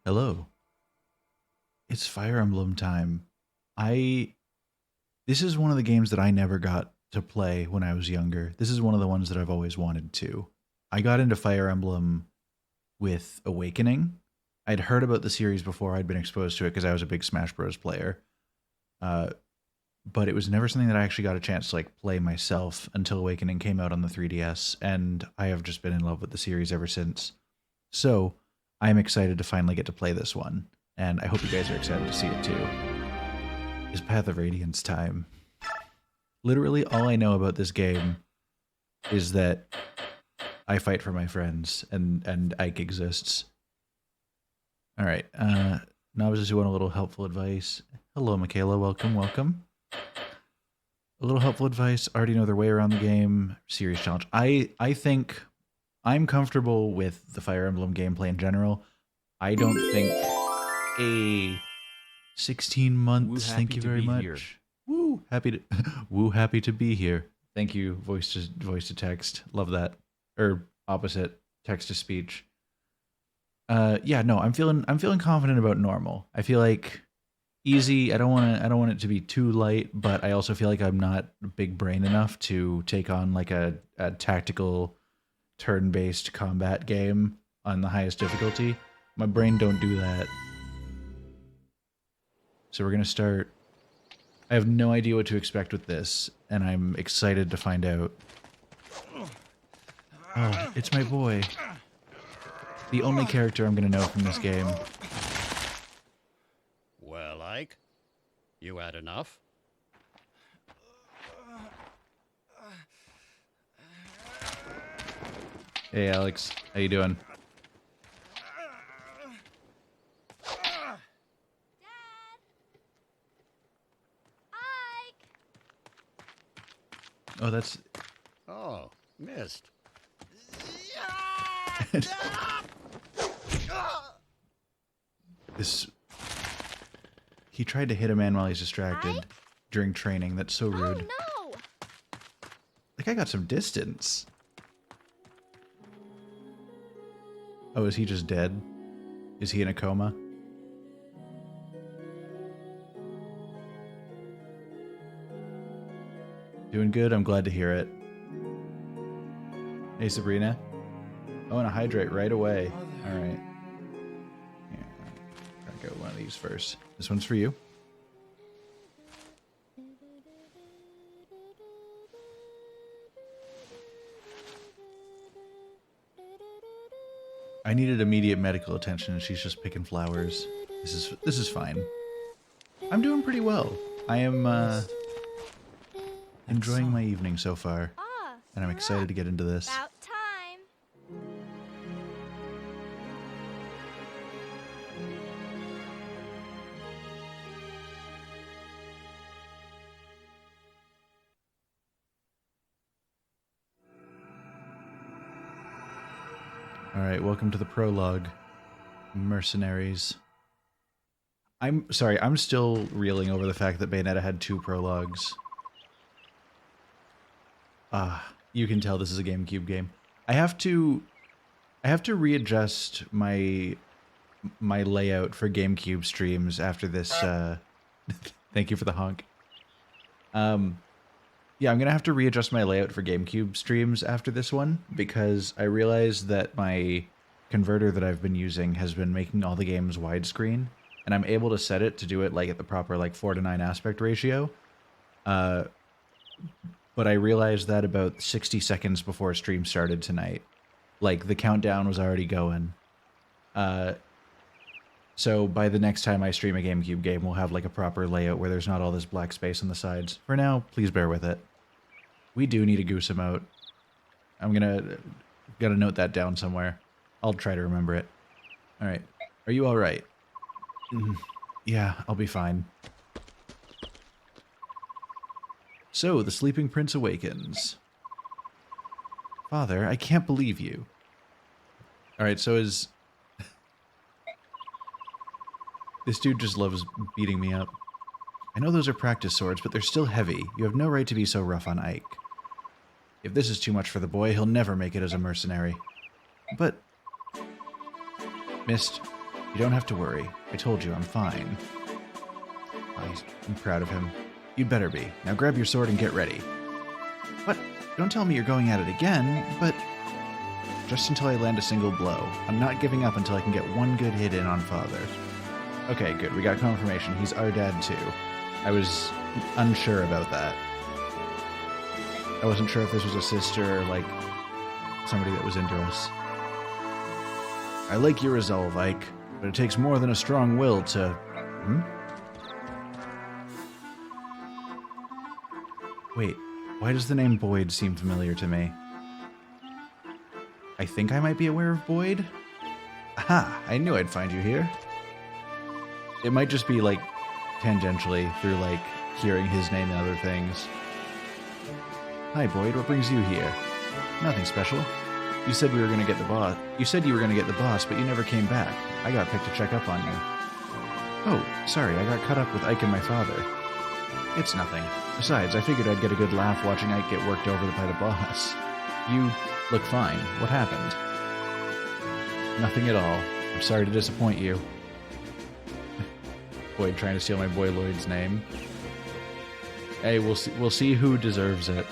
Hello. It's Fire Emblem time. I This is one of the games that I never got to play when I was younger. This is one of the ones that I've always wanted to. I got into Fire Emblem with Awakening. I'd heard about the series before I'd been exposed to it because I was a big Smash Bros. Player. Uh, but it was never something that I actually got a chance to play myself until Awakening came out on the 3DS, and I have just been in love with the series ever since. So I'm excited to finally get to play this one, and I hope you guys are excited to see it too. It's Path of Radiance time. Literally all I know about this game is that I fight for my friends and Ike exists. Alright, novices who want a little helpful advice. Hello, Michaela, welcome, welcome. A little helpful advice, already know their way around the game, serious challenge. I think I'm comfortable with the Fire Emblem gameplay in general. I don't think a 16 months, thank you very much. Here. Woo, happy to be here. Thank you, voice to text. Love that. Or opposite, text to speech. Yeah, no, I'm feeling confident about normal. I feel like easy. I don't want it to be too light, but I also feel like I'm not big brain enough to take on like a tactical turn-based combat game on the highest difficulty. My brain don't do that. So we're gonna start. I have no idea what to expect with this, and I'm excited to find out. Oh, it's my boy. The only character I'm gonna know from this game. Well, Ike, you had enough? Hey Alex, how you doing? Dad! Ike! Oh, that's... Oh, missed. This... He tried to hit a man while he's distracted Ike? during training. That's so rude. Oh, no! Like, I got some distance. Oh, is he just dead? Is he in a coma? Doing good? I'm glad to hear it. Hey, Sabrina. Oh, and a hydrate right away. Alright. Yeah, gotta go one of these first. This one's for you. I needed immediate medical attention and she's just picking flowers. This is fine. I'm doing pretty well. I am enjoying my evening so far. And I'm excited to get into this. About time. Alright, welcome to the prologue. Mercenaries. I'm sorry, I'm still reeling over the fact that Bayonetta had 2 prologues. You can tell this is a GameCube game. I have to readjust my layout for GameCube streams after this. Thank you for the honk. Yeah, I'm gonna have to readjust my layout for GameCube streams after this one because I realized that my converter that I've been using has been making all the games widescreen, and I'm able to set it to do it like at the proper 4:9 aspect ratio. But I realized that about 60 seconds before stream started tonight. Like, the countdown was already going. So by the next time I stream a GameCube game, we'll have a proper layout where there's not all this black space on the sides. For now, please bear with it. We do need a goose emote. I'm gotta note that down somewhere. I'll try to remember it. Alright. Are you alright? Yeah, I'll be fine. So, the Sleeping Prince awakens. Father, I can't believe you. Alright, so is... This dude just loves beating me up. I know those are practice swords, but they're still heavy. You have no right to be so rough on Ike. If this is too much for the boy, he'll never make it as a mercenary. But... Missed. You don't have to worry. I told you, I'm fine. I'm proud of him. You'd better be. Now grab your sword and get ready. What? Don't tell me you're going at it again, but... Just until I land a single blow. I'm not giving up until I can get one good hit in on Father. Okay, good. We got confirmation. He's our dad, too. I was unsure about that. I wasn't sure if this was a sister or, like, somebody that was into us. I like your resolve, Ike, but it takes more than a strong will to... Wait, why does the name Boyd seem familiar to me? I think I might be aware of Boyd? Aha! I knew I'd find you here. It might just be, like, tangentially through, like, hearing his name and other things. Hi, Boyd. What brings you here? Nothing special. You said we were going to get the boss. You said you were going to get the boss, but you never came back. I got picked to check up on you. Oh, sorry. I got caught up with Ike and my father. It's nothing. Besides, I figured I'd get a good laugh watching Ike get worked over by the boss. You look fine. What happened? Nothing at all. I'm sorry to disappoint you. Boyd trying to steal my boy Lloyd's name. Hey, we'll see who deserves it.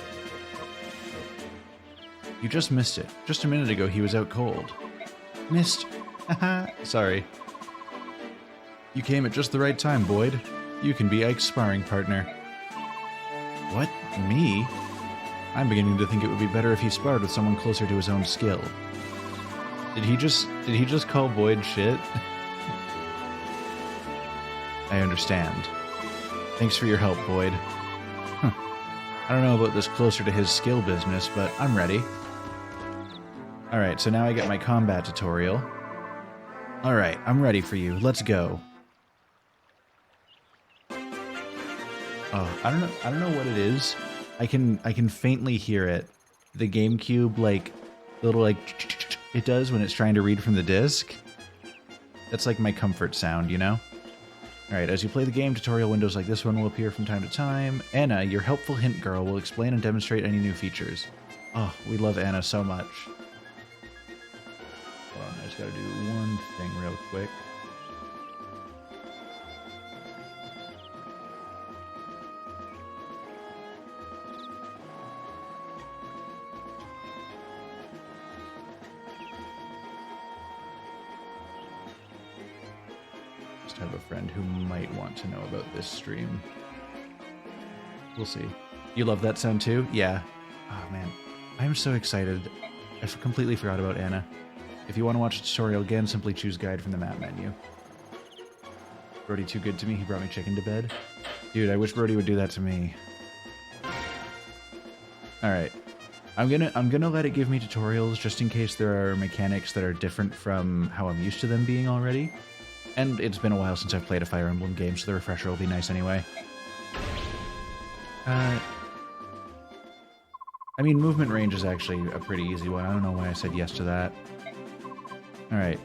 You just missed it. Just a minute ago he was out cold. Missed? Haha, sorry. You came at just the right time, Boyd. You can be Ike's sparring partner. What? Me? I'm beginning to think it would be better if he sparred with someone closer to his own skill. Did he just call Boyd shit? I understand. Thanks for your help, Boyd. Huh. I don't know about this closer to his skill business, but I'm ready. Alright, so now I get my combat tutorial. Alright, I'm ready for you. Let's go. Oh, I don't know what it is. I can faintly hear it. The GameCube, like, little, like, it does when it's trying to read from the disc. That's like my comfort sound, you know? Alright, as you play the game, tutorial windows like this one will appear from time to time. Anna, your helpful hint girl, will explain and demonstrate any new features. Oh, we love Anna so much. Hold on, I just gotta do one thing real quick. Have a friend who might want to know about this stream. We'll see. You love that sound too? Yeah. Oh man, I'm so excited. I completely forgot about Anna. If you want to watch the tutorial again, simply choose guide from the map menu. Brody too good to me, he brought me chicken to bed. Dude, I wish Brody would do that to me. Alright. I'm gonna let it give me tutorials just in case there are mechanics that are different from how I'm used to them being already. And it's been a while since I've played a Fire Emblem game, so the refresher will be nice anyway. I mean, movement range is actually a pretty easy one. I don't know why I said yes to that. Alright.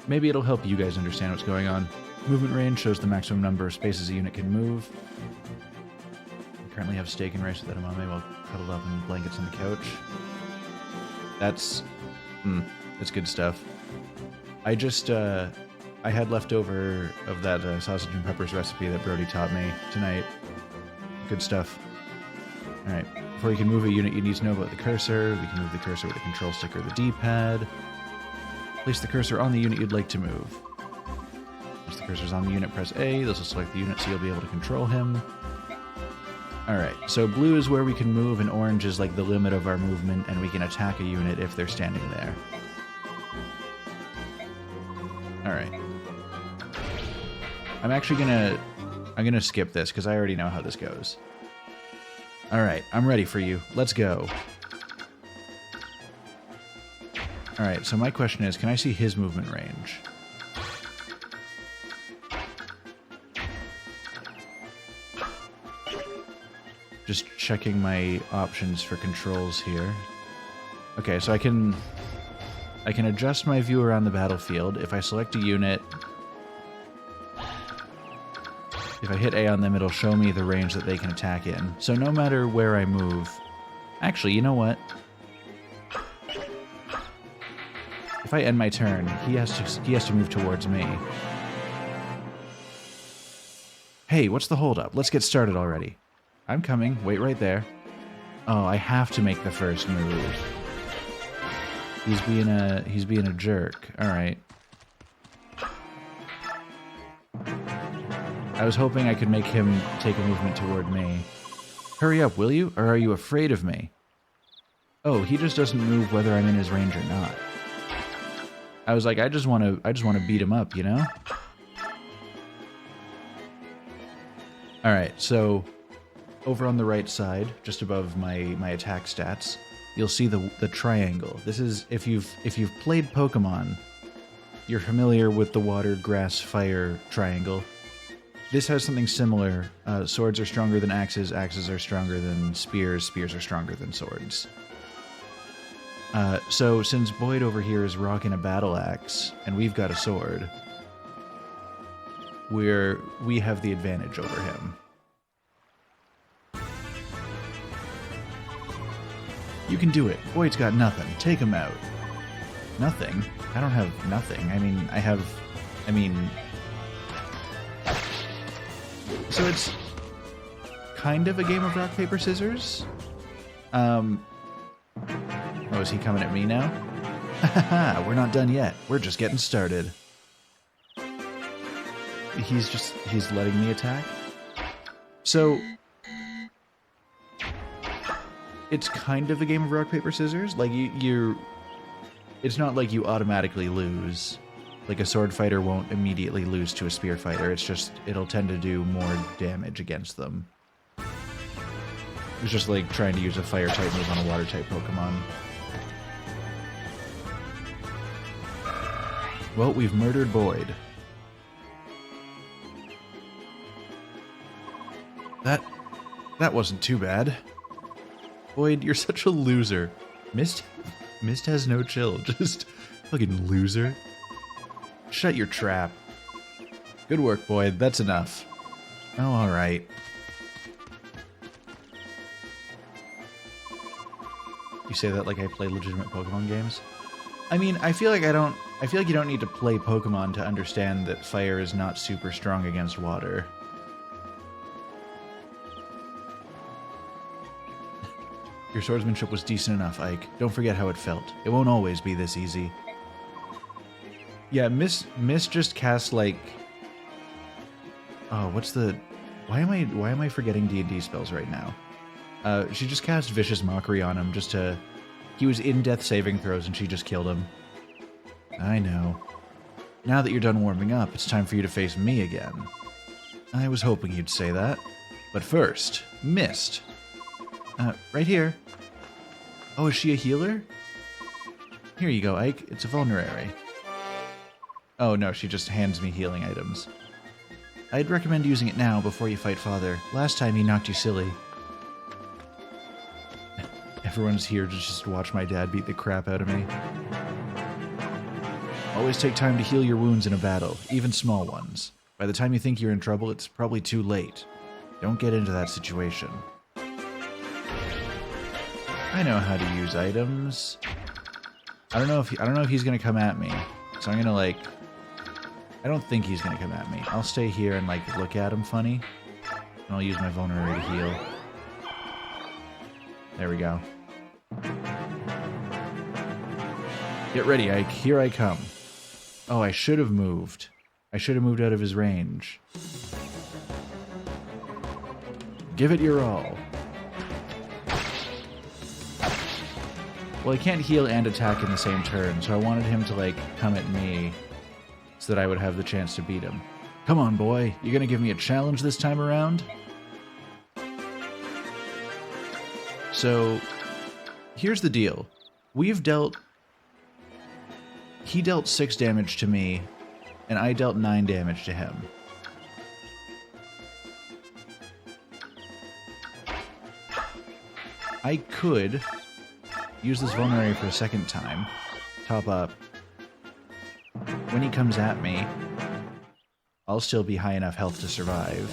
Maybe it'll help you guys understand what's going on. Movement range shows the maximum number of spaces a unit can move. I currently have steak and rice with edamame while cuddled up in blankets on the couch. That's good stuff. I had leftover of that sausage and peppers recipe that Brody taught me tonight. Good stuff. Alright, before you can move a unit, you need to know about the cursor. We can move the cursor with the control stick or the D-pad. Place the cursor on the unit you'd like to move. Once the cursor's on the unit, press A. This will select the unit so you'll be able to control him. Alright, so blue is where we can move, and orange is like the limit of our movement, and we can attack a unit if they're standing there. Alright. I'm gonna skip this, because I already know how this goes. Alright, I'm ready for you. Let's go. Alright, so my question is, can I see his movement range? Just checking my options for controls here. Okay, so I can adjust my view around the battlefield. If I select a unit, if I hit A on them, it'll show me the range that they can attack in. So no matter where I move... Actually, you know what? If I end my turn, he has to move towards me. Hey, what's the holdup? Let's get started already. I'm coming. Wait right there. Oh, I have to make the first move. He's being a jerk. All right. I was hoping I could make him take a movement toward me. Hurry up, will you? Or are you afraid of me? Oh, he just doesn't move whether I'm in his range or not. I was like, I just want to beat him up, you know? All right, so over on the right side, just above my attack stats, you'll see the triangle. This is if you've played Pokemon, you're familiar with the water, grass, fire triangle. This has something similar. Swords are stronger than axes, axes are stronger than spears, spears are stronger than swords. So since Boyd over here is rocking a battle axe and we've got a sword, we have the advantage over him. You can do it. Boyd's got nothing. Take him out. Nothing? I don't have nothing. I mean... So it's kind of a game of rock, paper, scissors? Oh, is he coming at me now? Haha, we're not done yet. We're just getting started. He's letting me attack? So... It's kind of a game of rock, paper, scissors. Like, it's not like you automatically lose. Like, a sword fighter won't immediately lose to a spear fighter. It's just, it'll tend to do more damage against them. It's just like trying to use a fire-type move on a water-type Pokemon. Well, we've murdered Boyd. That wasn't too bad. Boyd, you're such a loser. Mist has no chill. Just fucking loser. Shut your trap. Good work, Boyd. That's enough. Oh, alright. You say that like I play legitimate Pokemon games? I mean, I feel like you don't need to play Pokemon to understand that fire is not super strong against water. Your swordsmanship was decent enough, Ike. Don't forget how it felt. It won't always be this easy. Yeah, Miss just cast like... Oh, what's the... Why am I forgetting D&D spells right now? She just cast Vicious Mockery on him just to... He was in death saving throws and she just killed him. I know. Now that you're done warming up, it's time for you to face me again. I was hoping you'd say that. But first, Mist. Right here. Oh, is she a healer? Here you go, Ike. It's a vulnerary. Oh no, she just hands me healing items. I'd recommend using it now before you fight Father. Last time he knocked you silly. Everyone's here to just watch my dad beat the crap out of me. Always take time to heal your wounds in a battle, even small ones. By the time you think you're in trouble, it's probably too late. Don't get into that situation. I know how to use items. I don't know if he's gonna come at me. So I'm gonna like... I don't think he's gonna come at me. I'll stay here and like look at him funny. And I'll use my vulnerary to heal. There we go. Get ready, Ike. Here I come. Oh, I should have moved. I should have moved out of his range. Give it your all. Well, I can't heal and attack in the same turn, so I wanted him to, like, come at me so that I would have the chance to beat him. Come on, boy. You gonna give me a challenge this time around? So, here's the deal. He dealt 6 damage to me, and I dealt 9 damage to him. I could use this vulnerary for a second time, top up. When he comes at me, I'll still be high enough health to survive.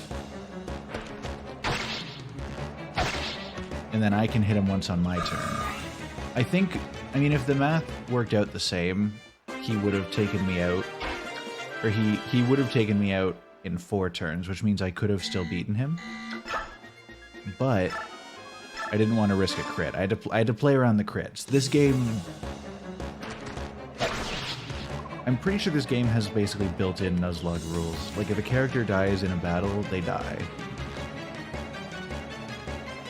And then I can hit him once on my turn. I mean, if the math worked out the same, he would have taken me out, or he would have taken me out in 4 turns, which means I could have still beaten him. But I didn't want to risk a crit. I had to play around the crits. This game, I'm pretty sure this game has basically built-in Nuzlocke rules. Like, if a character dies in a battle, they die.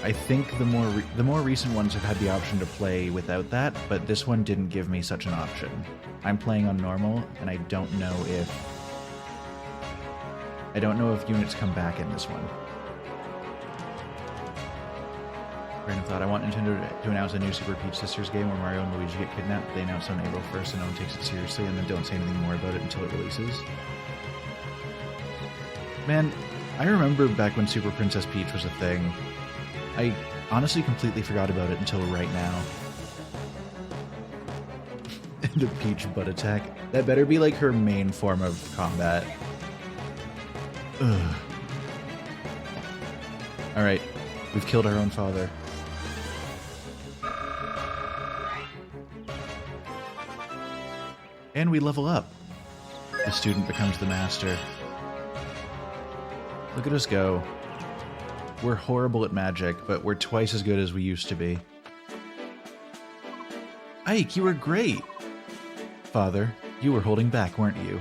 I think the more recent ones have had the option to play without that, but this one didn't give me such an option. I'm playing on normal, and I don't know if units come back in this one. Random thought, I want Nintendo to announce a new Super Peach Sisters game where Mario and Luigi get kidnapped. They announce it on April 1st and no one takes it seriously, and then don't say anything more about it until it releases. Man, I remember back when Super Princess Peach was a thing. I honestly completely forgot about it until right now. The Peach butt attack. That better be like her main form of combat. Ugh. Alright, we've killed our own father. And we level up. The student becomes the master. Look at us go. We're horrible at magic, but we're twice as good as we used to be. Ike, you were great! Father, you were holding back, weren't you?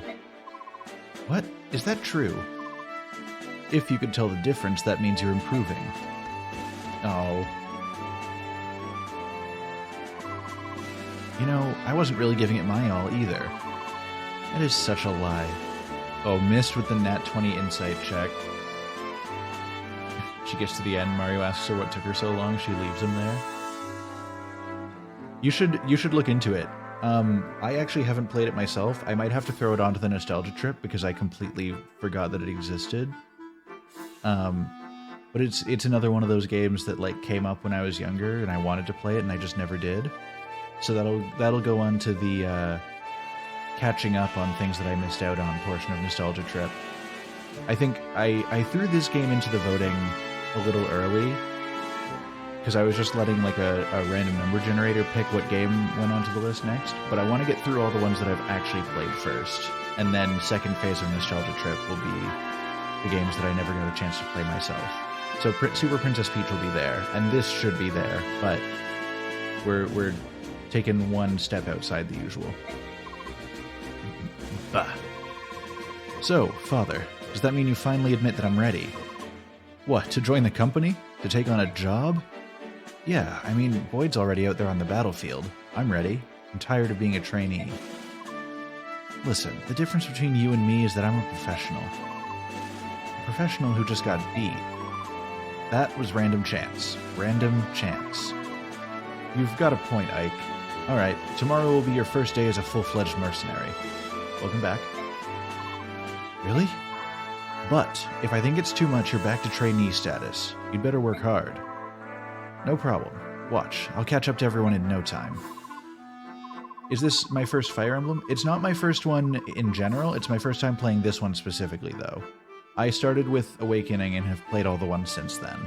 What? Is that true? If you could tell the difference, that means you're improving. Oh. You know, I wasn't really giving it my all either. That is such a lie. Oh, missed with the nat 20 insight check. She gets to the end, Mario asks her what took her so long, she leaves him there. You should look into it. I actually haven't played it myself. I might have to throw it onto the nostalgia trip because I completely forgot that it existed. But it's another one of those games that like came up when I was younger and I wanted to play it and I just never did. So that'll go on to the catching up on things that I missed out on portion of nostalgia trip. I think I threw this game into the voting a little early because I was just letting like a random number generator pick what game went onto the list next, but I want to get through all the ones that I've actually played first, and then second phase of nostalgia trip will be the games that I never got a chance to play myself. So Super Princess Peach will be there, and this should be there, but we're taking one step outside the usual. Bah. So, Father, does that mean you finally admit that I'm ready? What, to join the company? To take on a job? Yeah, I mean, Boyd's already out there on the battlefield. I'm ready. I'm tired of being a trainee. Listen, the difference between you and me is that I'm a professional. A professional who just got beat. That was random chance. Random chance. You've got a point, Ike. Alright, tomorrow will be your first day as a full-fledged mercenary. Welcome back. Really? But, if I think it's too much, you're back to trainee status. You'd better work hard. No problem. Watch, I'll catch up to everyone in no time. Is this my first Fire Emblem? It's not my first one in general, it's my first time playing this one specifically, though. I started with Awakening and have played all the ones since then.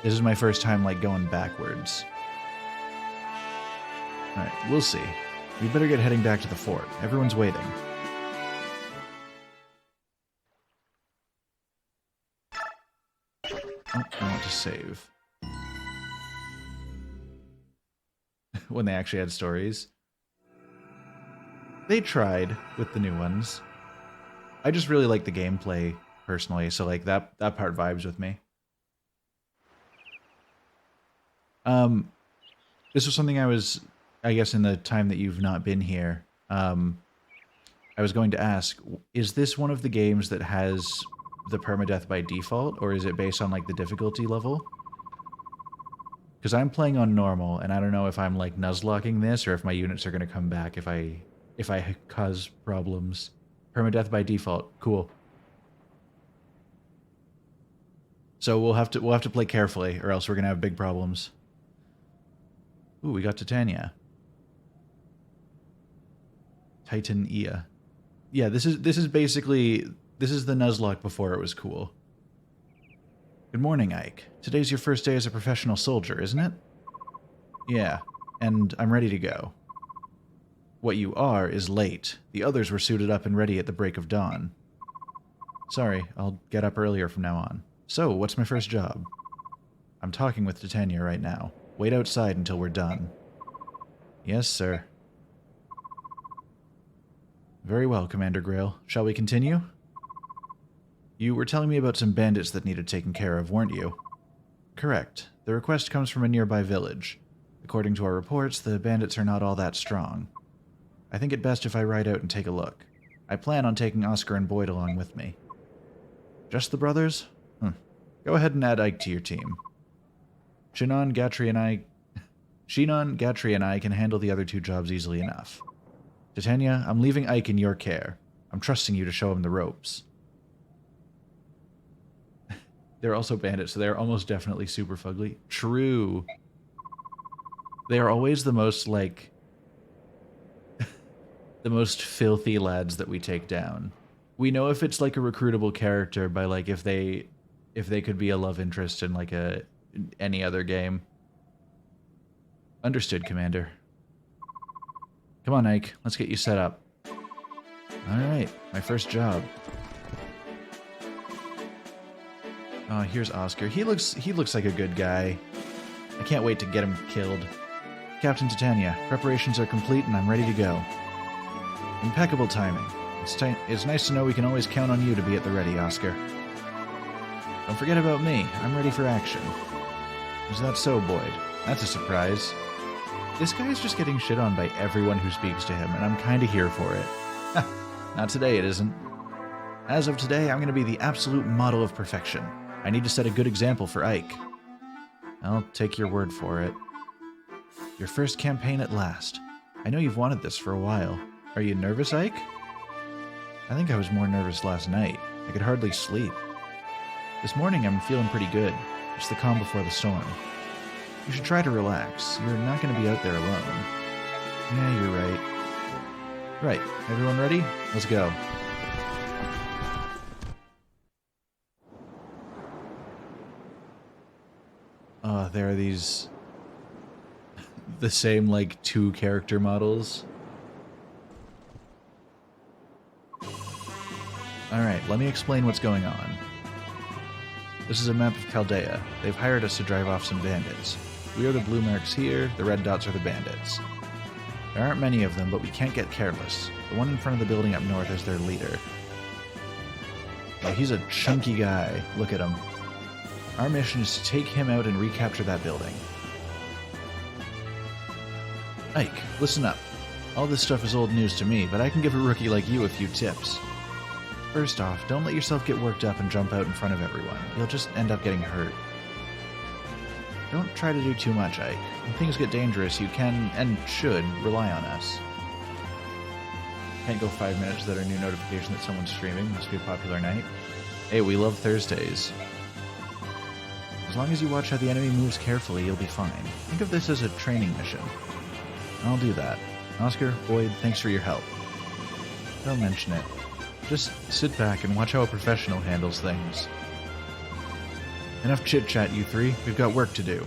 This is my first time, like, going backwards. Alright, we'll see. We'd better get heading back to the fort. Everyone's waiting. Oh, I want to save. When they actually had stories. They tried with the new ones. I just really like the gameplay, personally, so like that part vibes with me. This was something I guess in the time that you've not been here, I was going to ask, is this one of the games that has the permadeath by default, or is it based on like the difficulty level? Because I'm playing on normal, and I don't know if I'm like nuzlocking this, or if my units are going to come back if I cause problems. Permadeath by default, cool. So we'll have to play carefully, or else we're gonna have big problems. Ooh, we got Titania. Titan Ia. Yeah, this is basically the Nuzlocke before it was cool. Good morning, Ike. Today's your first day as a professional soldier, isn't it? Yeah, and I'm ready to go. What you are is late. The others were suited up and ready at the break of dawn. Sorry, I'll get up earlier from now on. So, what's my first job? I'm talking with Titania right now. Wait outside until we're done. Yes, sir. Very well, Commander Grail. Shall we continue? You were telling me about some bandits that needed taken care of, weren't you? Correct. The request comes from a nearby village. According to our reports, the bandits are not all that strong. I think it best if I ride out and take a look. I plan on taking Oscar and Boyd along with me. Just the brothers? Go ahead and add Ike to your team. Shinon, Gatry, and I can handle the other two jobs easily enough. Titania, I'm leaving Ike in your care. I'm trusting you to show him the ropes. They're also bandits, so they're almost definitely super fugly. True. They are always the most, like... the most filthy lads that we take down. We know if it's, like, a recruitable character by, like, if they could be a love interest in, like, any other game. Understood, Commander. Come on, Ike. Let's get you set up. Alright, my first job. Oh, here's Oscar. He looks like a good guy. I can't wait to get him killed. Captain Titania, preparations are complete and I'm ready to go. Impeccable timing. It's nice to know we can always count on you to be at the ready, Oscar. Don't forget about me. I'm ready for action. Is that so, Boyd? That's a surprise. This guy is just getting shit on by everyone who speaks to him, and I'm kinda here for it. Not today, it isn't. As of today, I'm gonna be the absolute model of perfection. I need to set a good example for Ike. I'll take your word for it. Your first campaign at last. I know you've wanted this for a while. Are you nervous, Ike? I think I was more nervous last night. I could hardly sleep. This morning I'm feeling pretty good. It's the calm before the storm. You should try to relax. You're not going to be out there alone. Yeah, you're right. Right, everyone ready? Let's go. There are these... the same, like, 2 character models. Alright, let me explain what's going on. This is a map of Chaldea. They've hired us to drive off some bandits. We are the blue marks here, the red dots are the bandits. There aren't many of them, but we can't get careless. The one in front of the building up north is their leader. Oh, he's a chunky guy. Look at him. Our mission is to take him out and recapture that building. Ike, listen up. All this stuff is old news to me, but I can give a rookie like you a few tips. First off, don't let yourself get worked up and jump out in front of everyone. You'll just end up getting hurt. Don't try to do too much, Ike. When things get dangerous, you can, and should, rely on us. Can't go 5 minutes without a new notification that someone's streaming. Must be a popular night. Hey, we love Thursdays. As long as you watch how the enemy moves carefully, you'll be fine. Think of this as a training mission. I'll do that. Oscar, Boyd, thanks for your help. Don't mention it. Just sit back and watch how a professional handles things. Enough chit-chat, you three. We've got work to do.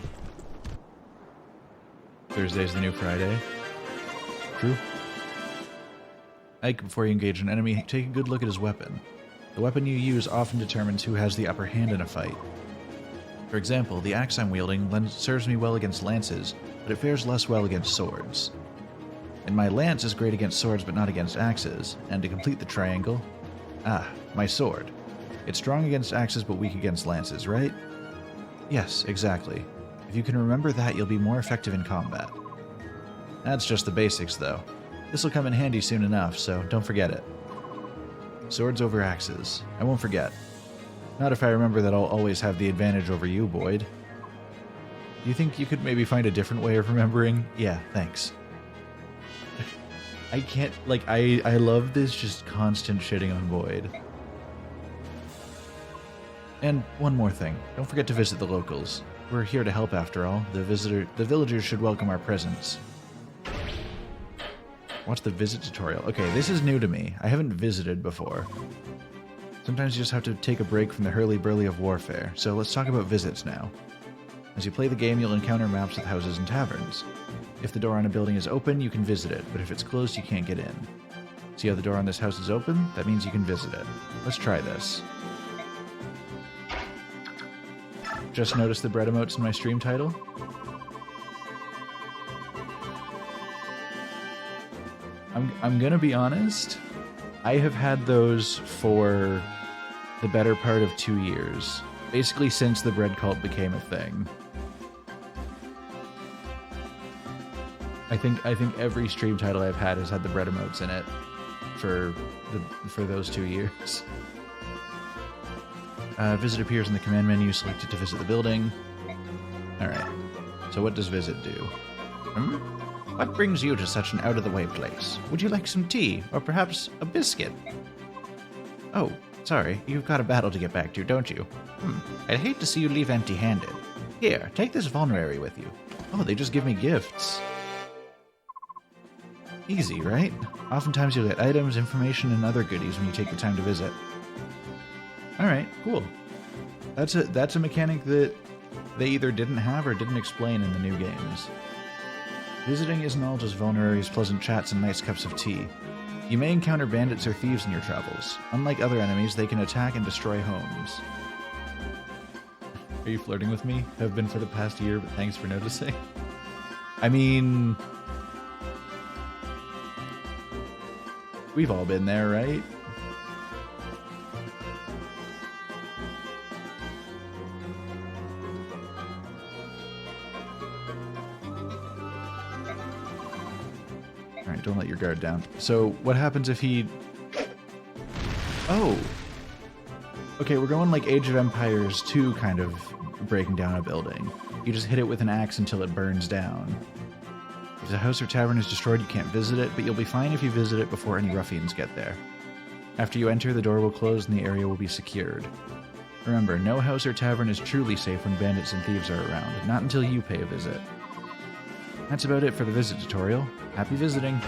Thursday's the new Friday. True. Ike, before you engage an enemy, take a good look at his weapon. The weapon you use often determines who has the upper hand in a fight. For example, the axe I'm wielding serves me well against lances, but it fares less well against swords. And my lance is great against swords but not against axes, and to complete the triangle... my sword. It's strong against axes but weak against lances, right? Yes, exactly. If you can remember that, you'll be more effective in combat. That's just the basics, though. This'll come in handy soon enough, so don't forget it. Swords over axes. I won't forget. Not if I remember that I'll always have the advantage over you, Boyd. Do you think you could maybe find a different way of remembering? Yeah, thanks. I can't, like, I love this just constant shitting on Boyd. And one more thing. Don't forget to visit the locals. We're here to help after all. The villagers should welcome our presence. Watch the visit tutorial. Okay, this is new to me. I haven't visited before. Sometimes you just have to take a break from the hurly-burly of warfare, so let's talk about visits now. As you play the game, you'll encounter maps with houses and taverns. If the door on a building is open, you can visit it, but if it's closed, you can't get in. See how the door on this house is open? That means you can visit it. Let's try this. Just noticed the bread emotes in my stream title? I'm gonna be honest, I have had those for the better part of 2 years. Basically since the bread cult became a thing. I think every stream title I've had has had the bread emotes in it for those 2 years. Visit appears in the command menu, select it to visit the building. Alright, so what does visit do? What brings you to such an out-of-the-way place? Would you like some tea, or perhaps a biscuit? Oh, sorry, you've got a battle to get back to, don't you? I'd hate to see you leave empty-handed. Here, take this vulnerary with you. Oh, they just give me gifts. Easy, right? Oftentimes you'll get items, information, and other goodies when you take the time to visit. Alright, cool. That's a mechanic that they either didn't have or didn't explain in the new games. Visiting isn't all just vulneraries, pleasant chats, and nice cups of tea. You may encounter bandits or thieves in your travels. Unlike other enemies, they can attack and destroy homes. Are you flirting with me? Have been for the past year, but thanks for noticing. I mean... we've all been there, right? Alright, don't let your guard down. So, what happens if he... Oh! Okay, we're going like Age of Empires 2 kind of breaking down a building. You just hit it with an axe until it burns down. If the house or tavern is destroyed, you can't visit it, but you'll be fine if you visit it before any ruffians get there. After you enter, the door will close and the area will be secured. Remember, no house or tavern is truly safe when bandits and thieves are around, not until you pay a visit. That's about it for the visit tutorial. Happy visiting!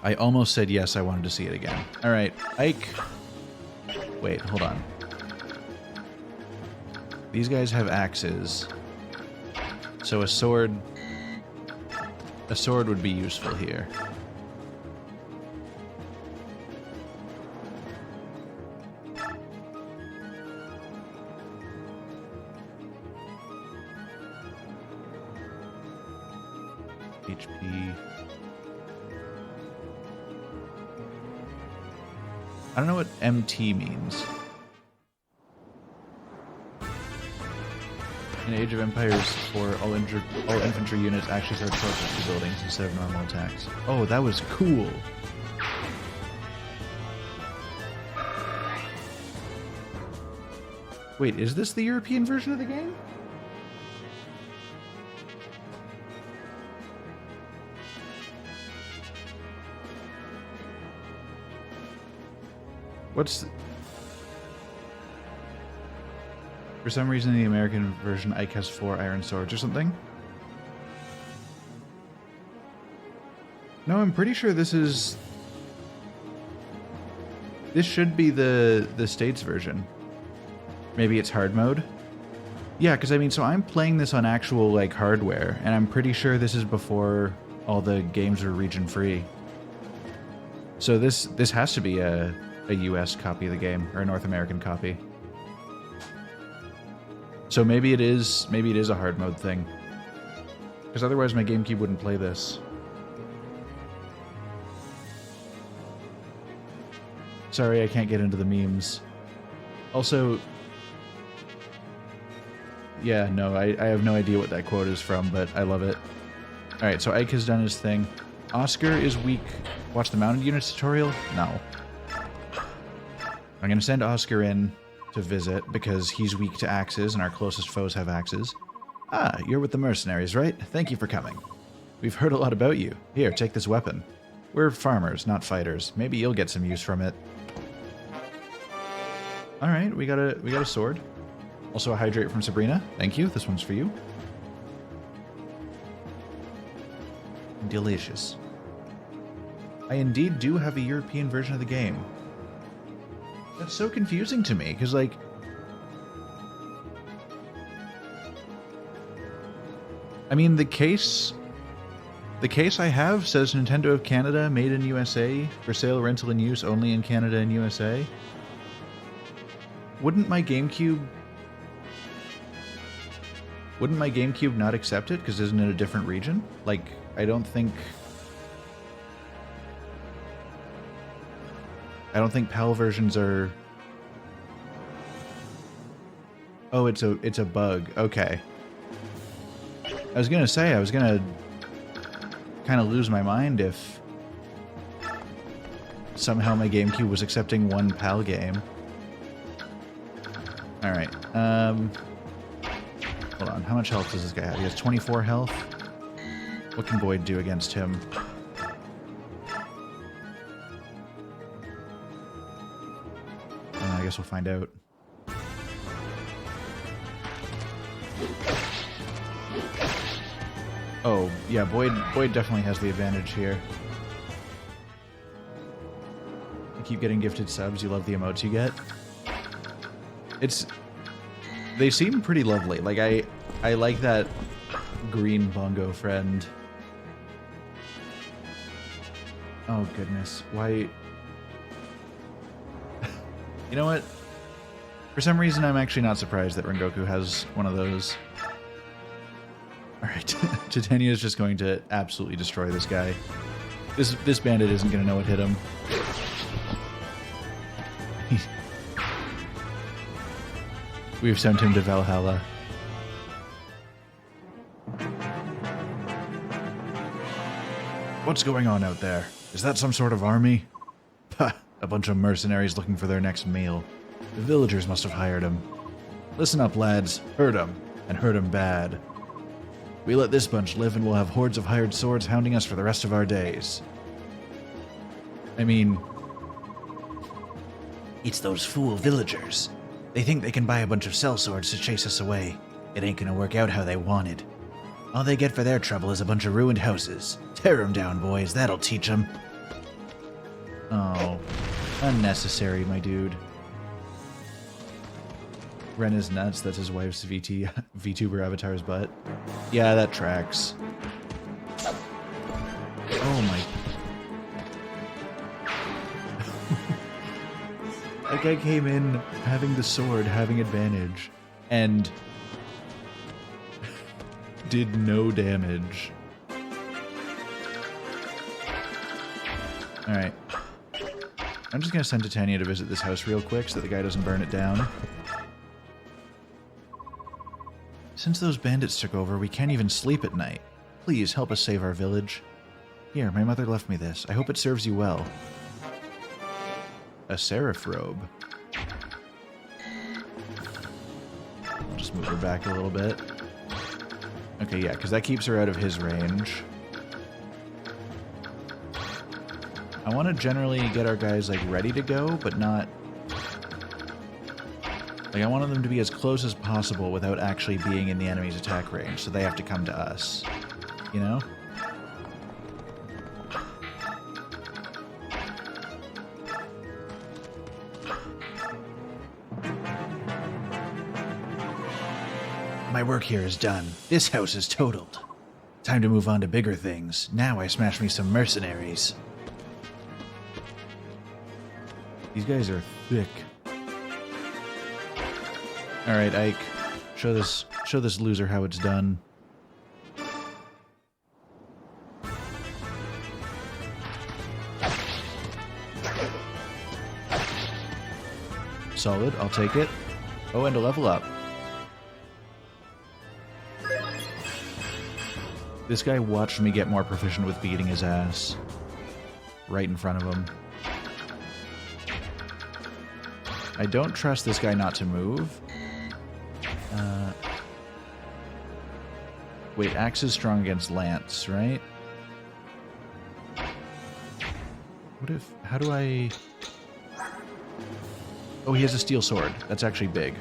I almost said yes, I wanted to see it again. Alright, Ike. Wait, hold on. These guys have axes. So a sword would be useful here. HP. I don't know what MT means. In Age of Empires 4, all infantry units actually start charging to buildings instead of normal attacks. Oh, that was cool! Wait, is this the European version of the game? What's... For some reason, in the American version, Ike has 4 iron swords or something. No, I'm pretty sure this is... This should be the States version. Maybe it's hard mode? Yeah, because I mean, so I'm playing this on actual, like, hardware, and I'm pretty sure this is before all the games were region-free. So this has to be a US copy of the game, or a North American copy. So maybe it is a hard mode thing. Because otherwise my GameCube wouldn't play this. Sorry, I can't get into the memes. Also... Yeah, no, I have no idea what that quote is from, but I love it. Alright, so Ike has done his thing. Oscar is weak. Watch the mounted units tutorial? No. I'm going to send Oscar in to visit, because he's weak to axes, and our closest foes have axes. Ah, you're with the mercenaries, right? Thank you for coming. We've heard a lot about you. Here, take this weapon. We're farmers, not fighters. Maybe you'll get some use from it. Alright, we got a sword. Also a hydrate from Sabrina. Thank you, this one's for you. Delicious. I indeed do have a European version of the game. That's so confusing to me, because, like... I mean, the case I have says Nintendo of Canada, made in USA, for sale, rental, and use only in Canada and USA. Wouldn't my GameCube not accept it because isn't it a different region? Like, I don't think PAL versions are. Oh, it's a bug. Okay. I was gonna say, I was gonna kind of lose my mind if somehow my GameCube was accepting one PAL game. Alright, hold on, how much health does this guy have? He has 24 health? What can Void do against him? I guess we'll find out. Oh, yeah, Boyd definitely has the advantage here. You keep getting gifted subs, you love the emotes you get. They seem pretty lovely. Like, I like that green bongo friend. Oh, goodness. Why? You know what? For some reason, I'm actually not surprised that Rengoku has one of those. Alright, Titania is just going to absolutely destroy this guy. This bandit isn't going to know what hit him. We've sent him to Valhalla. What's going on out there? Is that some sort of army? Ha! A bunch of mercenaries looking for their next meal. The villagers must have hired them. Listen up, lads. Hurt them, and hurt them bad. We let this bunch live and we'll have hordes of hired swords hounding us for the rest of our days. I mean, it's those fool villagers. They think they can buy a bunch of sellswords to chase us away. It ain't gonna work out how they wanted. All they get for their trouble is a bunch of ruined houses. Tear 'em down, boys. That'll teach 'em. Oh, unnecessary, my dude. Ren is nuts. That's his wife's VTuber avatar's butt. Yeah, that tracks. Oh my. That guy came in having the sword, having advantage, and did no damage. Alright. I'm just gonna send Titania to visit this house real quick so that the guy doesn't burn it down. Since those bandits took over, we can't even sleep at night. Please, help us save our village. Here, my mother left me this. I hope it serves you well. A seraph robe. I'll just move her back a little bit. Okay, yeah, because that keeps her out of his range. I want to generally get our guys, like, ready to go, but not... Like, I wanted them to be as close as possible without actually being in the enemy's attack range, so they have to come to us. You know? My work here is done. This house is totaled. Time to move on to bigger things. Now I smash me some mercenaries. These guys are thick. Alright, Ike. Show this loser how it's done. Solid, I'll take it. Oh, and a level up. This guy watched me get more proficient with beating his ass. Right in front of him. I don't trust this guy not to move. Wait, Axe is strong against Lance, right? What if... How do I... Oh, he has a steel sword. That's actually big.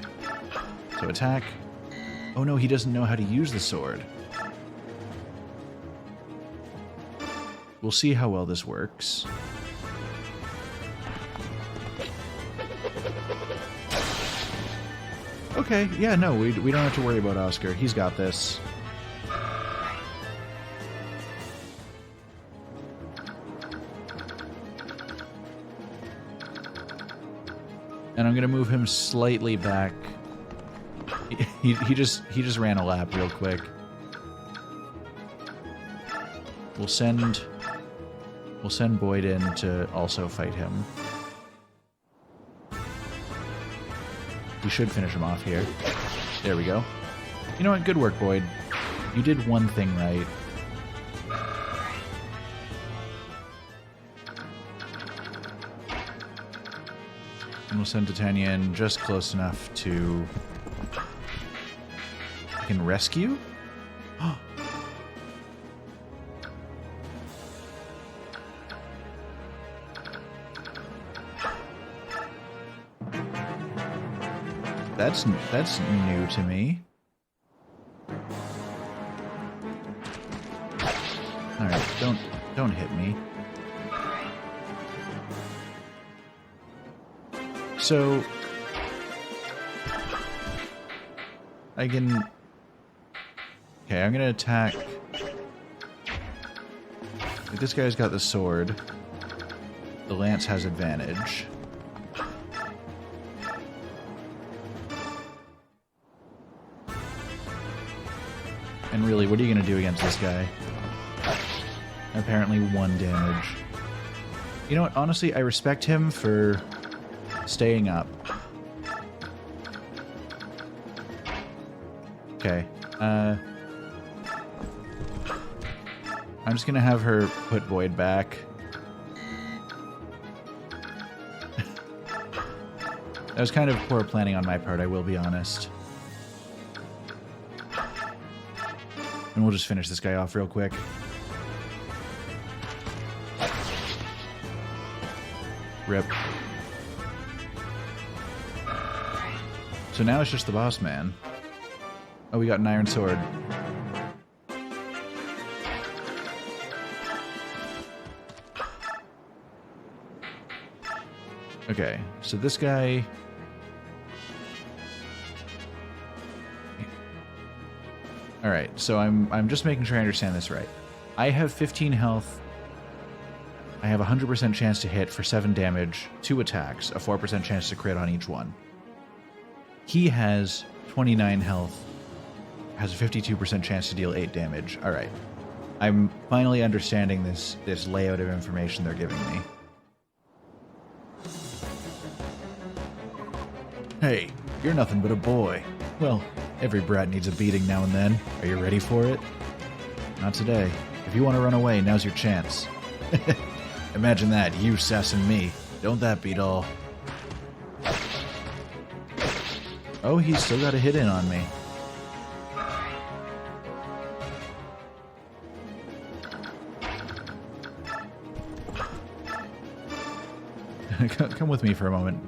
So attack. Oh no, he doesn't know how to use the sword. We'll see how well this works. Okay, yeah, no, we don't have to worry about Oscar. He's got this. And I'm gonna move him slightly back. He just ran a lap real quick. We'll send Boyd in to also fight him. We should finish him off here. There we go. You know what? Good work, Boyd. You did one thing right. And we'll send Titania in just close enough to... I can rescue? That's new to me. Alright, don't hit me. So I can... Okay, I'm gonna attack... If this guy's got the sword, the lance has advantage. And really, what are you gonna do against this guy? Apparently 1 damage. You know what, honestly, I respect him for staying up. Okay, I'm just gonna have her put Boyd back. That was kind of poor planning on my part, I will be honest. And we'll just finish this guy off real quick. Rip. So now it's just the boss man. Oh, we got an iron sword. Okay, so this guy... Alright, so I'm just making sure I understand this right. I have 15 health. I have a 100% chance to hit for 7 damage, 2 attacks, a 4% chance to crit on each one. He has 29 health, has a 52% chance to deal 8 damage. Alright. I'm finally understanding this layout of information they're giving me. Hey, you're nothing but a boy. Well, every brat needs a beating now and then. Are you ready for it? Not today. If you want to run away, now's your chance. Imagine that, you sassing me. Don't that beat all? Oh, he's still got a hit in on me. Come with me for a moment.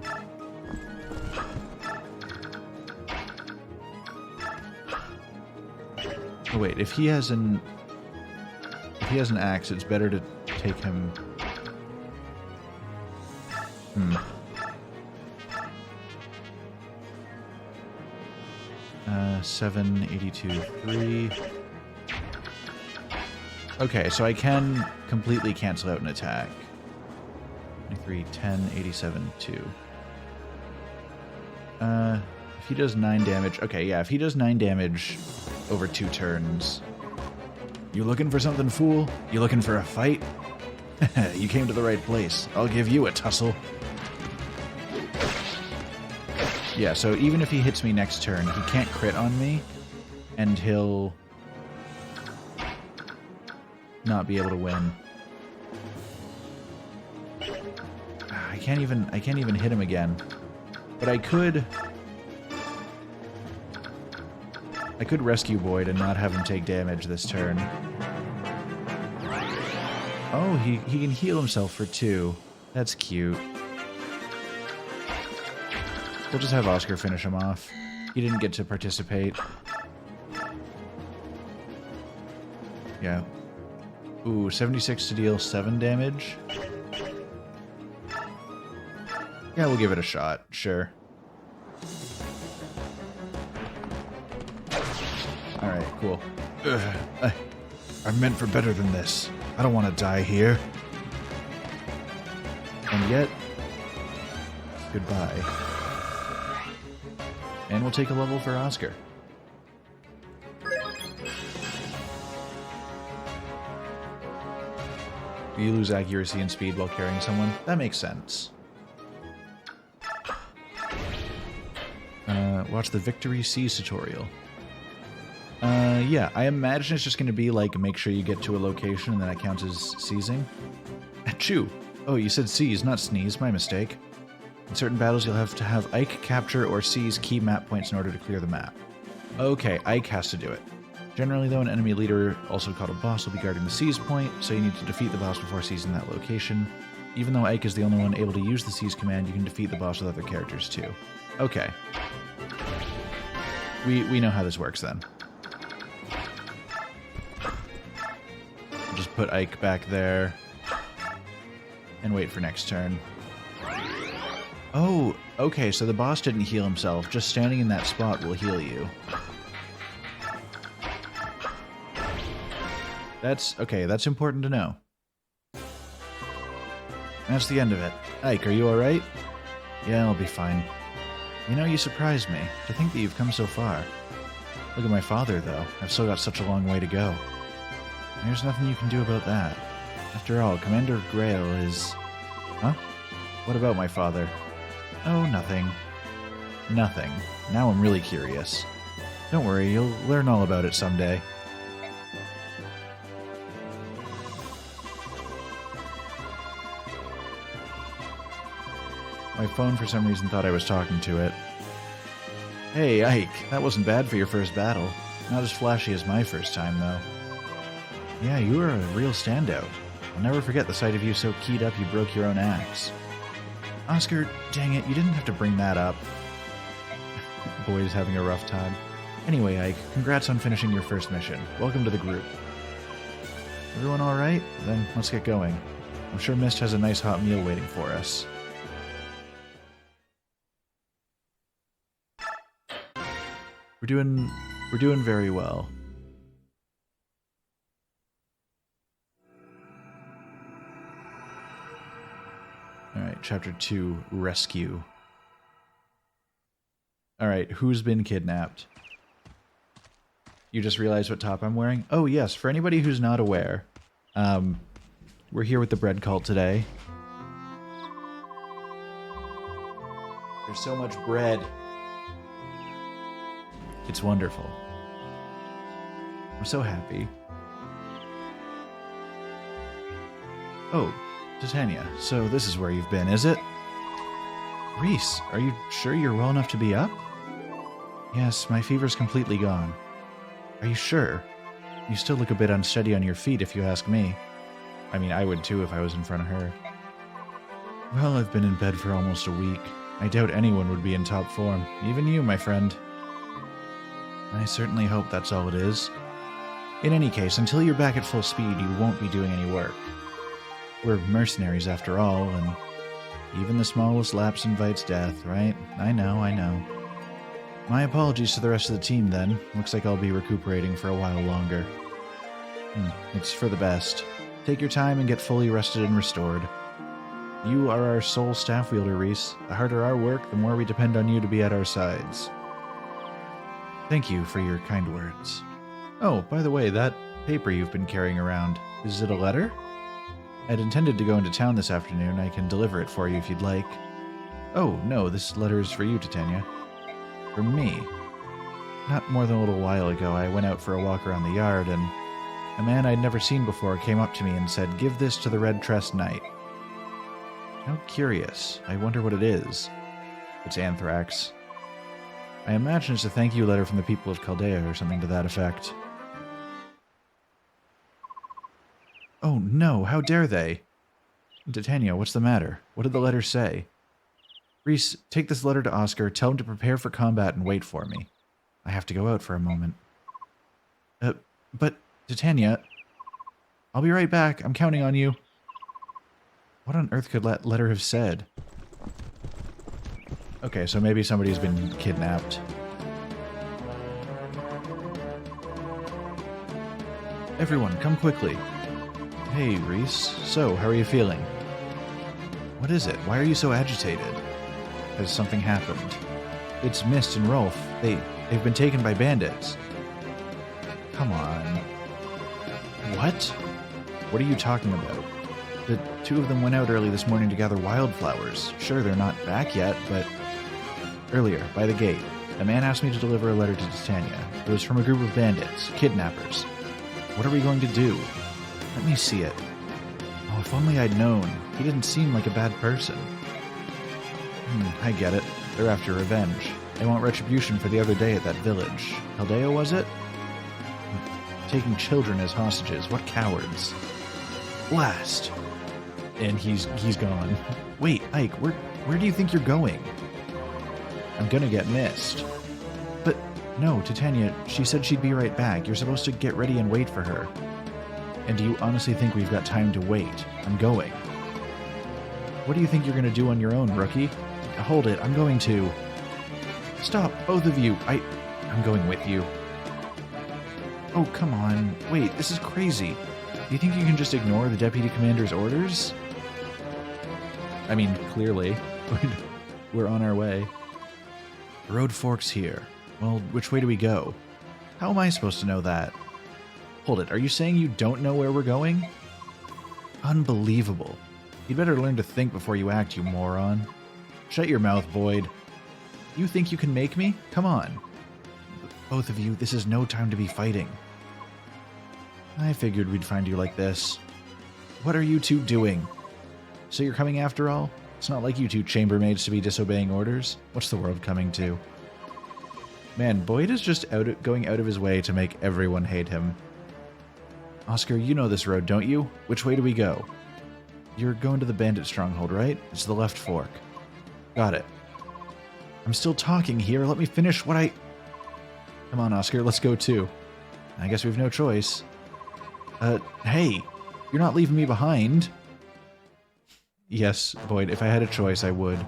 Oh wait, if he has an axe, it's better to take him. 7, 82, 3. Okay, so I can completely cancel out an attack. 23, 10, 87, 2. If he does 9 damage... Okay, yeah, if he does 9 damage over 2 turns... You looking for something, fool? You looking for a fight? You came to the right place. I'll give you a tussle. Yeah, so even if he hits me next turn, he can't crit on me, and he'll not be able to win. I can't even hit him again. But I could rescue Boyd and not have him take damage this turn. Oh, he can heal himself for 2. That's cute. We'll just have Oscar finish him off. He didn't get to participate. Yeah. Ooh, 76 to deal 7 damage. Yeah, we'll give it a shot. Sure. Alright, cool. Ugh, I'm meant for better than this. I don't want to die here. And yet... Goodbye. And we'll take a level for Oscar. You lose accuracy and speed while carrying someone. That makes sense. Watch the Victory Seize tutorial. Yeah, I imagine it's just going to be like, make sure you get to a location and then that counts as seizing. Achoo! Oh, you said seize, not sneeze. My mistake. In certain battles, you'll have to have Ike capture or seize key map points in order to clear the map. Okay, Ike has to do it. Generally, though, an enemy leader, also called a boss, will be guarding the seize point, so you need to defeat the boss before seizing that location. Even though Ike is the only one able to use the seize command, you can defeat the boss with other characters, too. Okay. We know how this works, then. We'll just put Ike back there. And wait for next turn. Oh, okay, so the boss didn't heal himself. Just standing in that spot will heal you. That's important to know. That's the end of it. Ike, are you alright? Yeah, I'll be fine. You know, you surprised me. To think that you've come so far. Look at my father, though. I've still got such a long way to go. There's nothing you can do about that. After all, Commander Grail is... Huh? What about my father? Oh, nothing. Nothing. Now I'm really curious. Don't worry, you'll learn all about it someday. My phone, for some reason, thought I was talking to it. Hey, Ike, that wasn't bad for your first battle. Not as flashy as my first time, though. Yeah, you were a real standout. I'll never forget the sight of you so keyed up you broke your own axe. Oscar, dang it, you didn't have to bring that up. Boyd's having a rough time. Anyway, Ike, congrats on finishing your first mission. Welcome to the group. Everyone alright? Then let's get going. I'm sure Mist has a nice hot meal waiting for us. We're doing very well. Alright, Chapter 2, Rescue. Alright, who's been kidnapped? You just realized what top I'm wearing? Oh yes, for anybody who's not aware, we're here with the bread cult today. There's so much bread. It's wonderful. I'm so happy. Oh, Titania, so this is where you've been, is it? Reese, are you sure you're well enough to be up? Yes, my fever's completely gone. Are you sure? You still look a bit unsteady on your feet, if you ask me. I mean, I would too if I was in front of her. Well, I've been in bed for almost a week. I doubt anyone would be in top form. Even you, my friend. I certainly hope that's all it is. In any case, until you're back at full speed, you won't be doing any work. We're mercenaries after all, and even the smallest lapse invites death, right? I know, I know. My apologies to the rest of the team, then. Looks like I'll be recuperating for a while longer. It's for the best. Take your time and get fully rested and restored. You are our sole staff wielder, Reese. The harder our work, the more we depend on you to be at our sides. Thank you for your kind words. Oh, by the way, that paper you've been carrying around, is it a letter? I'd intended to go into town this afternoon. I can deliver it for you if you'd like. Oh, no, this letter is for you, Titania. From me. Not more than a little while ago, I went out for a walk around the yard, and a man I'd never seen before came up to me and said, "Give this to the Red Tress Knight." How curious. I wonder what it is. It's anthrax. I imagine it's a thank you letter from the people of Chaldea or something to that effect. Oh no, how dare they? Titania, what's the matter? What did the letter say? Reese, take this letter to Oscar, tell him to prepare for combat and wait for me. I have to go out for a moment. But, Titania, I'll be right back. I'm counting on you. What on earth could that letter have said? Okay, so maybe somebody's been kidnapped. Everyone, come quickly. Hey, Reese. So, how are you feeling? What is it? Why are you so agitated? Has something happened? It's Mist and Rolf. They've been taken by bandits. Come on. What? What are you talking about? The two of them went out early this morning to gather wildflowers. Sure, they're not back yet, but... Earlier, by the gate, a man asked me to deliver a letter to Titania. It was from a group of bandits, kidnappers. What are we going to do? Let me see it. Oh, if only I'd known. He didn't seem like a bad person. I get it. They're after revenge. They want retribution for the other day at that village. Haldea, was it? Taking children as hostages. What cowards. Blast! And he's gone. Wait, Ike, where do you think you're going? I'm gonna get missed. But no, Titania, she said she'd be right back. You're supposed to get ready and wait for her. And do you honestly think we've got time to wait? I'm going. What do you think you're gonna do on your own, rookie? Hold it, I'm going to... Stop, both of you. I'm going with you. Oh, come on. Wait, this is crazy. Do you think you can just ignore the deputy commander's orders? I mean, clearly. We're on our way. The road forks here. Well, which way do we go? How am I supposed to know that? Hold it, are you saying you don't know where we're going? Unbelievable. You'd better learn to think before you act, you moron. Shut your mouth, Void. You think you can make me? Come on. Both of you, this is no time to be fighting. I figured we'd find you like this. What are you two doing? So you're coming after all? It's not like you two chambermaids to be disobeying orders. What's the world coming to? Man, Boyd is just going out of his way to make everyone hate him. Oscar, you know this road, don't you? Which way do we go? You're going to the bandit stronghold, right? It's the left fork. Got it. I'm still talking here. Let me finish what I... Come on, Oscar, let's go too. I guess we have no choice. Hey, you're not leaving me behind. Yes, Boyd, if I had a choice, I would.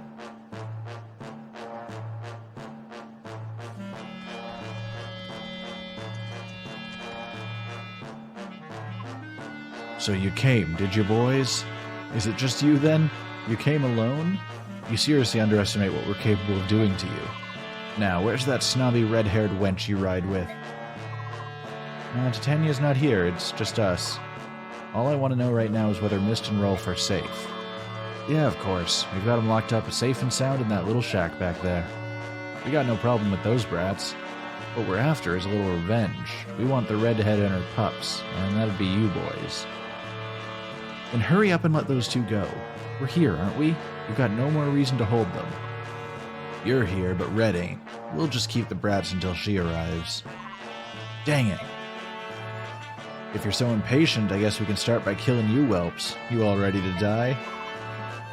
So you came, did you, boys? Is it just you, then? You came alone? You seriously underestimate what we're capable of doing to you. Now, where's that snobby red-haired wench you ride with? Titania's not here, it's just us. All I want to know right now is whether Mist and Rolf are safe. Yeah, of course. We've got them locked up safe and sound in that little shack back there. We got no problem with those brats. What we're after is a little revenge. We want the redhead and her pups, and that'd be you boys. Then hurry up and let those two go. We're here, aren't we? We've got no more reason to hold them. You're here, but Red ain't. We'll just keep the brats until she arrives. Dang it. If you're so impatient, I guess we can start by killing you whelps. You all ready to die?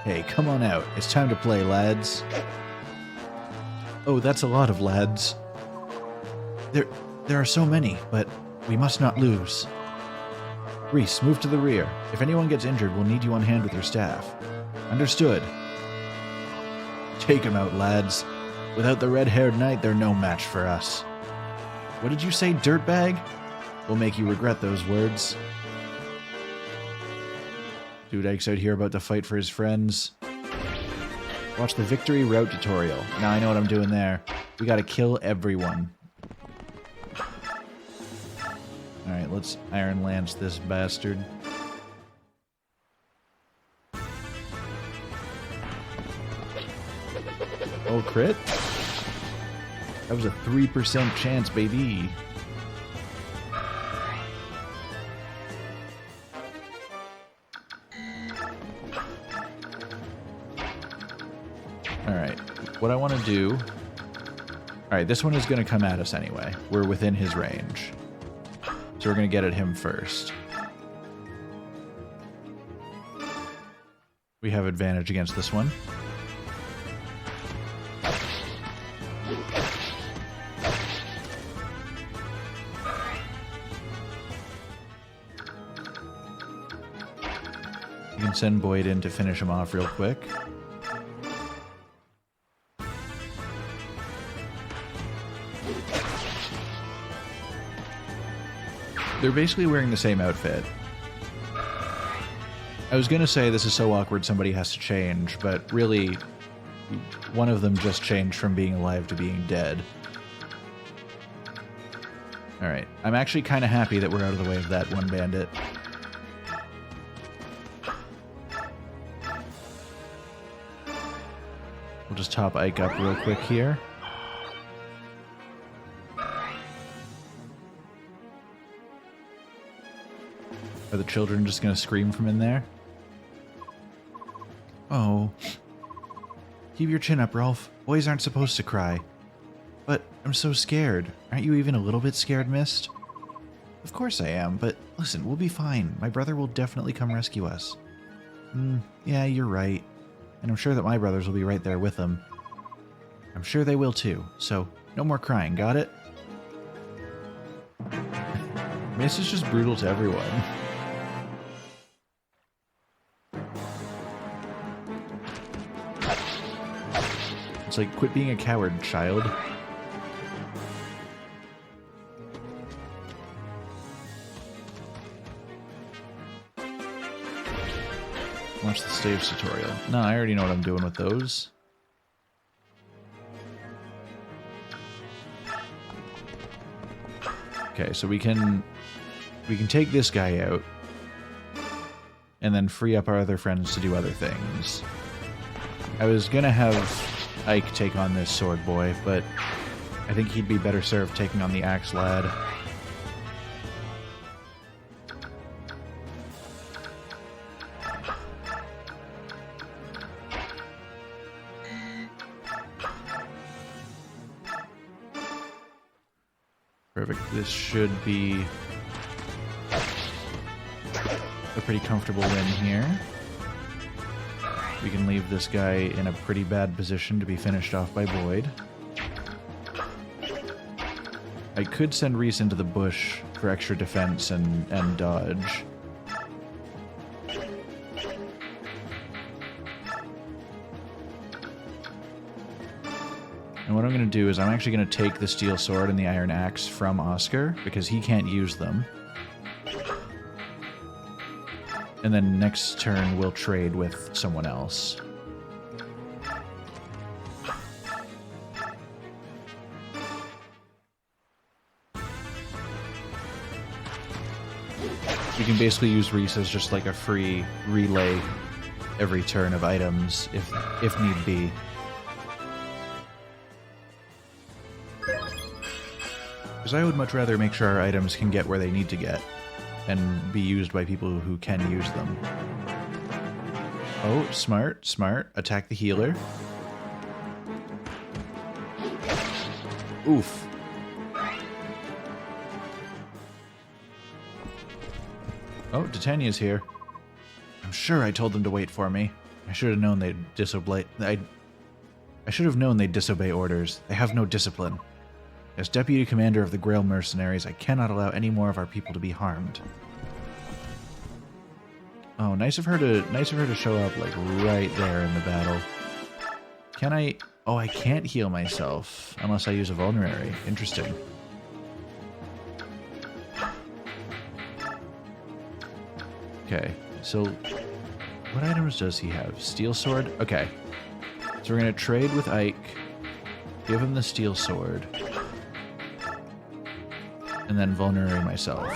Hey, come on out. It's time to play, lads. Oh, that's a lot of lads. There are so many, but we must not lose. Reese, move to the rear. If anyone gets injured, we'll need you on hand with your staff. Understood. Take him out, lads. Without the red-haired knight, they're no match for us. What did you say, dirtbag? We'll make you regret those words. Dude Ike's out here about to fight for his friends. Watch the victory route tutorial. Now I know what I'm doing there. We gotta kill everyone. Alright, let's Iron Lance this bastard. Oh, crit? That was a 3% chance, baby. Alright, what I want to do... Alright, this one is going to come at us anyway. We're within his range. So we're going to get at him first. We have advantage against this one. You can send Boyd in to finish him off real quick. They're basically wearing the same outfit. I was gonna say this is so awkward somebody has to change, but really, one of them just changed from being alive to being dead. Alright, I'm actually kind of happy that we're out of the way of that one bandit. We'll just top Ike up real quick here. Are the children just going to scream from in there? Oh. Keep your chin up, Rolf. Boys aren't supposed to cry. But I'm so scared. Aren't you even a little bit scared, Mist? Of course I am, but listen, we'll be fine. My brother will definitely come rescue us. Yeah, you're right. And I'm sure that my brothers will be right there with them. I'm sure they will too, so no more crying, got it? Mist is just brutal to everyone. It's like, quit being a coward, child. Watch the staves tutorial. No, I already know what I'm doing with those. Okay, so we can take this guy out and then free up our other friends to do other things. I was gonna have Ike take on this sword boy, but I think he'd be better served taking on the axe lad. Perfect. This should be a pretty comfortable win here. We can leave this guy in a pretty bad position to be finished off by Void. I could send Reese into the bush for extra defense and dodge. And what I'm going to do is I'm actually going to take the steel sword and the iron axe from Oscar, because he can't use them. And then next turn we'll trade with someone else. You can basically use Reese as just like a free relay every turn of items if need be. Because I would much rather make sure our items can get where they need to get and be used by people who can use them. Oh, smart, smart. Attack the healer. Oof. Oh, Titania's here. I'm sure I told them to wait for me. I should have known they'd disobey. I should have known they'd disobey orders. They have no discipline. As Deputy Commander of the Grail Mercenaries, I cannot allow any more of our people to be harmed. Oh, nice of her to show up like right there in the battle. Can I? Oh, I can't heal myself unless I use a vulnerary. Interesting. Okay, so what items does he have? Steel sword? Okay. So we're gonna trade with Ike. Give him the steel sword. And then vulnerary myself.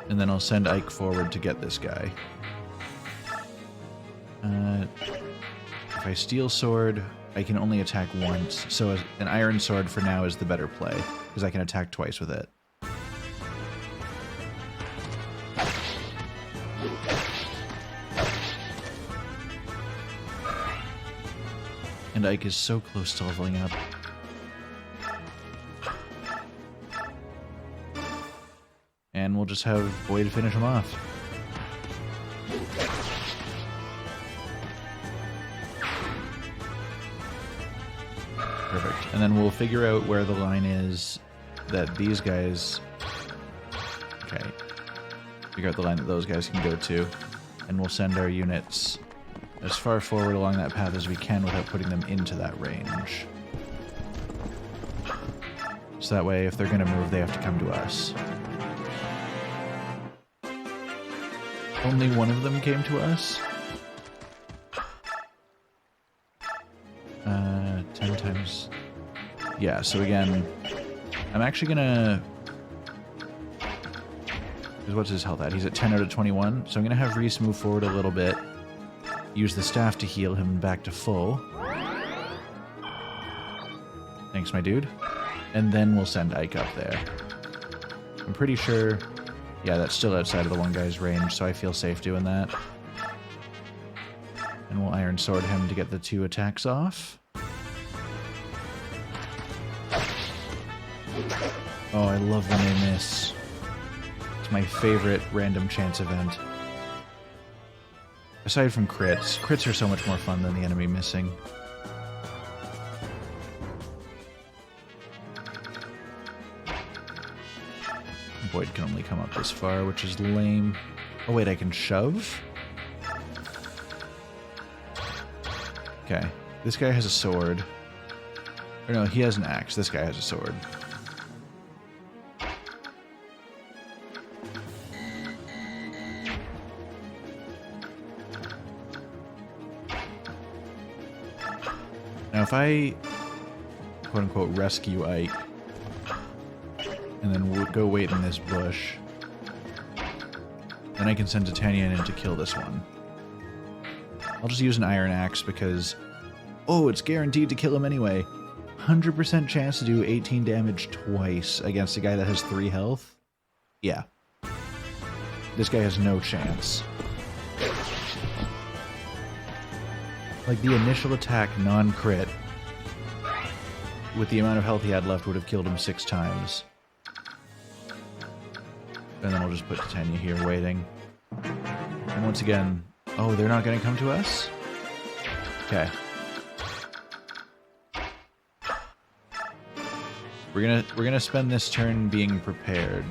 And then I'll send Ike forward to get this guy. If I steal sword, I can only attack once. So an iron sword for now is the better play, because I can attack twice with it. And Ike is so close to leveling up. And we'll just have Void finish him off. Perfect. And then we'll figure out where the line is that these guys... Okay. Figure out the line that those guys can go to. And we'll send our units as far forward along that path as we can without putting them into that range. So that way, if they're going to move, they have to come to us. only one of them came to us. 10 times. Yeah, so again, I'm actually gonna... Because what's his health at? He's at 10 out of 21. So I'm gonna have Reese move forward a little bit. Use the staff to heal him back to full. Thanks, my dude. And then we'll send Ike up there. I'm pretty sure... Yeah, that's still outside of the one guy's range, so I feel safe doing that. And we'll Iron Sword him to get the 2 attacks off. Oh, I love when they miss. It's my favorite random chance event. Aside from crits. Crits are so much more fun than the enemy missing. Void can only come up this far, which is lame. Oh wait, I can shove? Okay. This guy has a sword. Or no, he has an axe. This guy has a sword. Now if I, quote-unquote, rescue Ike, and then go wait in this bush, then I can send Titania in to kill this one. I'll just use an Iron Axe because, oh, it's guaranteed to kill him anyway. 100% chance to do 18 damage twice against a guy that has 3 health? Yeah. This guy has no chance. Like, the initial attack, non-crit, with the amount of health he had left, would have killed him 6 times. And then we'll just put Titania here waiting. And once again... Oh, they're not going to come to us? Okay. We're gonna spend this turn being prepared.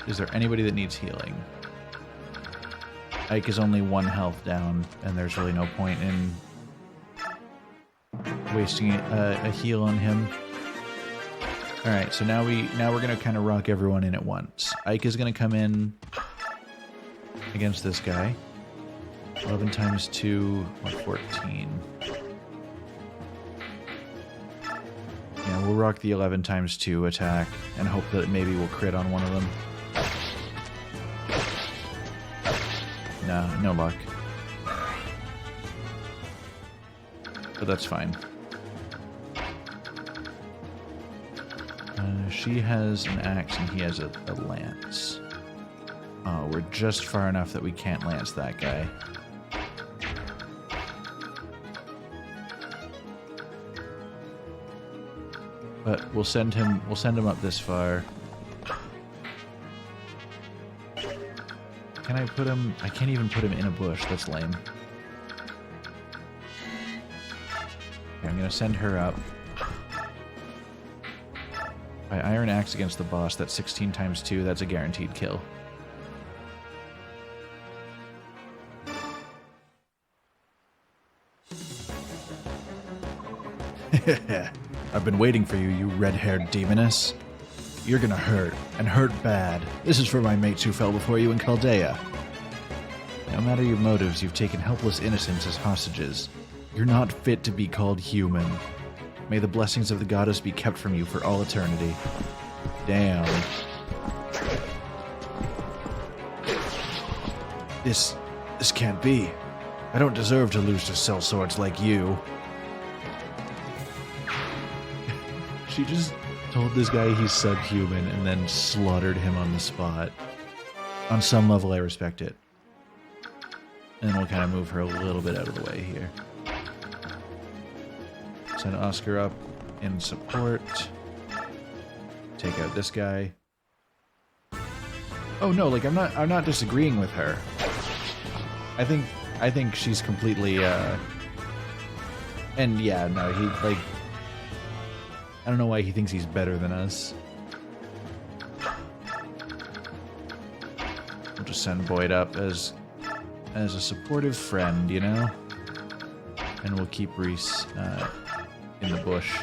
Is there anybody that needs healing? Ike is only 1 health down, and there's really no point in wasting a heal on him. All right, so now we're gonna kind of rock everyone in at once. Ike is gonna come in against this guy. 11 times 2, or 14. Yeah, we'll rock the 11 times 2 attack and hope that maybe we'll crit on one of them. No luck. But that's fine. She has an axe and he has a lance. Oh, we're just far enough that we can't lance that guy. But we'll send him up this far. Can I put him? I can't even put him in a bush. That's lame. Okay, I'm gonna send her up. I Iron Axe against the boss. That's 16 times 2. That's a guaranteed kill. I've been waiting for you, you red-haired demoness. You're gonna hurt, and hurt bad. This is for my mates who fell before you in Chaldea. No matter your motives, you've taken helpless innocents as hostages. You're not fit to be called human. May the blessings of the goddess be kept from you for all eternity. Damn. This can't be. I don't deserve to lose to sellswords like you. She just told this guy he's subhuman and then slaughtered him on the spot. On some level, I respect it. And we'll kind of move her a little bit out of the way here. Send Oscar up in support. Take out this guy. Oh no, like I'm not disagreeing with her. I think she's completely and yeah, no, he like I don't know why he thinks he's better than us. We'll just send Boyd up as a supportive friend, you know? And we'll keep Reese in the bush.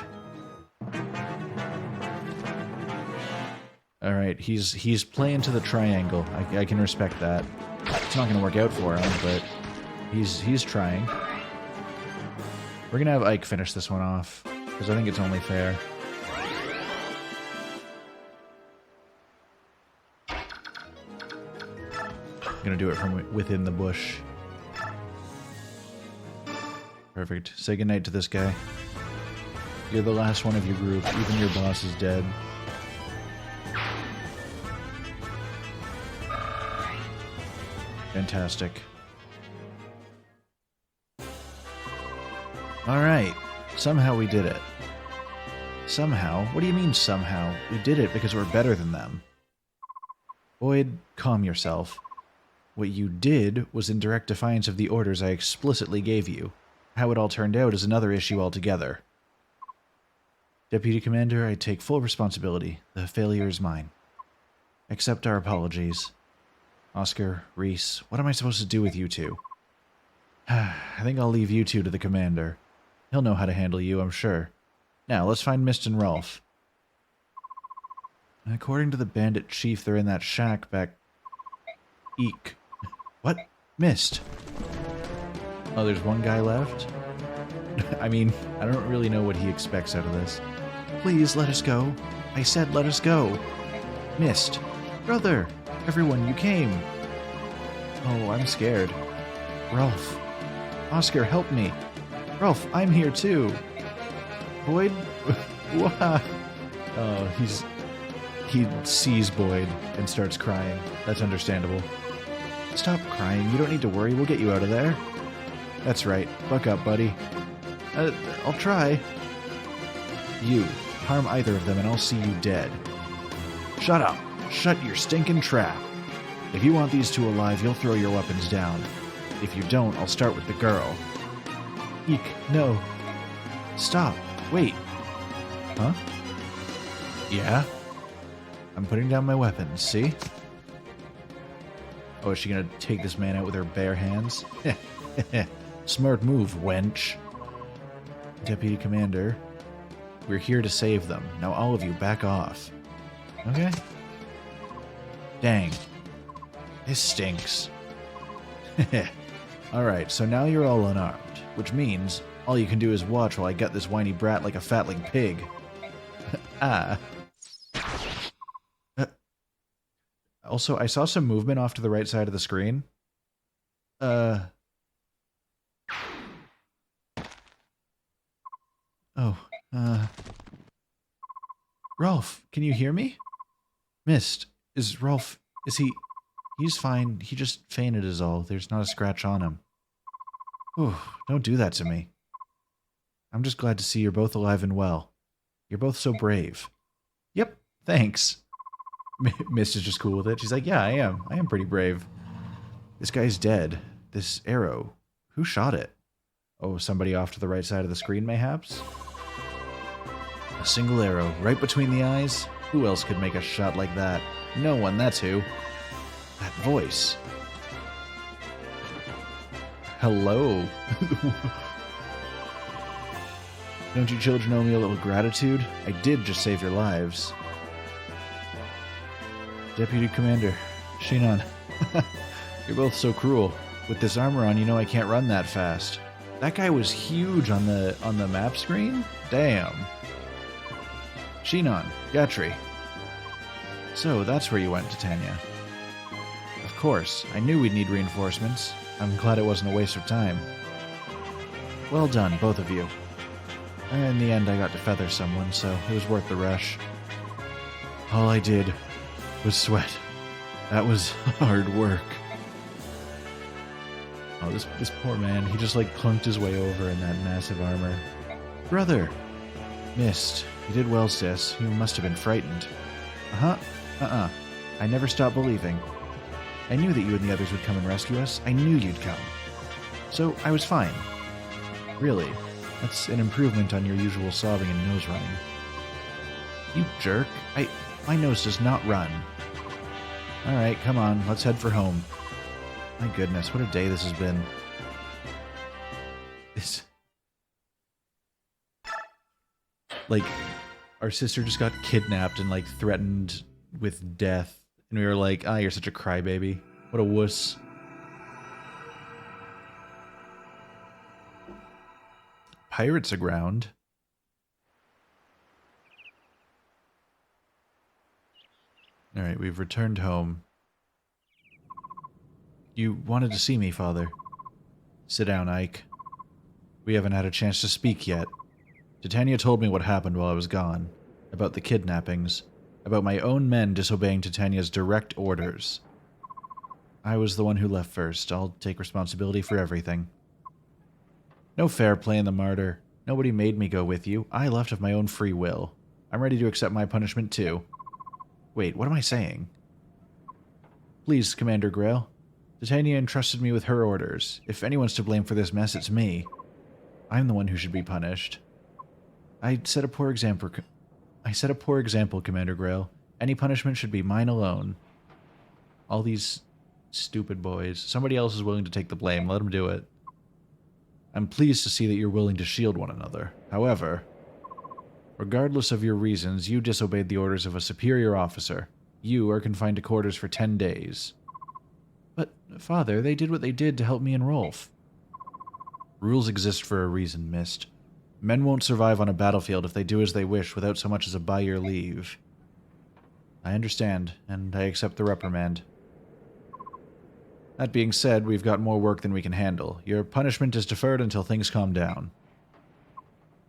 Alright, he's playing to the triangle. I can respect that. It's not going to work out for him, but he's trying. We're going to have Ike finish this one off, because I think it's only fair. I'm going to do it from within the bush. Perfect. Say goodnight to this guy. You're the last one of your group. Even your boss is dead. Fantastic. Alright. Somehow we did it. Somehow? What do you mean somehow? We did it because we're better than them. Boyd, calm yourself. What you did was in direct defiance of the orders I explicitly gave you. How it all turned out is another issue altogether. Deputy Commander, I take full responsibility. The failure is mine. Accept our apologies. Oscar, Reese, what am I supposed to do with you two? I think I'll leave you two to the Commander. He'll know how to handle you, I'm sure. Now, let's find Mist and Rolf. According to the bandit chief, they're in that shack back... Eek. What? Mist. Oh, there's one guy left? I mean, I don't really know what he expects out of this. Please, let us go. I said let us go. Mist. Brother! Everyone, you came. Oh, I'm scared. Rolf. Oscar, help me. Rolf, I'm here too. Boyd? What? Oh, he sees Boyd and starts crying. That's understandable. Stop crying. You don't need to worry. We'll get you out of there. That's right. Buck up, buddy. I'll try. You. Harm either of them and I'll see you dead. Shut up. Shut your stinking trap. If you want these two alive, you'll throw your weapons down. If you don't, I'll start with the girl. Eek, no. Stop. Wait. Huh? Yeah? I'm putting down my weapons, see? Oh, is she gonna take this man out with her bare hands? Smart move, wench. Deputy Commander, we're here to save them. Now all of you back off. Okay? Dang. This stinks. Alright, so now you're all unarmed, which means all you can do is watch while I gut this whiny brat like a fatling pig. Ah. Also, I saw some movement off to the right side of the screen. Rolf, can you hear me? Mist, is Rolf, is he... He's fine, he just fainted is all. There's not a scratch on him. Whew, don't do that to me. I'm just glad to see you're both alive and well. You're both so brave. Yep, thanks. Mist is just cool with it. She's like, yeah, I am. I am pretty brave. This guy's dead. This arrow. Who shot it? Oh, somebody off to the right side of the screen, mayhaps? A single arrow, right between the eyes? Who else could make a shot like that? No one, that's who. That voice. Hello. Don't you children owe me a little gratitude? I did just save your lives. Deputy Commander, Shinon. You're both so cruel. With this armor on, you know I can't run that fast. That guy was huge on the map screen? Damn. Shinon, Gatri. So, that's where you went, Titania. Of course, I knew we'd need reinforcements. I'm glad it wasn't a waste of time. Well done, both of you. In the end, I got to feather someone, so it was worth the rush. All I did was sweat. That was hard work. Oh, this poor man, he just like clunked his way over in that massive armor. Brother! Mist, you did well, sis. You must have been frightened. Uh-huh. I never stopped believing. I knew that you and the others would come and rescue us. I knew you'd come. So, I was fine. Really. That's an improvement on your usual sobbing and nose running. You jerk. My nose does not run. Alright, come on. Let's head for home. My goodness, what a day this has been. Like, Our sister just got kidnapped and, like, threatened with death. And we were like, ah, you're such a crybaby. What a wuss. Pirates aground. Alright, we've returned home. You wanted to see me, Father. Sit down, Ike. We haven't had a chance to speak yet. Titania told me what happened while I was gone. About the kidnappings. About my own men disobeying Titania's direct orders. I was the one who left first. I'll take responsibility for everything. No fair playing the martyr. Nobody made me go with you. I left of my own free will. I'm ready to accept my punishment too. Wait, what am I saying? Please, Commander Grail. Titania entrusted me with her orders. If anyone's to blame for this mess, it's me. I'm the one who should be punished. I set a poor example, Commander Grail. Any punishment should be mine alone. All these stupid boys. Somebody else is willing to take the blame. Let them do it. I'm pleased to see that you're willing to shield one another. However, regardless of your reasons, you disobeyed the orders of a superior officer. You are confined to quarters for 10 days. But, Father, they did what they did to help me and Rolf. Rules exist for a reason, Mist. Men won't survive on a battlefield if they do as they wish without so much as a by your leave. I understand, and I accept the reprimand. That being said, we've got more work than we can handle. Your punishment is deferred until things calm down.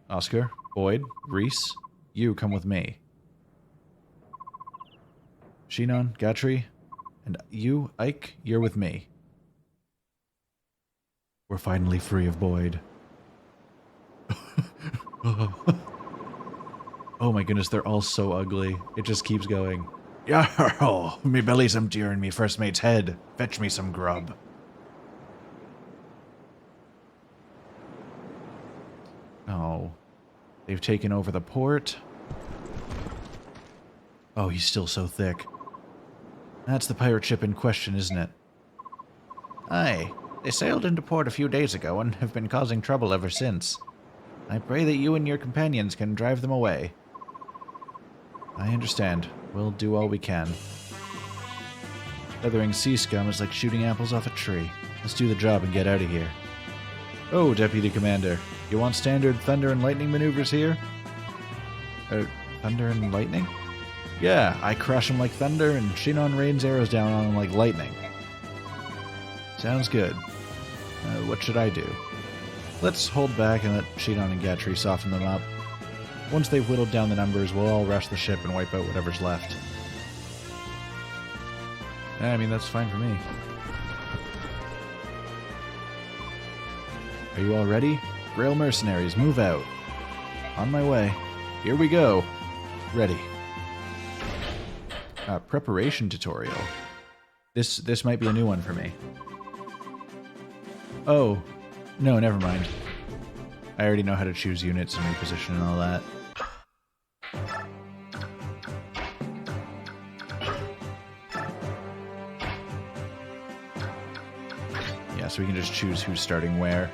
Oscar, Boyd, Reese, you come with me. Shinon, Gatry, and you, Ike, you're with me. We're finally free of Boyd. Oh my goodness, they're all so ugly. It just keeps going. Yarr! Me belly's emptier than me first mate's head. Fetch me some grub. Oh. They've taken over the port. Oh, he's still so thick. That's the pirate ship in question, isn't it? Aye. They sailed into port a few days ago and have been causing trouble ever since. I pray that you and your companions can drive them away. I understand. We'll do all we can. Feathering sea scum is like shooting apples off a tree. Let's do the job and get out of here. Oh, Deputy Commander. You want standard thunder and lightning maneuvers here? Thunder and lightning? Yeah, I crush them like thunder and Shinon rains arrows down on them like lightning. Sounds good. What should I do? Let's hold back and let Shinon and Gatry soften them up. Once they've whittled down the numbers, we'll all rush the ship and wipe out whatever's left. Yeah, I mean, that's fine for me. Are you all ready? Grail mercenaries, move out. On my way. Here we go. Ready. Preparation tutorial. This might be a new one for me. Oh. No, never mind. I already know how to choose units and reposition and all that. Yeah, so we can just choose who's starting where.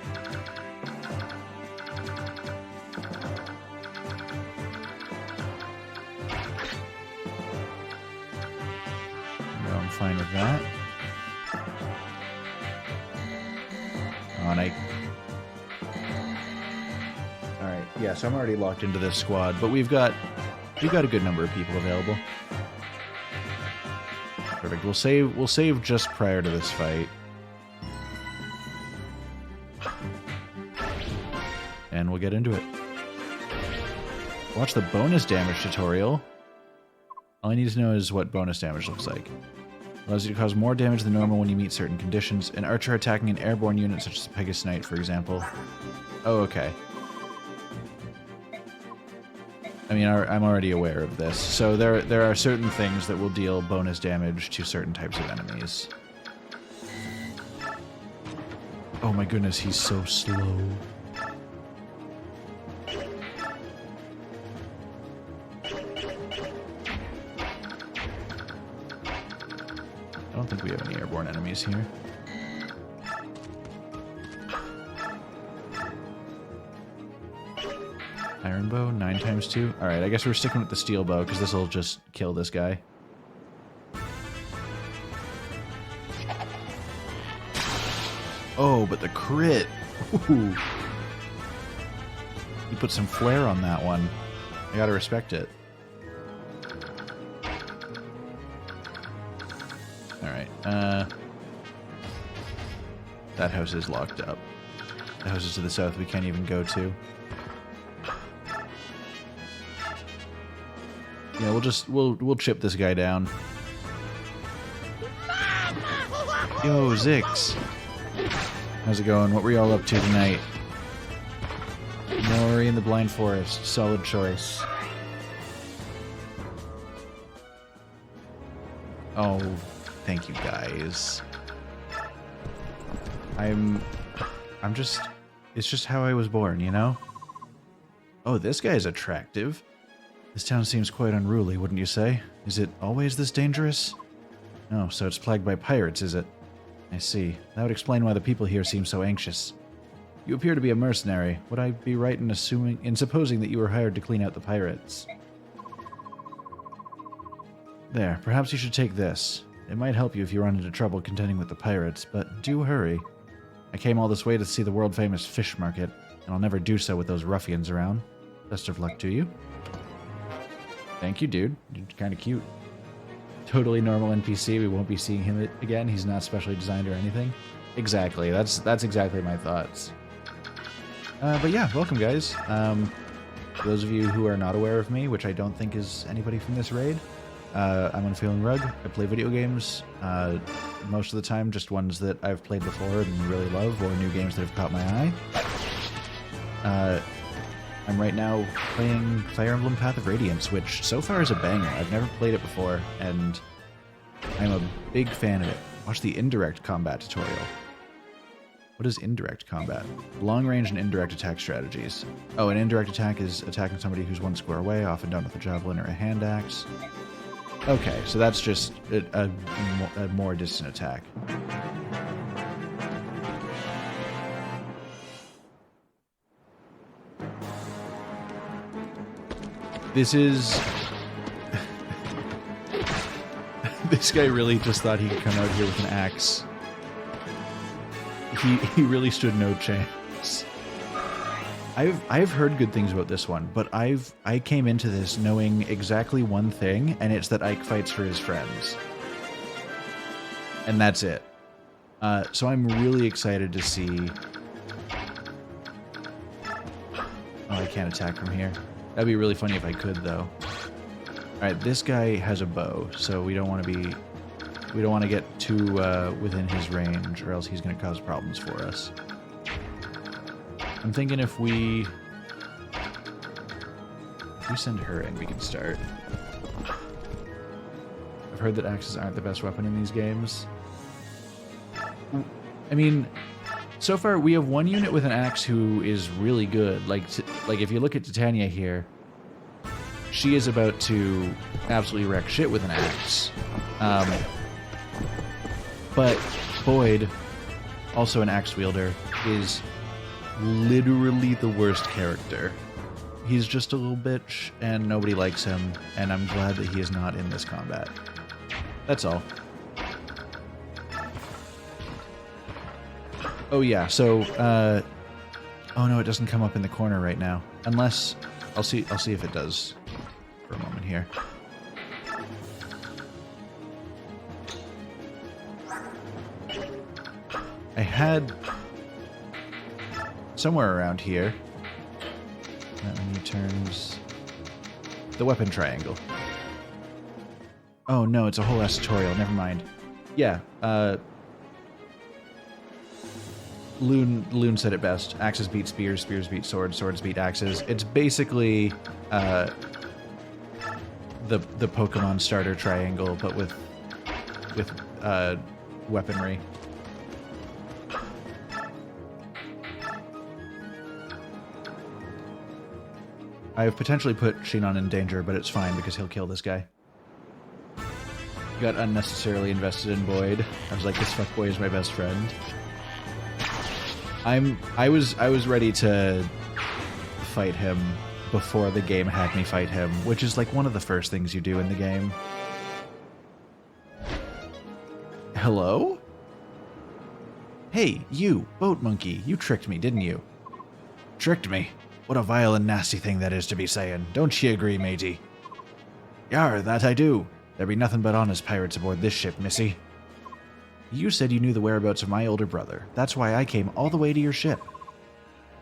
No, I'm fine with that. On Alright, yeah, so I'm already locked into this squad, but we've got a good number of people available. Perfect. We'll save just prior to this fight. And we'll get into it. Watch the bonus damage tutorial. All I need to know is what bonus damage looks like. Allows you to cause more damage than normal when you meet certain conditions. An archer attacking an airborne unit such as Pegasus Knight, for example. Oh, okay. I mean, I'm already aware of this. So there are certain things that will deal bonus damage to certain types of enemies. Oh my goodness, he's so slow. I don't think we have any airborne enemies here. Iron bow, 9 times 2. Alright, I guess we're sticking with the steel bow, because this will just kill this guy. Oh, but the crit! Ooh. You put some flair on that one. I gotta respect it. Alright, that house is locked up. The houses to the south we can't even go to. Yeah, we'll chip this guy down. Yo, Zix! How's it going? What were y'all up to tonight? Nori in the Blind Forest. Solid choice. Oh, thank you guys. I'm just... It's just how I was born, you know? Oh, this guy's attractive. This town seems quite unruly, wouldn't you say? Is it always this dangerous? Oh, so it's plagued by pirates, is it? I see. That would explain why the people here seem so anxious. You appear to be a mercenary. Would I be right in supposing that you were hired to clean out the pirates? There, perhaps you should take this. It might help you if you run into trouble contending with the pirates, but do hurry. I came all this way to see the world-famous fish market, and I'll never do so with those ruffians around. Best of luck to you. Thank you, dude. You're kind of cute. Totally normal NPC. We won't be seeing him again. He's not specially designed or anything. Exactly. That's exactly my thoughts. But yeah, welcome, guys. For those of you who are not aware of me, which I don't think is anybody from this raid, I'm UnfeelingRug. I play video games, most of the time just ones that I've played before and really love, or new games that have caught my eye. I'm right now playing Fire Emblem Path of Radiance, which so far is a banger. I've never played it before, and I'm a big fan of it. Watch the indirect combat tutorial. What is indirect combat? Long range and indirect attack strategies. Oh, an indirect attack is attacking somebody who's one square away, often done with a javelin or a hand axe. Okay, so that's just a more distant attack. This is... This guy really just thought he could come out here with an axe. He really stood no chance. I've heard good things about this one, but I came into this knowing exactly one thing, and it's that Ike fights for his friends. And that's it. So I'm really excited to see... Oh, I can't attack from here. That'd be really funny if I could, though. Alright, this guy has a bow, so we don't want to get too within his range, or else he's going to cause problems for us. I'm thinking if we send her in, we can start. I've heard that axes aren't the best weapon in these games. I mean, so far we have one unit with an axe who is really good. Like if you look at Titania here, she is about to absolutely wreck shit with an axe. But Boyd, also an axe wielder, is literally the worst character. He's just a little bitch, and nobody likes him, and I'm glad that he is not in this combat. That's all. Oh yeah, so, oh no, it doesn't come up in the corner right now. Unless, I'll see if it does for a moment here. I had somewhere around here. That many turns. The weapon triangle. Oh no, it's a whole ass tutorial. Never mind. Yeah. Loon said it best. Axes beat spears, spears beat swords, swords beat axes. It's basically the Pokemon starter triangle, but with weaponry. I've potentially put Shinon in danger, but it's fine because he'll kill this guy. Got unnecessarily invested in Boyd. I was like, this fuckboy is my best friend. I was ready to fight him before the game had me fight him, which is like one of the first things you do in the game. Hello? Hey, you, boat monkey, you tricked me, didn't you? Tricked me? What a vile and nasty thing that is to be saying. Don't ye agree, matey? Yar, that I do. There be nothing but honest pirates aboard this ship, missy. You said you knew the whereabouts of my older brother. That's why I came all the way to your ship.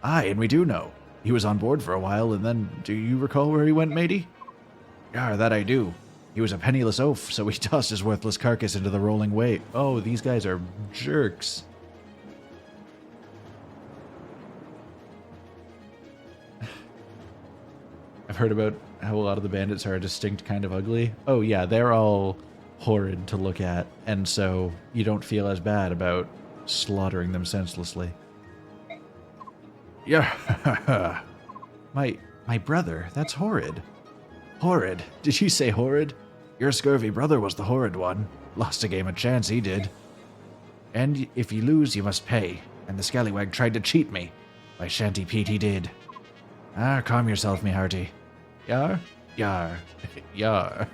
Aye, and we do know. He was on board for a while, and then, do you recall where he went, matey? Yar, that I do. He was a penniless oaf, so he tossed his worthless carcass into the rolling wave. Oh, these guys are jerks. I've heard about how a lot of the bandits are a distinct kind of ugly. Oh yeah, they're all horrid to look at, and so you don't feel as bad about slaughtering them senselessly. Yeah, my brother, that's horrid. Horrid? Did you say horrid? Your scurvy brother was the horrid one. Lost a game of chance, he did. And if you lose, you must pay. And the scallywag tried to cheat me. By Shanty Pete he did. Ah, calm yourself, me hearty. Yar? Yar. Yar.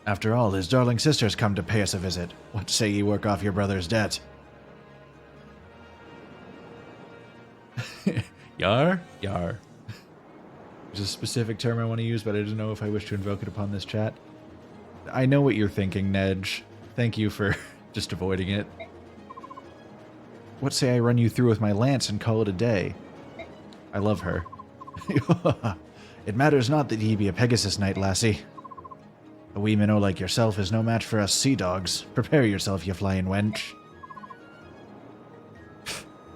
After all, his darling sister's come to pay us a visit. What say ye work off your brother's debt? Yar? Yar. There's a specific term I want to use, but I don't know if I wish to invoke it upon this chat. I know what you're thinking, Nedge. Thank you for just avoiding it. What say I run you through with my lance and call it a day? I love her. It matters not that ye be a Pegasus knight, lassie. A wee minnow like yourself is no match for us sea dogs. Prepare yourself, you flying wench.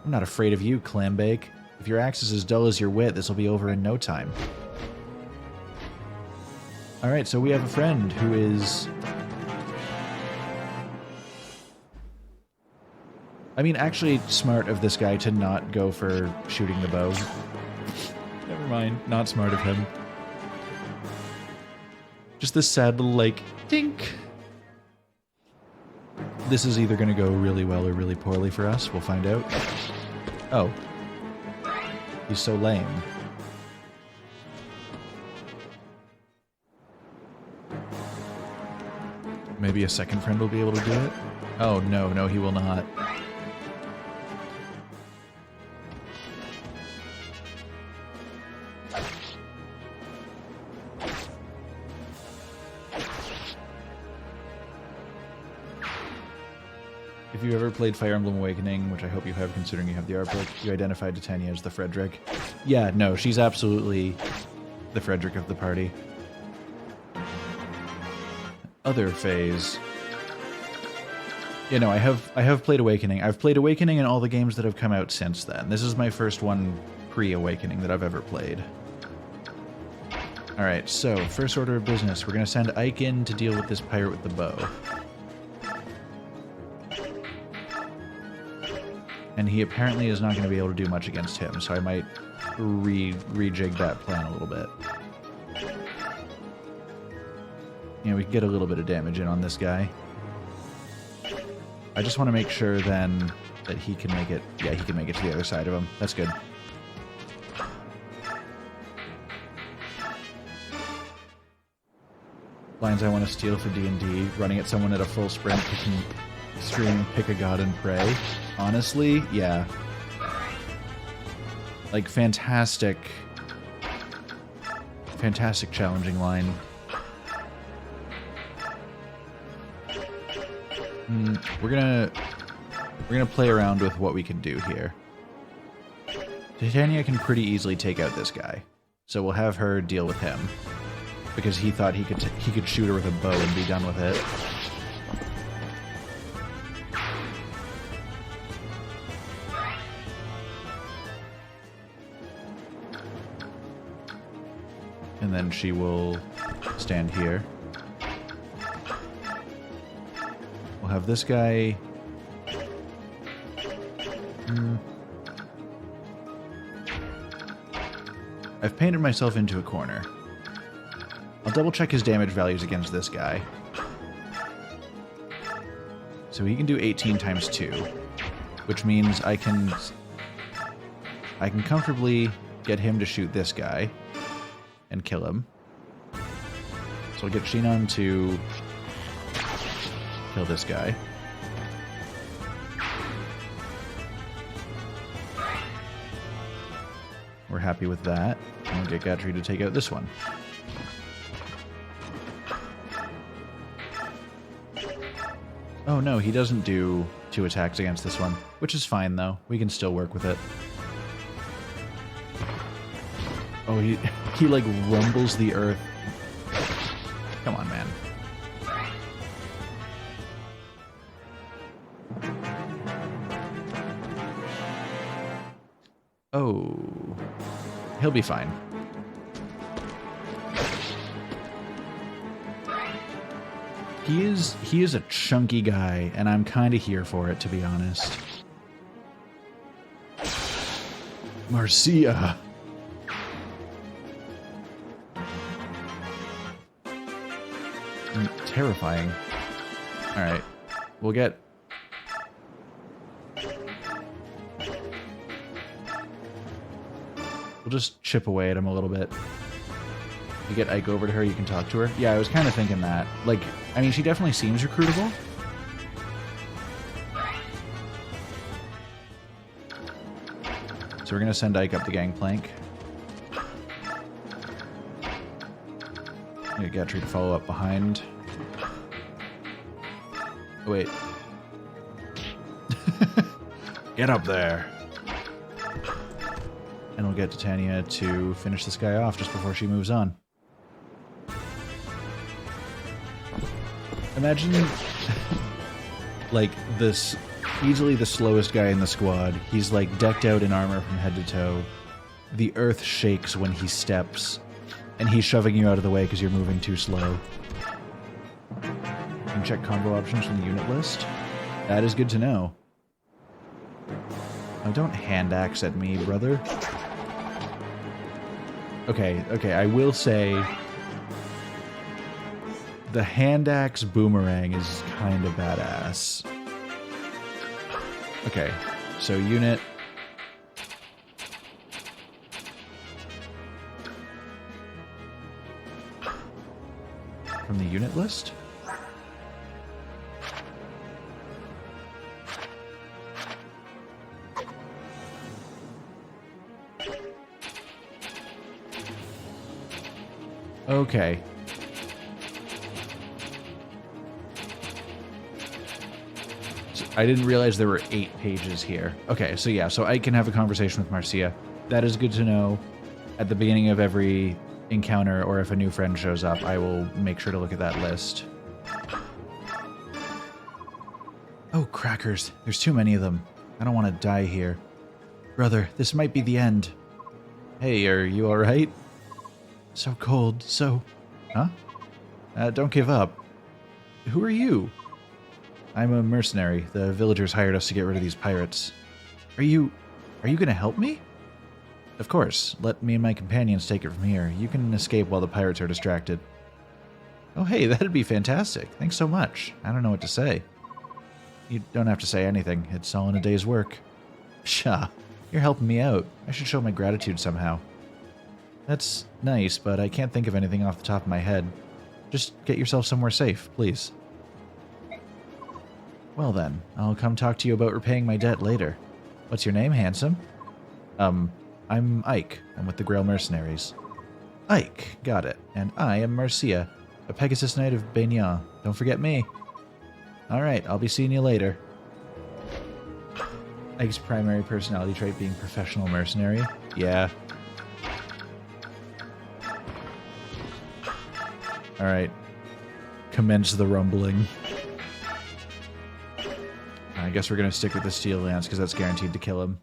I'm not afraid of you, Clambake. If your axe is as dull as your wit, this will be over in no time. Alright, so we have a friend who is... I mean, actually smart of this guy to not go for shooting the bow. Never mind, not smart of him. Just this sad little, like, dink. This is either going to go really well or really poorly for us. We'll find out. Oh. He's so lame. Maybe a second friend will be able to do it? Oh, no, he will not. If you ever played Fire Emblem Awakening, which I hope you have considering you have the art book, you identified Titania as the Frederick. Yeah, no, she's absolutely the Frederick of the party. Other phase. Yeah, no, I have played Awakening. I've played Awakening in all the games that have come out since then. This is my first one pre-Awakening that I've ever played. Alright, so, first order of business. We're going to send Ike in to deal with this pirate with the bow. And he apparently is not going to be able to do much against him, so I might rejig that plan a little bit. You know, we can get a little bit of damage in on this guy. I just want to make sure then that he can make it... Yeah, he can make it to the other side of him. That's good. Lines I want to steal for D&D. Running at someone at a full sprint who can scream, pick a god and pray. Honestly, yeah. Like, fantastic challenging line. We're gonna play around with what we can do here. Titania can pretty easily take out this guy, so we'll have her deal with him because he thought he could shoot her with a bow and be done with it. And then she will stand here. We'll have this guy... I've painted myself into a corner. I'll double check his damage values against this guy. So he can do 18 times 2, which means I can comfortably get him to shoot this guy and kill him. So we'll get Shinon to kill this guy. We're happy with that. And we'll get Gatry to take out this one. Oh no, he doesn't do 2 attacks against this one, which is fine though. We can still work with it. Oh, he like rumbles the earth. Come on, man. Oh, he'll be fine. He is a chunky guy, and I'm kind of here for it, to be honest. Marcia. Terrifying. All right, we'll get. We'll just chip away at him a little bit. You get Ike over to her, you can talk to her. Yeah, I was kind of thinking that. Like, I mean, she definitely seems recruitable. So we're going to send Ike up the gangplank. I'm going to get Gatry to follow up behind. Oh, wait. Get up there. And we'll get Titania to finish this guy off just before she moves on. Imagine, like, this easily the slowest guy in the squad. He's, like, decked out in armor from head to toe. The earth shakes when he steps, and he's shoving you out of the way because you're moving too slow. You can check combo options from the unit list. That is good to know. Oh, don't hand axe at me, brother. Okay, I will say the hand axe boomerang is kind of badass. Okay, so unit. From the unit list? Okay. So I didn't realize there were 8 pages here. Okay, so yeah, so I can have a conversation with Marcia. That is good to know. At the beginning of every encounter, or if a new friend shows up, I will make sure to look at that list. Oh, crackers. There's too many of them. I don't want to die here. Brother, this might be the end. Hey, are you alright? So cold, so... Huh? Don't give up. Who are you? I'm a mercenary. The villagers hired us to get rid of these pirates. Are you gonna help me? Of course. Let me and my companions take it from here. You can escape while the pirates are distracted. Oh hey, that'd be fantastic. Thanks so much. I don't know what to say. You don't have to say anything. It's all in a day's work. Pshaw. You're helping me out. I should show my gratitude somehow. That's nice, but I can't think of anything off the top of my head. Just get yourself somewhere safe, please. Well then, I'll come talk to you about repaying my debt later. What's your name, handsome? I'm Ike. I'm with the Grail Mercenaries. Ike, got it. And I am Marcia, a Pegasus Knight of Baignan. Don't forget me. Alright, I'll be seeing you later. Ike's primary personality trait being professional mercenary? Yeah. Alright. Commence the rumbling. I guess we're going to stick with the Steel Lance because that's guaranteed to kill him.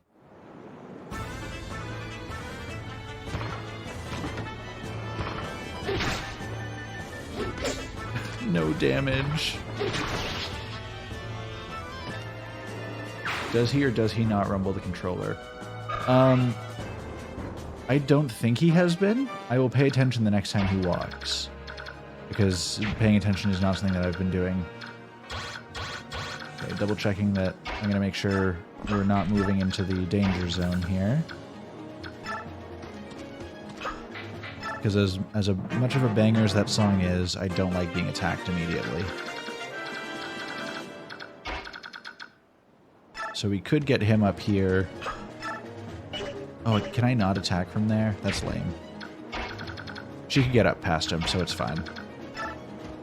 No damage. Does he or does he not rumble the controller? I don't think he has been. I will pay attention the next time he walks. Because paying attention is not something that I've been doing. Okay, double checking that I'm going to make sure we're not moving into the danger zone here. Because as a much of a banger as that song is, I don't like being attacked immediately. So we could get him up here. Oh, can I not attack from there? That's lame. She could get up past him, so it's fine.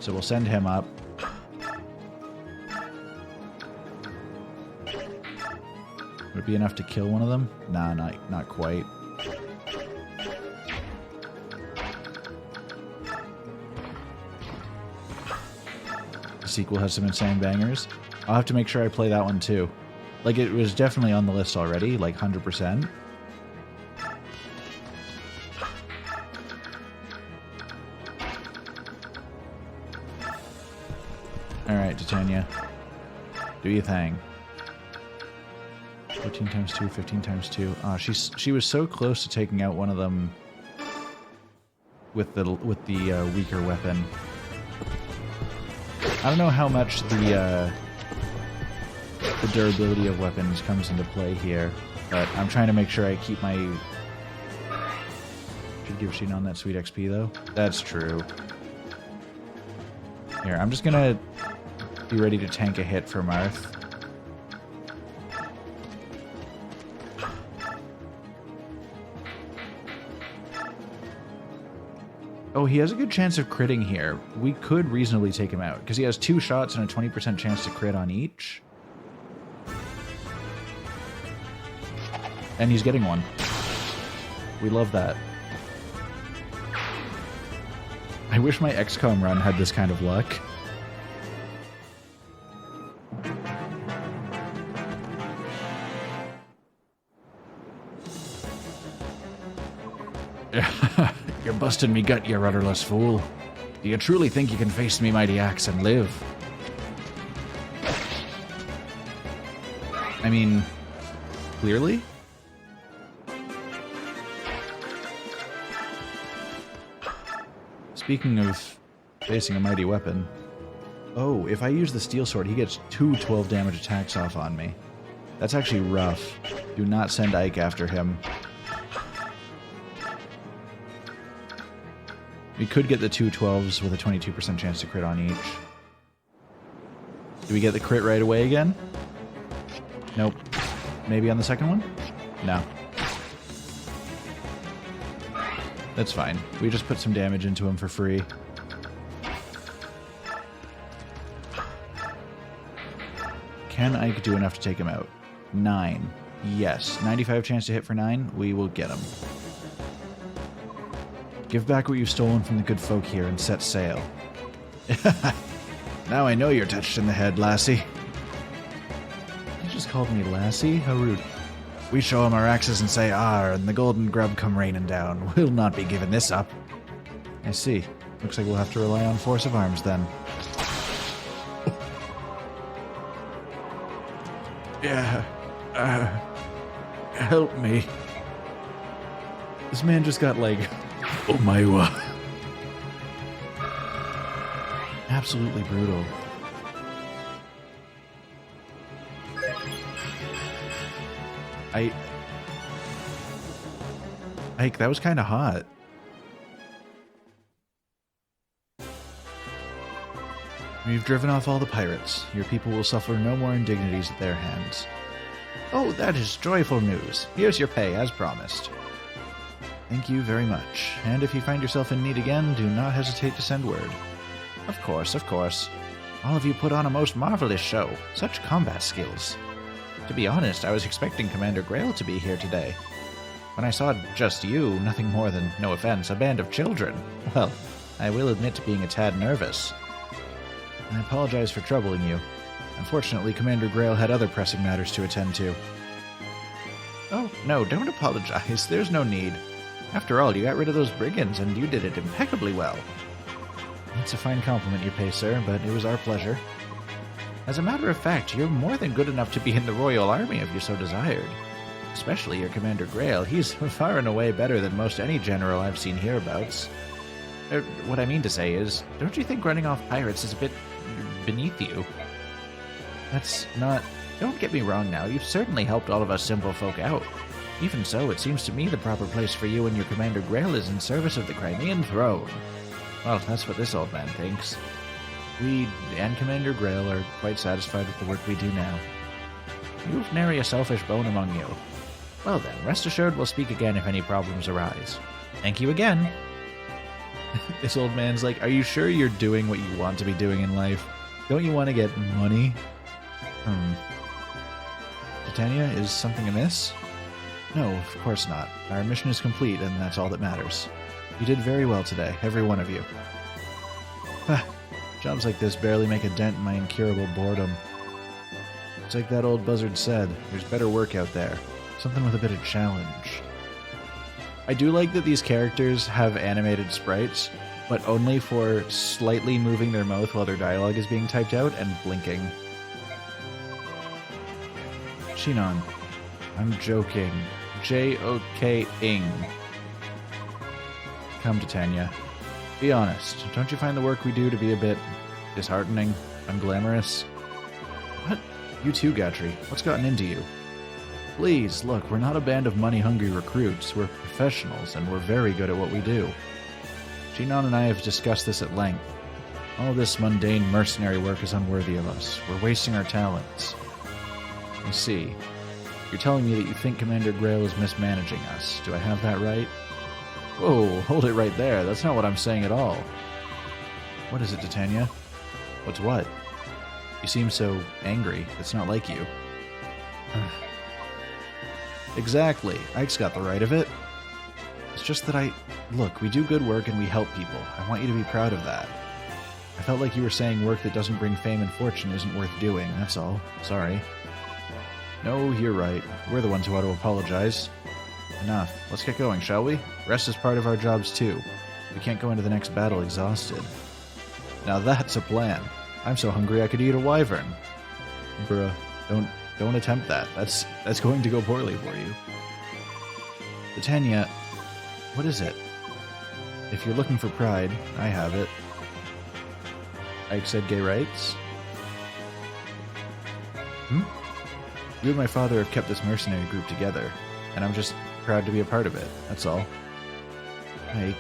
So we'll send him up. Would it be enough to kill one of them? Nah, not quite. The sequel has some insane bangers. I'll have to make sure I play that one too. Like, it was definitely on the list already, like 100%. Alright, Titania. Do your thing. 14 times 2, 15 times 2. Ah, she was so close to taking out one of them with the weaker weapon. I don't know how much the durability of weapons comes into play here, but I'm trying to make sure I keep my... Should give Sheen on that sweet XP though. That's true. Here, I'm just gonna be ready to tank a hit for Marth. Oh, he has a good chance of critting here. We could reasonably take him out, because he has 2 shots and a 20% chance to crit on each. And he's getting one. We love that. I wish my XCOM run had this kind of luck. You're busting me gut, you rudderless fool. Do you truly think you can face me, mighty axe, and live? I mean, clearly? Speaking of facing a mighty weapon... Oh, if I use the steel sword, he gets 2 12 damage attacks off on me. That's actually rough. Do not send Ike after him. We could get the 2 12s with a 22% chance to crit on each. Do we get the crit right away again? Nope. Maybe on the second one? No. That's fine. We just put some damage into him for free. Can Ike do enough to take him out? 9. Yes. 95 chance to hit for 9. We will get him. Give back what you've stolen from the good folk here and set sail. Now I know you're touched in the head, lassie. You just called me lassie? How rude. We show him our axes and say, "Arr," and the golden grub come raining down. We'll not be giving this up. I see. Looks like we'll have to rely on force of arms then. Yeah. Help me. This man just got like... Oh my god. Absolutely brutal. Ike, that was kind of hot. We've driven off all the pirates. Your people will suffer no more indignities at their hands. Oh, that is joyful news. Here's your pay, as promised. Thank you very much. And if you find yourself in need again, do not hesitate to send word. Of course, of course. All of you put on a most marvelous show. Such combat skills. To be honest, I was expecting Commander Grail to be here today. When I saw just you, nothing more than, no offense, a band of children, well, I will admit to being a tad nervous. I apologize for troubling you. Unfortunately, Commander Grail had other pressing matters to attend to. Oh, no, don't apologize. There's no need. After all, you got rid of those brigands, and you did it impeccably well. It's a fine compliment you pay, sir, but it was our pleasure. As a matter of fact, you're more than good enough to be in the Royal Army if you so desired. Especially your Commander Grail. He's far and away better than most any general I've seen hereabouts. What I mean to say is, don't you think running off pirates is a bit beneath you? That's not... Don't get me wrong now, you've certainly helped all of us simple folk out. Even so, it seems to me the proper place for you and your Commander Grail is in service of the Crimean throne. Well, that's what this old man thinks. We and Commander Grail are quite satisfied with the work we do now. You've nary a selfish bone among you. Well then, rest assured we'll speak again if any problems arise. Thank you again. This old man's like, are you sure you're doing what you want to be doing in life? Don't you want to get money? Titania, is something amiss? No, of course not. Our mission is complete, and that's all that matters. You did very well today, every one of you. Jobs like this barely make a dent in my incurable boredom. It's like that old buzzard said, there's better work out there. Something with a bit of challenge. I do like that these characters have animated sprites, but only for slightly moving their mouth while their dialogue is being typed out and blinking. Shinon, I'm joking. J-O-K-ing. Come, Titania. Be honest, don't you find the work we do to be a bit disheartening, unglamorous? What? You too, Gatry. What's gotten into you? Please, look, we're not a band of money-hungry recruits. We're professionals, and we're very good at what we do. Shinon and I have discussed this at length. All this mundane mercenary work is unworthy of us. We're wasting our talents. I see. You're telling me that you think Commander Grail is mismanaging us. Do I have that right? Whoa, hold it right there. That's not what I'm saying at all. What is it, Titania? What's what? You seem so angry. It's not like you. Exactly. Ike's got the right of it. It's just that Look, we do good work and we help people. I want you to be proud of that. I felt like you were saying work that doesn't bring fame and fortune isn't worth doing, that's all. Sorry. No, you're right. We're the ones who ought to apologize. Enough. Let's get going, shall we? Rest is part of our jobs, too. We can't go into the next battle exhausted. Now that's a plan. I'm so hungry I could eat a wyvern. Bruh, don't attempt that. That's going to go poorly for you. Titania, what is it? If you're looking for pride, I have it. Ike said gay rights? You and my father have kept this mercenary group together, and I'm just proud to be a part of it, that's all. Ike.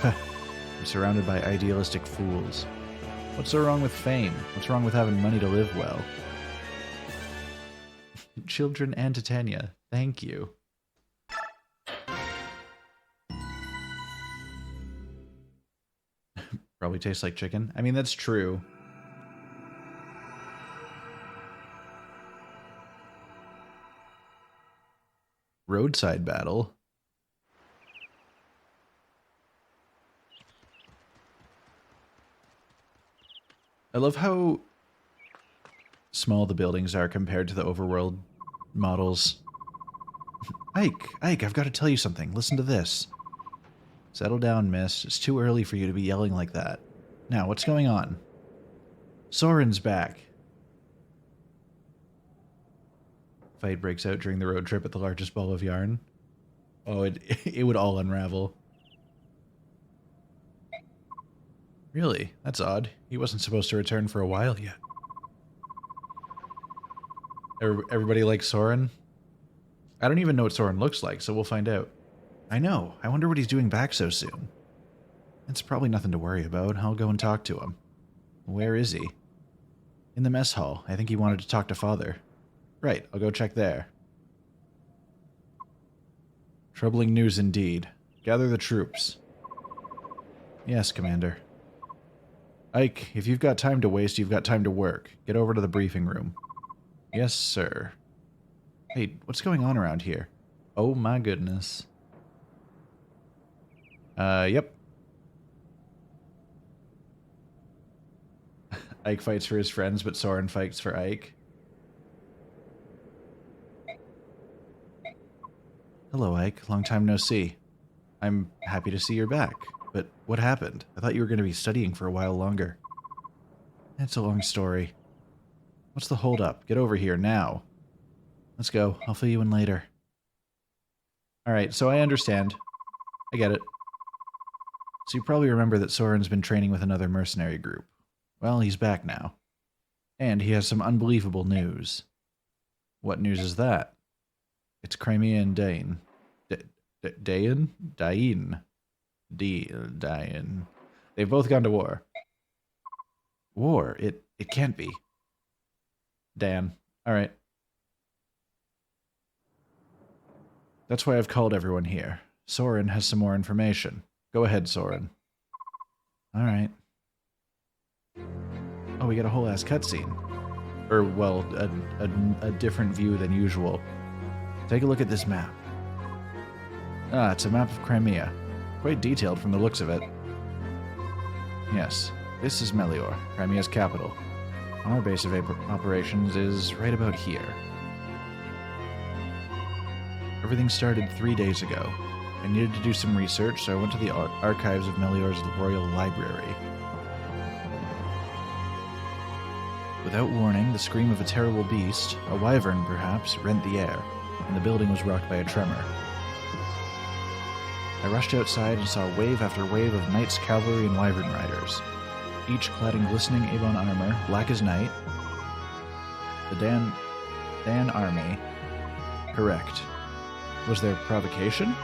I'm surrounded by idealistic fools. What's so wrong with fame? What's wrong with having money to live well? Children and Titania, thank you. Probably tastes like chicken. I mean, that's true. Roadside battle. I love how small the buildings are compared to the overworld models. Ike, I've got to tell you something. Listen to this. Settle down, miss. It's too early for you to be yelling like that. Now, what's going on? Soren's back. Fight breaks out during the road trip at the largest ball of yarn. Oh, it would all unravel. Really? That's odd. He wasn't supposed to return for a while yet. Everybody likes Soren? I don't even know what Soren looks like, so we'll find out. I know. I wonder what he's doing back so soon. It's probably nothing to worry about. I'll go and talk to him. Where is he? In the mess hall. I think he wanted to talk to Father. Right, I'll go check there. Troubling news indeed. Gather the troops. Yes, Commander. Ike, if you've got time to waste, you've got time to work. Get over to the briefing room. Yes, sir. Hey, what's going on around here? Oh my goodness. Yep. Ike fights for his friends, but Soren fights for Ike. Hello, Ike. Long time no see. I'm happy to see you're back. But what happened? I thought you were going to be studying for a while longer. It's a long story. What's the holdup? Get over here now. Let's go. I'll fill you in later. Alright, so I understand. I get it. So you probably remember that Soren's been training with another mercenary group. Well, he's back now. And he has some unbelievable news. What news is that? It's Crimea and Dain. Dain? Dain. Dain. They've both gone to war. War? It can't be. Dan. Alright. That's why I've called everyone here. Soren has some more information. Go ahead, Soren. Alright. Oh, we got a whole ass cutscene. Or, well, a different view than usual. Take a look at this map. Ah, it's a map of Crimea. Quite detailed from the looks of it. Yes, this is Melior, Crimea's capital. Our base of operations is right about here. Everything started 3 days ago. I needed to do some research, so I went to the archives of Melior's Royal Library. Without warning, the scream of a terrible beast, a wyvern perhaps, rent the air, and the building was rocked by a tremor. I rushed outside and saw wave after wave of knights, cavalry, and wyvern riders, each clad in glistening Avon armor, black as night. The Dan army. Correct. Was there provocation?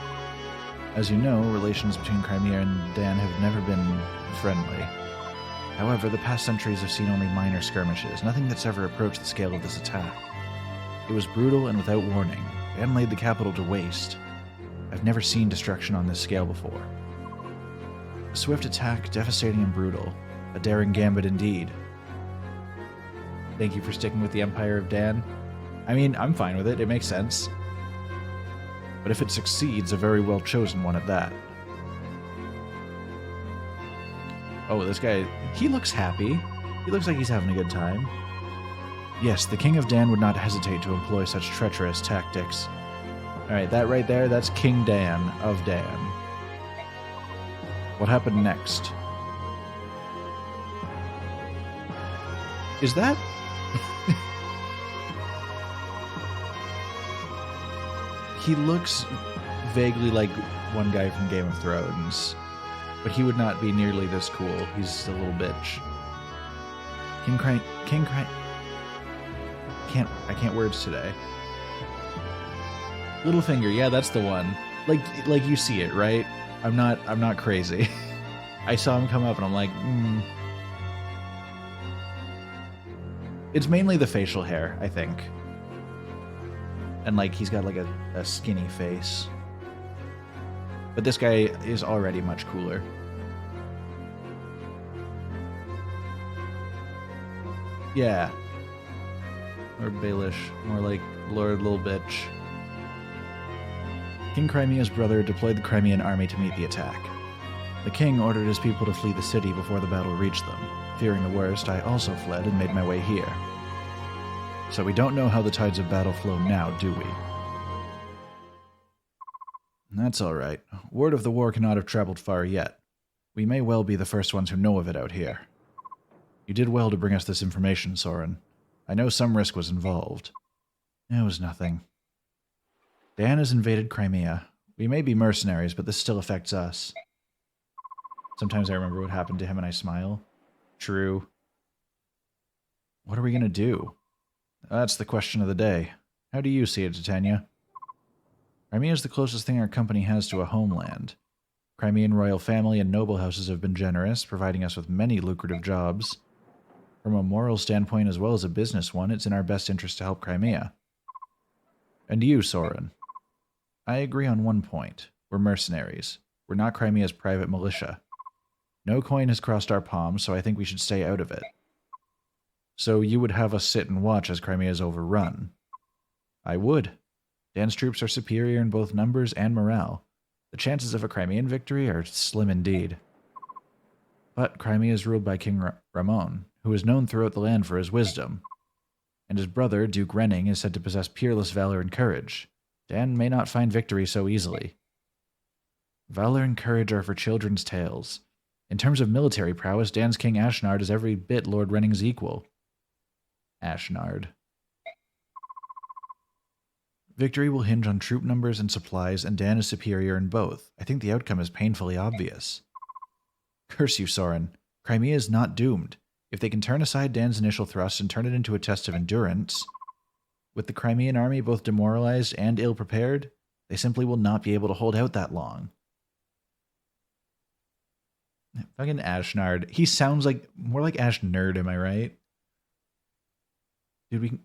As you know, relations between Crimea and Dan have never been friendly. However, the past centuries have seen only minor skirmishes, nothing that's ever approached the scale of this attack. It was brutal and without warning. Dan laid the capital to waste. I've never seen destruction on this scale before. A swift attack, devastating and brutal. A daring gambit indeed. Thank you for sticking with the Empire of Dan. I mean, I'm fine with it, it makes sense. But if it succeeds, a very well chosen one at that. Oh, this guy, he looks happy. He looks like he's having a good time. Yes, the King of Dan would not hesitate to employ such treacherous tactics. Alright, that right there, that's King Dan of Dan. What happened next? Is that... He looks vaguely like one guy from Game of Thrones, but he would not be nearly this cool. He's a little bitch. I can't words today. Littlefinger, yeah, that's the one. Like you see it, right? I'm not crazy. I saw him come up and I'm like, It's mainly the facial hair, I think. And like he's got like a skinny face. But this guy is already much cooler. Yeah. Or Baelish. More like Lord Little Bitch. King Crimea's brother deployed the Crimean army to meet the attack. The king ordered his people to flee the city before the battle reached them. Fearing the worst, I also fled and made my way here. So we don't know how the tides of battle flow now, do we? That's all right. Word of the war cannot have traveled far yet. We may well be the first ones who know of it out here. You did well to bring us this information, Soren. I know some risk was involved. It was nothing. Dan has invaded Crimea. We may be mercenaries, but this still affects us. Sometimes I remember what happened to him and I smile. True. What are we going to do? That's the question of the day. How do you see it, Titania? Crimea is the closest thing our company has to a homeland. Crimean royal family and noble houses have been generous, providing us with many lucrative jobs. From a moral standpoint as well as a business one, it's in our best interest to help Crimea. And you, Soren? I agree on one point. We're mercenaries. We're not Crimea's private militia. No coin has crossed our palms, so I think we should stay out of it. So you would have us sit and watch as Crimea is overrun? I would. Dan's troops are superior in both numbers and morale. The chances of a Crimean victory are slim indeed. But Crimea is ruled by King Ramon, who is known throughout the land for his wisdom. And his brother, Duke Renning, is said to possess peerless valor and courage. Dan may not find victory so easily. Valor and courage are for children's tales. In terms of military prowess, Dan's King Ashnard is every bit Lord Renning's equal. Ashnard. Victory will hinge on troop numbers and supplies, and Dan is superior in both. I think the outcome is painfully obvious. Curse you, Soren. Crimea is not doomed. If they can turn aside Dan's initial thrust and turn it into a test of endurance... With the Crimean army both demoralized and ill-prepared, they simply will not be able to hold out that long. Fucking Ashnard. He sounds like more like Ashnerd, am I right? Dude, we can...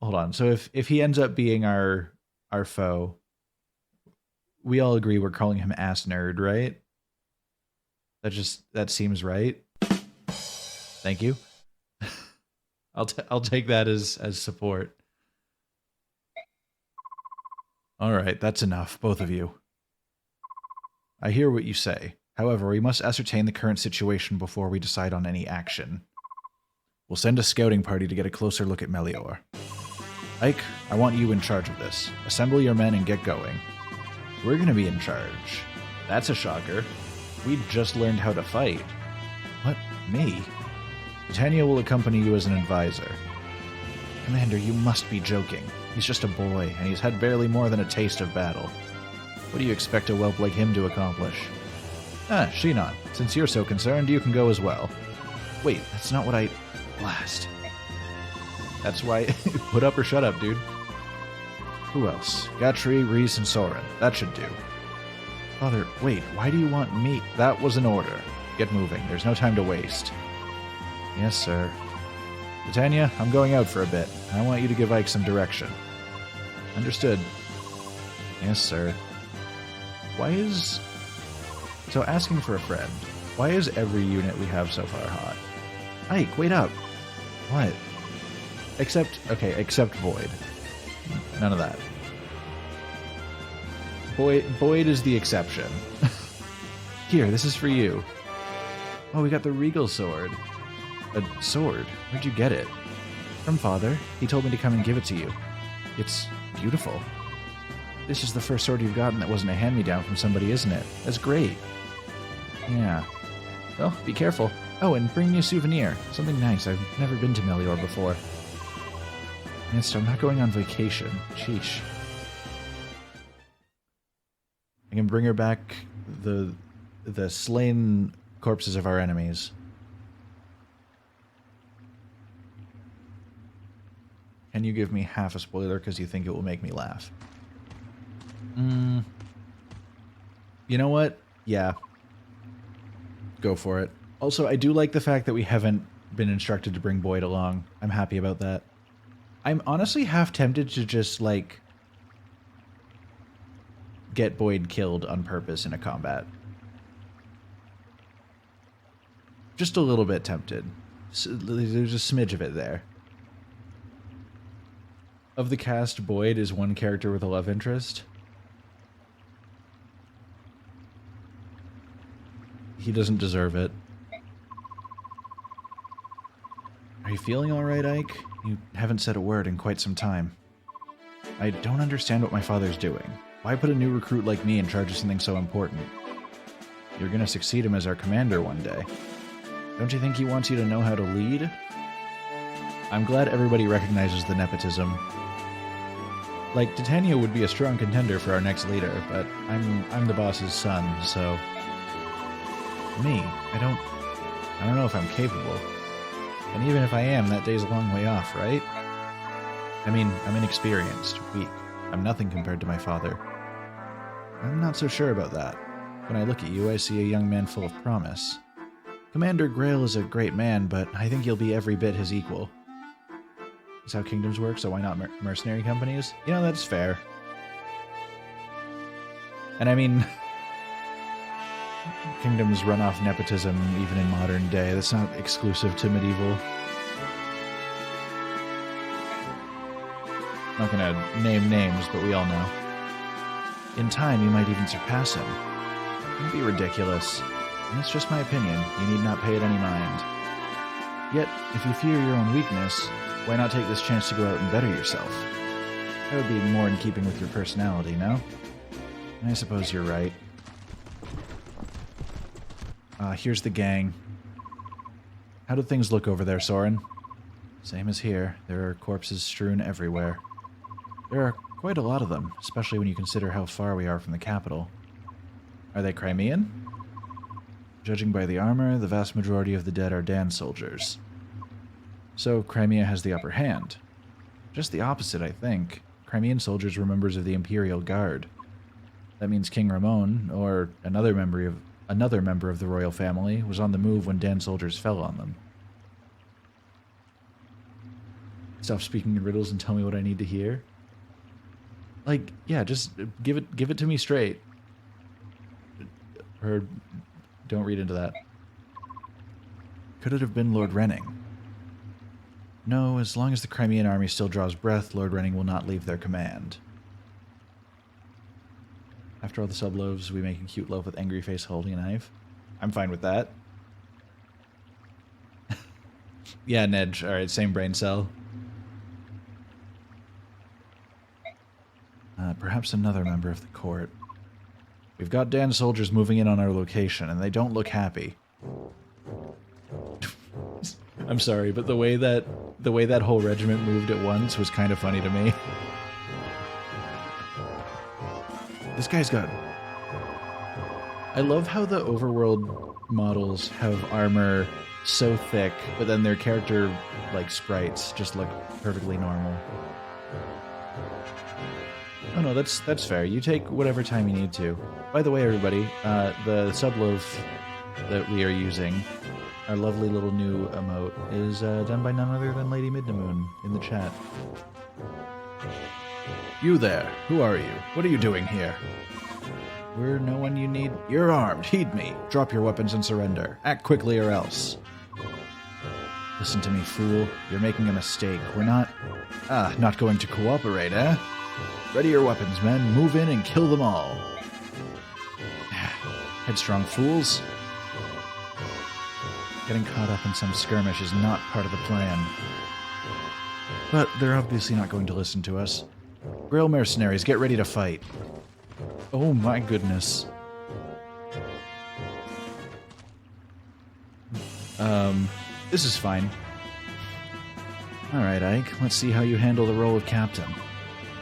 Hold on. So if he ends up being our foe, we all agree we're calling him Asnerd, right? That seems right. Thank you. I'll take that as support. All right, that's enough, both of you. I hear what you say. However, we must ascertain the current situation before we decide on any action. We'll send a scouting party to get a closer look at Melior. Ike, I want you in charge of this. Assemble your men and get going. We're gonna be in charge. That's a shocker. We just learned how to fight. What? Me? Titania will accompany you as an advisor. Commander, you must be joking. He's just a boy, and he's had barely more than a taste of battle. What do you expect a whelp like him to accomplish? Ah, Shinon, since you're so concerned, you can go as well. Wait, that's not what I... Blast. That's why... Put up or shut up, dude. Who else? Gatri, Reese, and Soren. That should do. Father, wait, why do you want me? That was an order. Get moving. There's no time to waste. Yes, sir. Titania, I'm going out for a bit. I want you to give Ike some direction. Understood. Yes, sir. Why is... So, asking for a friend. Why is every unit we have so far hot? Ike, wait up! What? Except Void. None of that. Boyd is the exception. Here, this is for you. Oh, we got the Regal Sword. A sword? Where'd you get it? From Father. He told me to come and give it to you. It's beautiful. This is the first sword you've gotten that wasn't a hand-me-down from somebody, isn't it? That's great. Yeah. Well, be careful. Oh, and bring me a souvenir. Something nice. I've never been to Melior before. Mister, I'm not going on vacation. Sheesh. I can bring her back the slain corpses of our enemies. Can you give me half a spoiler because you think it will make me laugh? You know what? Yeah. Go for it. Also, I do like the fact that we haven't been instructed to bring Boyd along. I'm happy about that. I'm honestly half tempted to just, like, get Boyd killed on purpose in a combat. Just a little bit tempted. There's a smidge of it there. Of the cast, Boyd is one character with a love interest. He doesn't deserve it. Are you feeling alright, Ike? You haven't said a word in quite some time. I don't understand what my father's doing. Why put a new recruit like me in charge of something so important? You're gonna succeed him as our commander one day. Don't you think he wants you to know how to lead? I'm glad everybody recognizes the nepotism. Like, Titania would be a strong contender for our next leader, but I'm the boss's son, so... Me, I don't know if I'm capable. And even if I am, that day's a long way off, right? I mean, I'm inexperienced, weak. I'm nothing compared to my father. I'm not so sure about that. When I look at you, I see a young man full of promise. Commander Grail is a great man, but I think you'll be every bit his equal. That's how kingdoms work, so why not mercenary companies? You know, that's fair. And I mean... kingdoms run off nepotism even in modern day. That's not exclusive to medieval. I'm not gonna name names, but we all know. In time, you might even surpass him. Don't be ridiculous. And it's just my opinion. You need not pay it any mind. Yet, if you fear your own weakness, why not take this chance to go out and better yourself? That would be more in keeping with your personality, no? I suppose you're right. Here's the gang. How do things look over there, Soren? Same as here. There are corpses strewn everywhere. There are quite a lot of them, especially when you consider how far we are from the capital. Are they Crimean? Judging by the armor, the vast majority of the dead are Dan soldiers. So Crimea has the upper hand. Just the opposite, I think. Crimean soldiers were members of the Imperial Guard. That means King Ramon, or another member of the royal family, was on the move when Dan soldiers fell on them. Stop speaking in riddles and tell me what I need to hear. Like, yeah, just give it to me straight. Or don't read into that. Could it have been Lord Renning? No, as long as the Crimean army still draws breath, Lord Renning will not leave their command. After all the subloaves, we make a cute loaf with angry face holding a knife. I'm fine with that. Yeah, Nedge. Alright, same brain cell. Perhaps another member of the court. We've got Dan's soldiers moving in on our location, and they don't look happy. I'm sorry, but the way that whole regiment moved at once was kind of funny to me. This guy's got... I love how the overworld models have armor so thick, but then their character, like, sprites just look perfectly normal. Oh no, that's fair. You take whatever time you need to. By the way, everybody, the subloaf that we are using, our lovely little new emote, is done by none other than Lady Midnamoon in the chat. You there, who are you? What are you doing here? We're no one you need. You're armed, heed me. Drop your weapons and surrender. Act quickly or else. Listen to me, fool. You're making a mistake. We're not... not going to cooperate, eh? Ready your weapons, men. Move in and kill them all. Headstrong fools. Getting caught up in some skirmish is not part of the plan. But they're obviously not going to listen to us. Grail mercenaries, get ready to fight. Oh my goodness. This is fine. Alright, Ike, let's see how you handle the role of captain.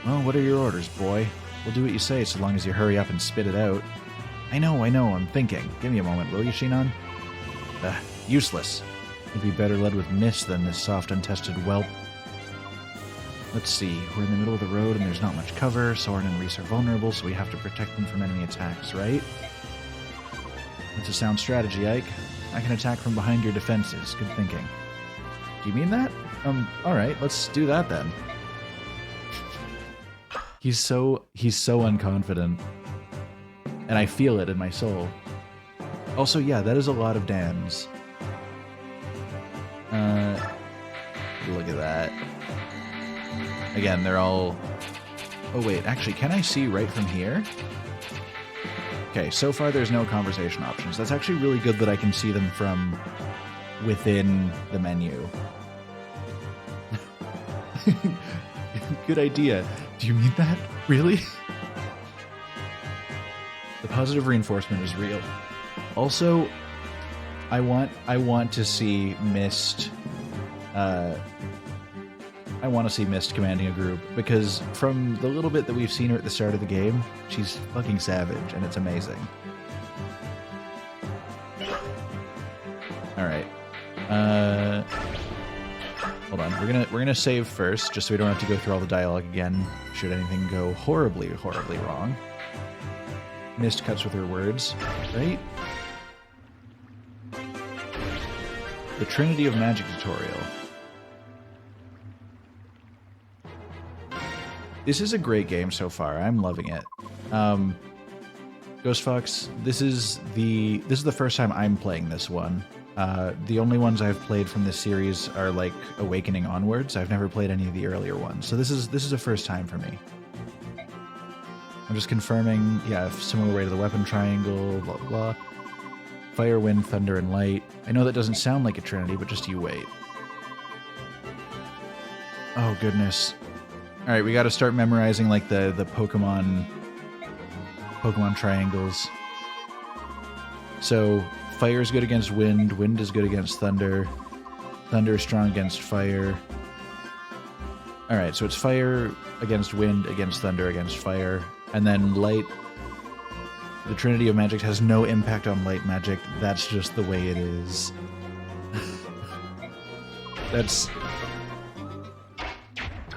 Well, what are your orders, boy? We'll do what you say so long as you hurry up and spit it out. I know, I'm thinking. Give me a moment, will you, Shinon? Useless. It'd be better led with mist than this soft, untested whelp. Let's see, we're in the middle of the road and there's not much cover. Soren and Reese are vulnerable, so we have to protect them from enemy attacks, right? That's a sound strategy, Ike. I can attack from behind your defenses. Good thinking. Do you mean that? Alright, let's do that then. He's so unconfident. And I feel it in my soul. Also, yeah, that is a lot of Dans. Look at that. Again, they're all... Oh wait, actually, can I see right from here? Okay, so far there's no conversation options. That's actually really good that I can see them from within the menu. Good idea. Do you mean that? Really? The positive reinforcement is real. Also, I want to see Mist. I want to see Mist commanding a group, because from the little bit that we've seen her at the start of the game, she's fucking savage, and it's amazing. All right. Hold on. We're gonna save first, just so we don't have to go through all the dialogue again. Should anything go horribly, horribly wrong. Mist cuts with her words, right? The Trinity of Magic tutorial. This is a great game so far. I'm loving it. Ghost Fox, this is the first time I'm playing this one. The only ones I've played from this series are like Awakening onwards. I've never played any of the earlier ones, so this is a first time for me. I'm just confirming, yeah, similar way to the weapon triangle, blah blah blah. Fire, wind, thunder, and light. I know that doesn't sound like a trinity, but just you wait. Oh goodness. Alright, we gotta start memorizing like the Pokemon triangles. So fire is good against wind, wind is good against thunder, thunder is strong against fire. Alright, so it's fire against wind, against thunder, against fire, and then light. The Trinity of Magic has no impact on light magic. That's just the way it is.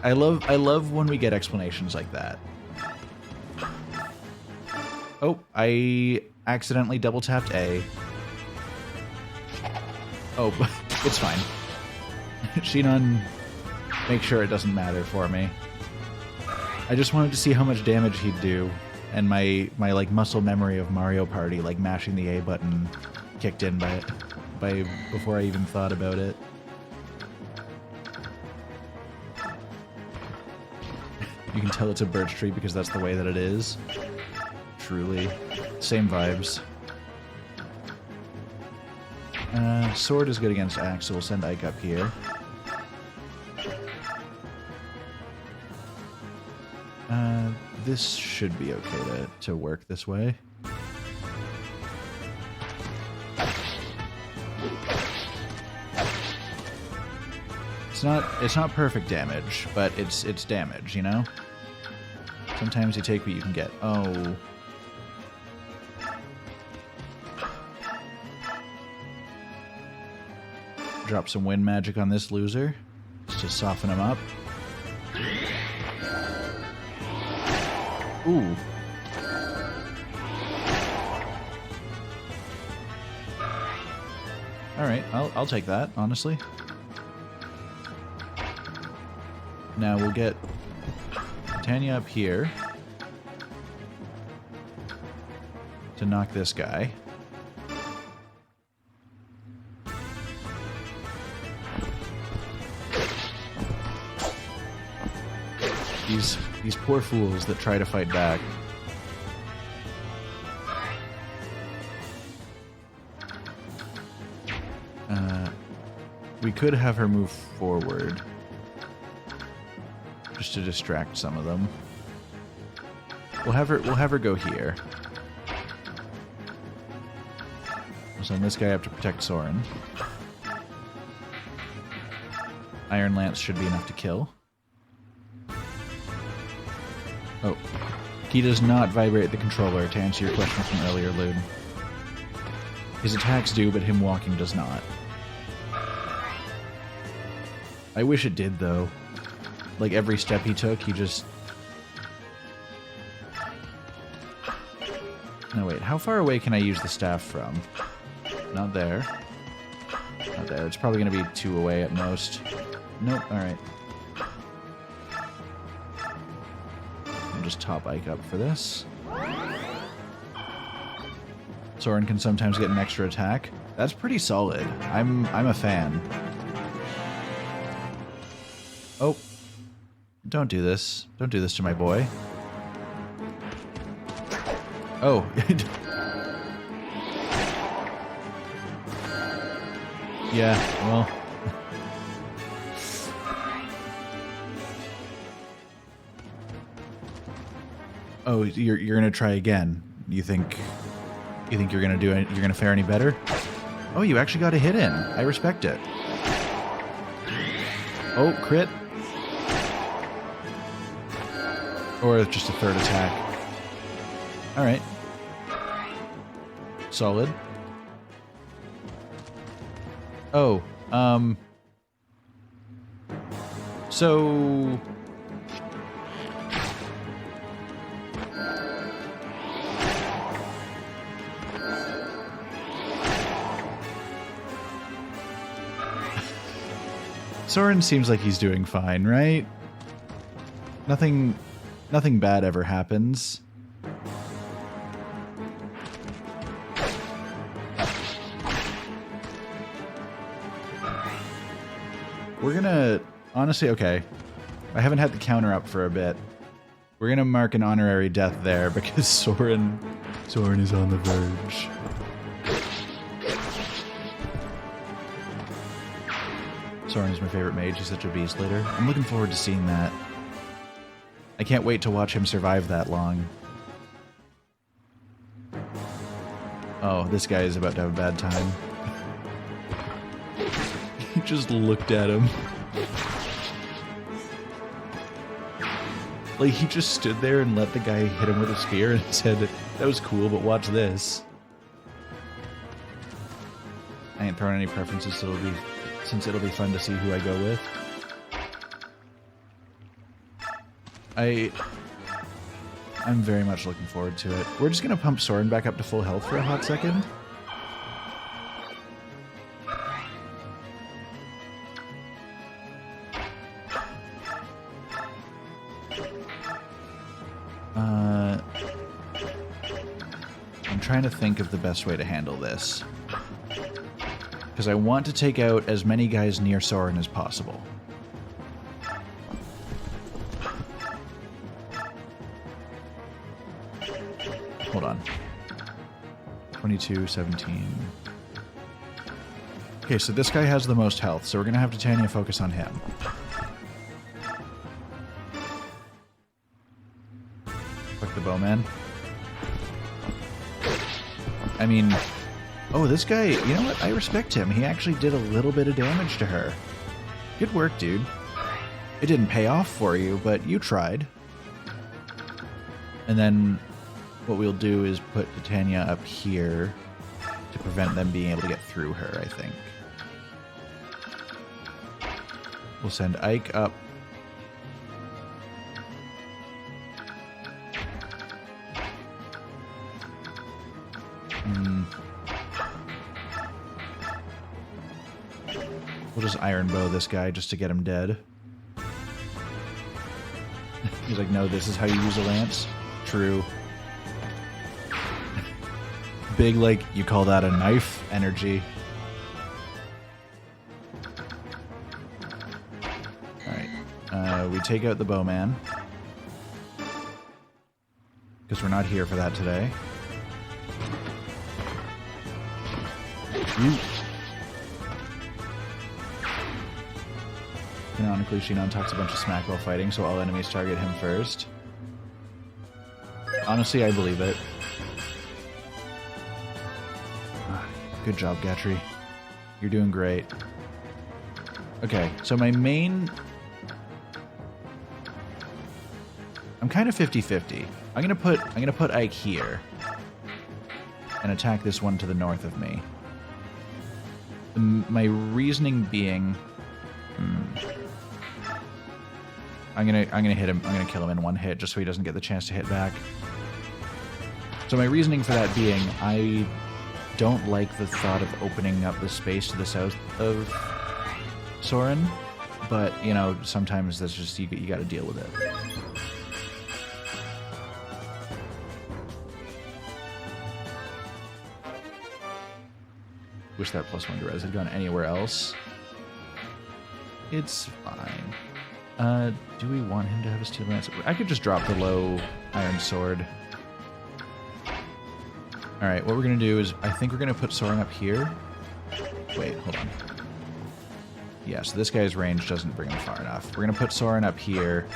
I love when we get explanations like that. Oh, I accidentally double tapped A. Oh, it's fine. Shinon, make sure it doesn't matter for me. I just wanted to see how much damage he'd do, and my like muscle memory of Mario Party, like mashing the A button, kicked in by before I even thought about it. You can tell it's a birch tree because that's the way that it is. Truly. Same vibes. Sword is good against axe, so we'll send Ike up here. This should be okay to work this way. It's not perfect damage, but it's damage, you know? Sometimes you take what you can get. Oh. Drop some wind magic on this loser, just to soften him up. Ooh. Alright, I'll take that, honestly. Now we'll get Tanya up here to knock this guy. These poor fools that try to fight back. We could have her move forward, just to distract some of them. We'll have her go here. We'll send this guy up to protect Soren. Iron Lance should be enough to kill. Oh. He does not vibrate the controller, to answer your question from earlier, Lune. His attacks do, but him walking does not. I wish it did, though. Like, every step he took, he just... No, wait. How far away can I use the staff from? Not there. Not there. It's probably going to be 2 away at most. Nope. Alright. I'll just top Ike up for this. Soren can sometimes get an extra attack. That's pretty solid. I'm a fan. Oh. Don't do this. Don't do this to my boy. Oh. Yeah, well. Oh, you're gonna try again. You think you're gonna fare any better? Oh, you actually got a hit in. I respect it. Oh, crit. Or just a third attack. Alright. Solid. Oh, so... Soren seems like he's doing fine, right? Nothing bad ever happens. We're gonna... Honestly, okay. I haven't had the counter up for a bit. We're gonna mark an honorary death there because Soren is on the verge. Soren's my favorite mage. He's such a beast later. I'm looking forward to seeing that. I can't wait to watch him survive that long. Oh, this guy is about to have a bad time. He just looked at him. Like, he just stood there and let the guy hit him with a spear and said, that was cool, but watch this. I ain't throwing any preferences, so since it'll be fun to see who I go with. I'm very much looking forward to it. We're just gonna pump Soren back up to full health for a hot second. I'm trying to think of the best way to handle this. Because I want to take out as many guys near Soren as possible. Hold on. 22, 17. Okay, so this guy has the most health, so we're going to have Titania focus on him. Fuck the bowman. I mean... Oh, this guy, you know what? I respect him. He actually did a little bit of damage to her. Good work, dude. It didn't pay off for you, but you tried. And then what we'll do is put Titania up here to prevent them being able to get through her, I think. We'll send Ike up. We'll just iron bow this guy just to get him dead. He's like, no, this is how you use a lance? True. Big, like, you call that a knife energy. Alright. We take out the bowman. Because we're not here for that today. Canonically, Shinon talks a bunch of smack while fighting, so all enemies target him first. Honestly, I believe it. Good job, Gatry. You're doing great. Okay, so my main... I'm kind of 50-50. I'm gonna put Ike here and attack this one to the north of me. My reasoning being... I'm gonna hit him. I'm gonna kill him in one hit just so he doesn't get the chance to hit back. So my reasoning for that being, I don't like the thought of opening up the space to the south of Soren, but you know, sometimes that's just you got to deal with it. Wish that +1 to res had gone anywhere else. It's fine. Do we want him to have a steel lance? I could just drop the low iron sword. Alright, what we're going to do is, I think we're going to put Soren up here. Wait, hold on. Yeah, so this guy's range doesn't bring him far enough. We're going to put Soren up here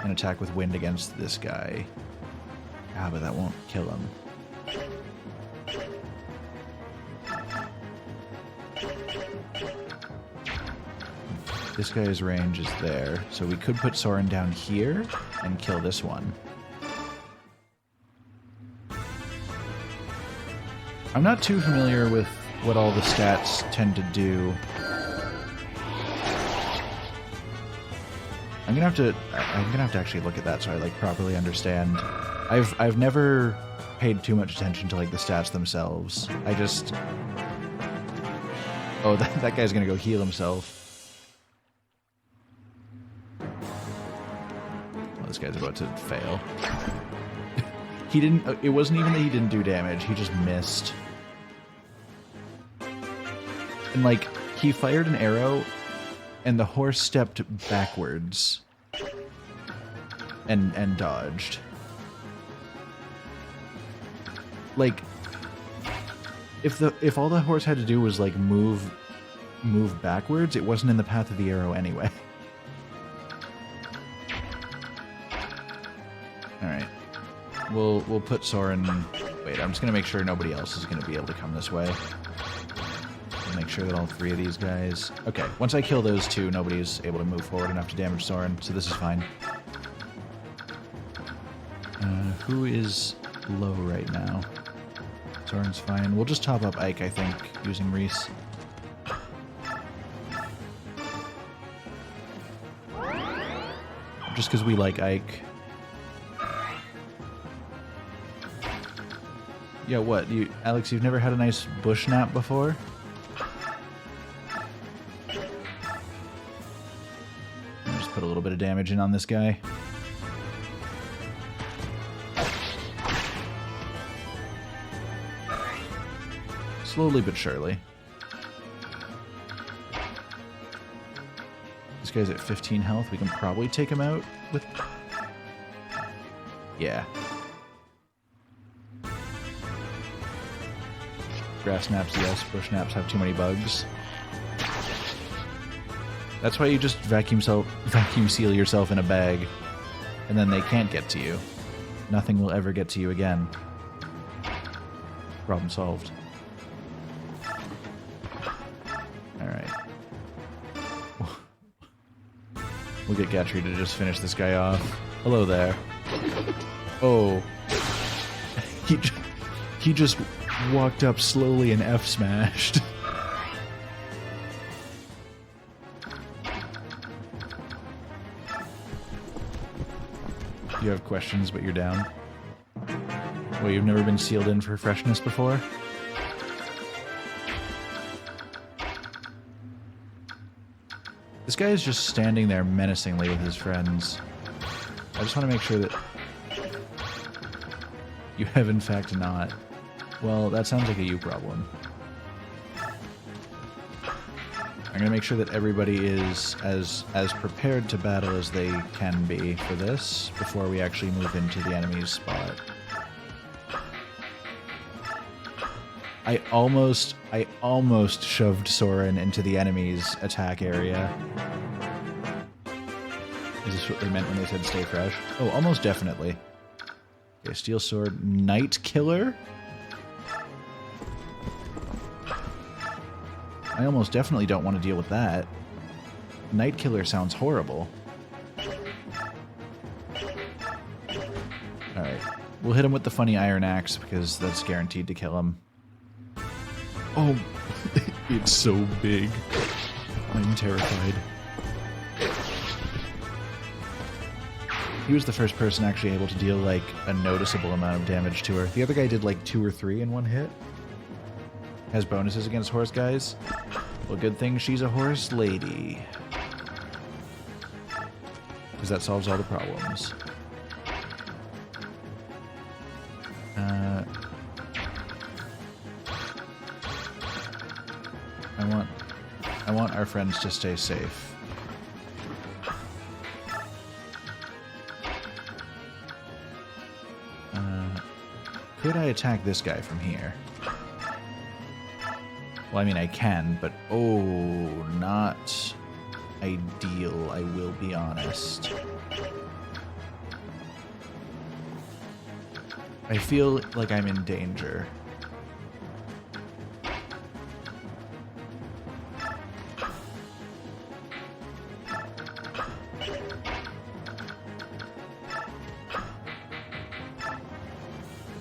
and attack with wind against this guy. Ah, but that won't kill him. This guy's range is there, so we could put Soren down here and kill this one. I'm not too familiar with what all the stats tend to do. I'm gonna have to actually look at that so I like properly understand. I've never paid too much attention to like the stats themselves. I just... Oh, that guy's gonna go heal himself. This guy's about to fail. He didn't... It wasn't even that he didn't do damage, he just missed. And, like, he fired an arrow, and the horse stepped backwards. And dodged. Like, if all the horse had to do was, like, move backwards, it wasn't in the path of the arrow anyway. Alright. We'll put Soren... Wait, I'm just gonna make sure nobody else is gonna be able to come this way. Make sure that all three of these guys... Okay, once I kill those two, nobody's able to move forward enough to damage Soren, so this is fine. Who is low right now? Soren's fine. We'll just top up Ike, I think, using Reese. Just because we like Ike. Yeah, what? Alex, you've never had a nice bush nap before? I'll just put a little bit of damage in on this guy. Slowly but surely. This guy's at 15 health. We can probably take him out with... Yeah. Grass naps, yes. Bush naps have too many bugs. That's why you just vacuum seal yourself in a bag, and then they can't get to you. Nothing will ever get to you again. Problem solved. Alright. We'll get Gatry to just finish this guy off. Hello there. Oh. He just walked up slowly and F-smashed. You have questions, but you're down. Well, you've never been sealed in for freshness before? This guy is just standing there menacingly with his friends. I just want to make sure that you have in fact not. Well, that sounds like a you problem. I'm going to make sure that everybody is as prepared to battle as they can be for this before we actually move into the enemy's spot. I almost shoved Soren into the enemy's attack area. Is this what they meant when they said stay fresh? Oh, almost definitely. Okay, Steel Sword, Night Killer? I almost definitely don't want to deal with that. Night Killer sounds horrible. Alright. We'll hit him with the funny Iron Axe because that's guaranteed to kill him. Oh, it's so big. I'm terrified. He was the first person actually able to deal, like, a noticeable amount of damage to her. The other guy did, like, 2 or 3 in one hit. Has bonuses against horse guys. Well, good thing she's a horse lady. Because that solves all the problems. I want our friends to stay safe. Could I attack this guy from here? Well, I mean, I can, but oh, not ideal, I will be honest. I feel like I'm in danger.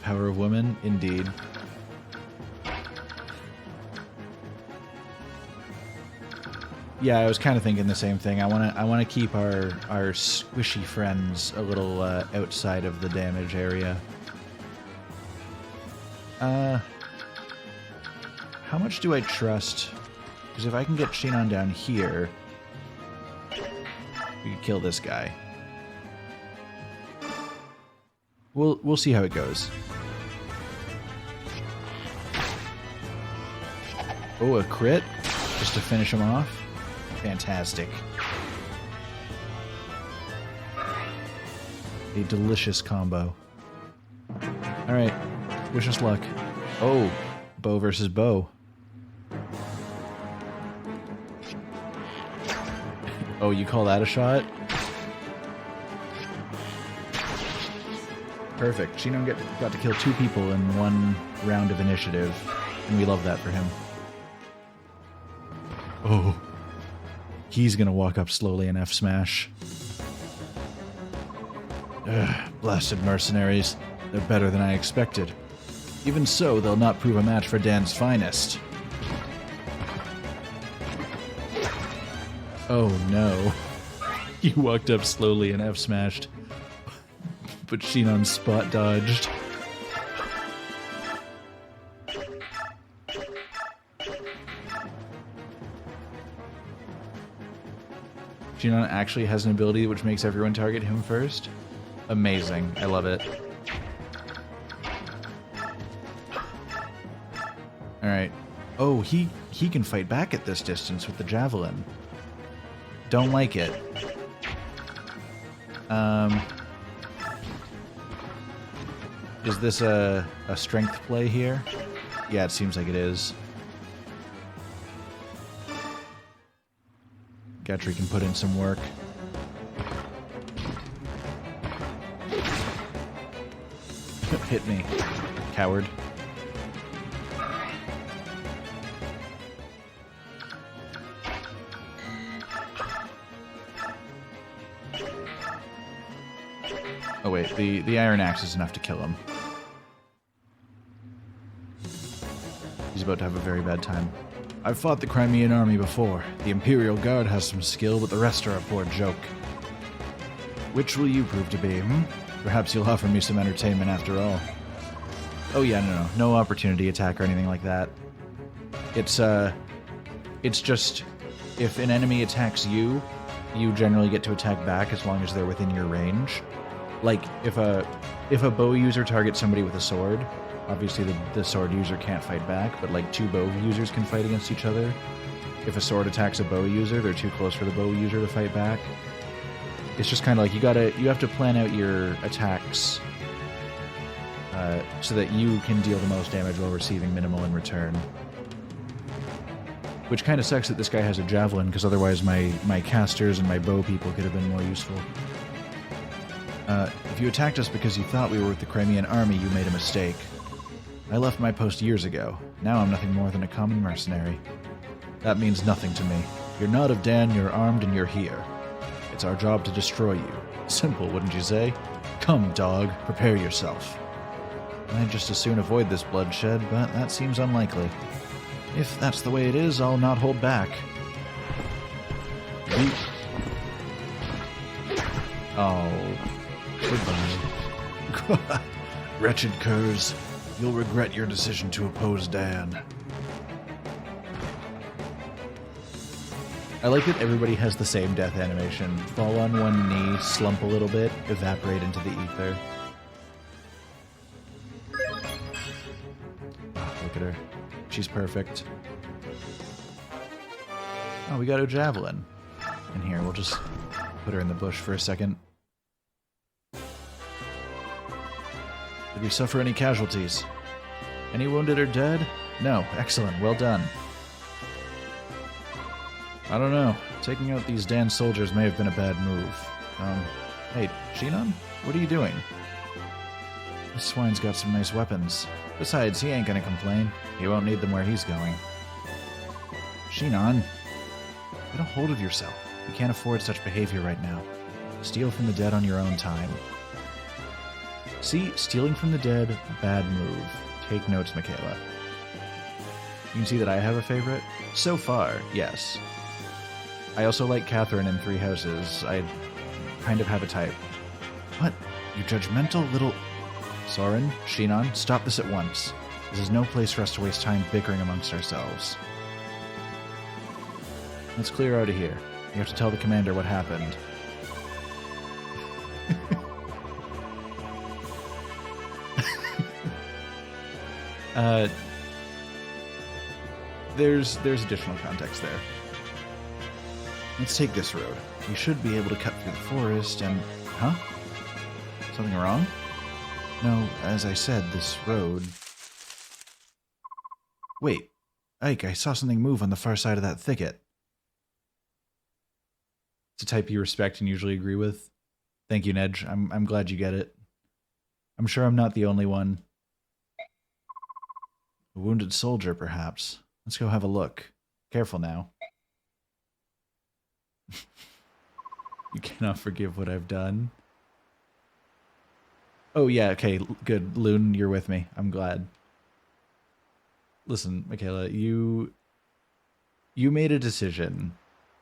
Power of women, indeed. Yeah, I was kind of thinking the same thing. I want to keep our squishy friends a little outside of the damage area. How much do I trust? Because if I can get Shinon down here, we can kill this guy. We'll see how it goes. Oh, a crit? Just to finish him off? Fantastic. A delicious combo. Alright, wish us luck. Oh, bow versus bow. Oh, you call that a shot? Perfect. Shinon got to kill 2 people in 1 round of initiative, and we love that for him. Oh. He's gonna walk up slowly and F-smash. Ugh, blasted mercenaries. They're better than I expected. Even so, they'll not prove a match for Dan's finest. Oh no. He walked up slowly and F-smashed. But Shinon spot dodged. Shinon actually has an ability which makes everyone target him first. Amazing. I love it. Alright. Oh, he can fight back at this distance with the javelin. Don't like it. Is this a strength play here? Yeah, it seems like it is. Gatry can put in some work. Hit me, coward. Oh wait, the iron axe is enough to kill him. He's about to have a very bad time. I've fought the Crimean army before. The Imperial Guard has some skill, but the rest are a poor joke. Which will you prove to be, hmm? Perhaps you'll offer me some entertainment after all. Oh yeah, no opportunity attack or anything like that. It's just, if an enemy attacks you, you generally get to attack back as long as they're within your range. Like, if a bow user targets somebody with a sword, obviously the sword user can't fight back, but like two bow users can fight against each other. If a sword attacks a bow user, they're too close for the bow user to fight back. It's just kind of like you have to plan out your attacks so that you can deal the most damage while receiving minimal in return. Which kind of sucks that this guy has a javelin, because otherwise my casters and my bow people could have been more useful. If you attacked us because you thought we were with the Crimean army, you made a mistake. I left my post years ago. Now I'm nothing more than a common mercenary. That means nothing to me. You're not of Dan, you're armed, and you're here. It's our job to destroy you. Simple, wouldn't you say? Come, dog, prepare yourself. I'd just as soon avoid this bloodshed, but that seems unlikely. If that's the way it is, I'll not hold back. Oh, goodbye. Wretched curs. You'll regret your decision to oppose Dan. I like that everybody has the same death animation. Fall on one knee, slump a little bit, evaporate into the ether. Oh, look at her. She's perfect. Oh, we got a javelin. In here, we'll just put her in the bush for a second. Did we suffer any casualties? Any wounded or dead? No. Excellent. Well done. I don't know. Taking out these Dan soldiers may have been a bad move. Hey, Shinon? What are you doing? This swine's got some nice weapons. Besides, he ain't gonna complain. He won't need them where he's going. Shinon, get a hold of yourself. You can't afford such behavior right now. Steal from the dead on your own time. See, stealing from the dead, bad move. Take notes, Michaela. You can see that I have a favorite. So far, yes. I also like Catherine in Three Houses. I kind of have a type. What? You judgmental little... Soren, Shinon, stop this at once. This is no place for us to waste time bickering amongst ourselves. Let's clear out of here. You have to tell the commander what happened. There's additional context there. Let's take this road. We should be able to cut through the forest and... Huh? Something wrong? No, as I said, this road... Wait. Ike, I saw something move on the far side of that thicket. It's a type you respect and usually agree with. Thank you, Nedge. I'm glad you get it. I'm sure I'm not the only one. A wounded soldier, perhaps. Let's go have a look. Careful now. You cannot forgive what I've done. Oh yeah, okay, good. Loon, you're with me. I'm glad. Listen, Michaela, you made a decision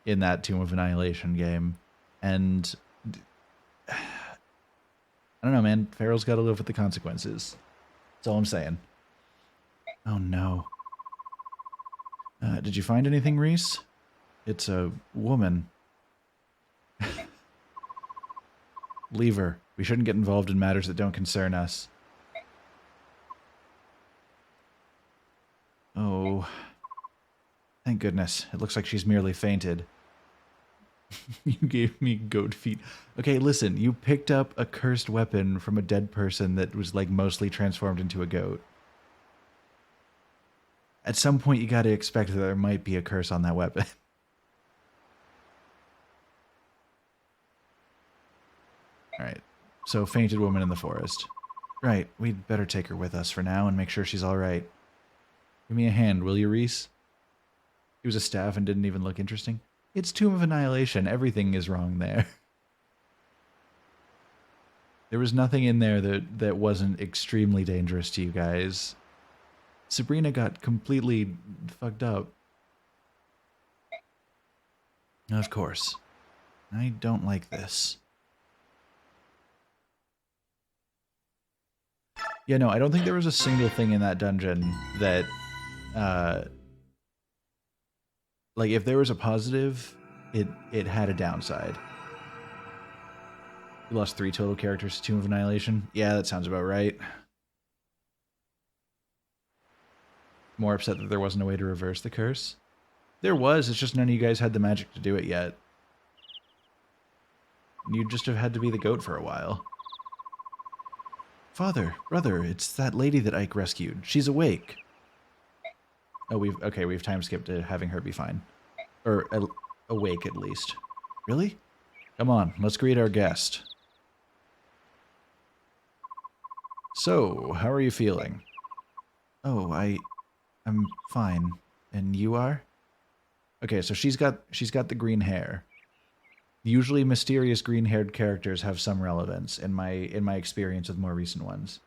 in that Tomb of Annihilation game, and I don't know, man. Farrell's got to live with the consequences. That's all I'm saying. Oh no. Did you find anything, Reese? It's a woman. Leave her. We shouldn't get involved in matters that don't concern us. Oh. Thank goodness. It looks like she's merely fainted. You gave me goat feet. Okay, listen. You picked up a cursed weapon from a dead person that was, like, mostly transformed into a goat. At some point, you gotta expect that there might be a curse on that weapon. Alright. So, fainted woman in the forest. Right. We'd better take her with us for now and make sure she's alright. Give me a hand, will you, Reese? He was a staff and didn't even look interesting. It's Tomb of Annihilation. Everything is wrong there. There was nothing in there that wasn't extremely dangerous to you guys. Sabrina got completely fucked up. Of course. I don't like this. Yeah, no, I don't think there was a single thing in that dungeon that, like, if there was a positive, it had a downside. We lost 3 total characters to Tomb of Annihilation. Yeah, that sounds about right. More upset that there wasn't a way to reverse the curse. There was, it's just none of you guys had the magic to do it yet. You'd just have had to be the goat for a while. Father, brother, it's that lady that Ike rescued. She's awake. Oh, we've time skipped to having her be fine. Or, awake at least. Really? Come on, let's greet our guest. So, how are you feeling? Oh, I'm fine. And you are? Okay, so she's got the green hair. Usually mysterious green-haired characters have some relevance in my experience with more recent ones.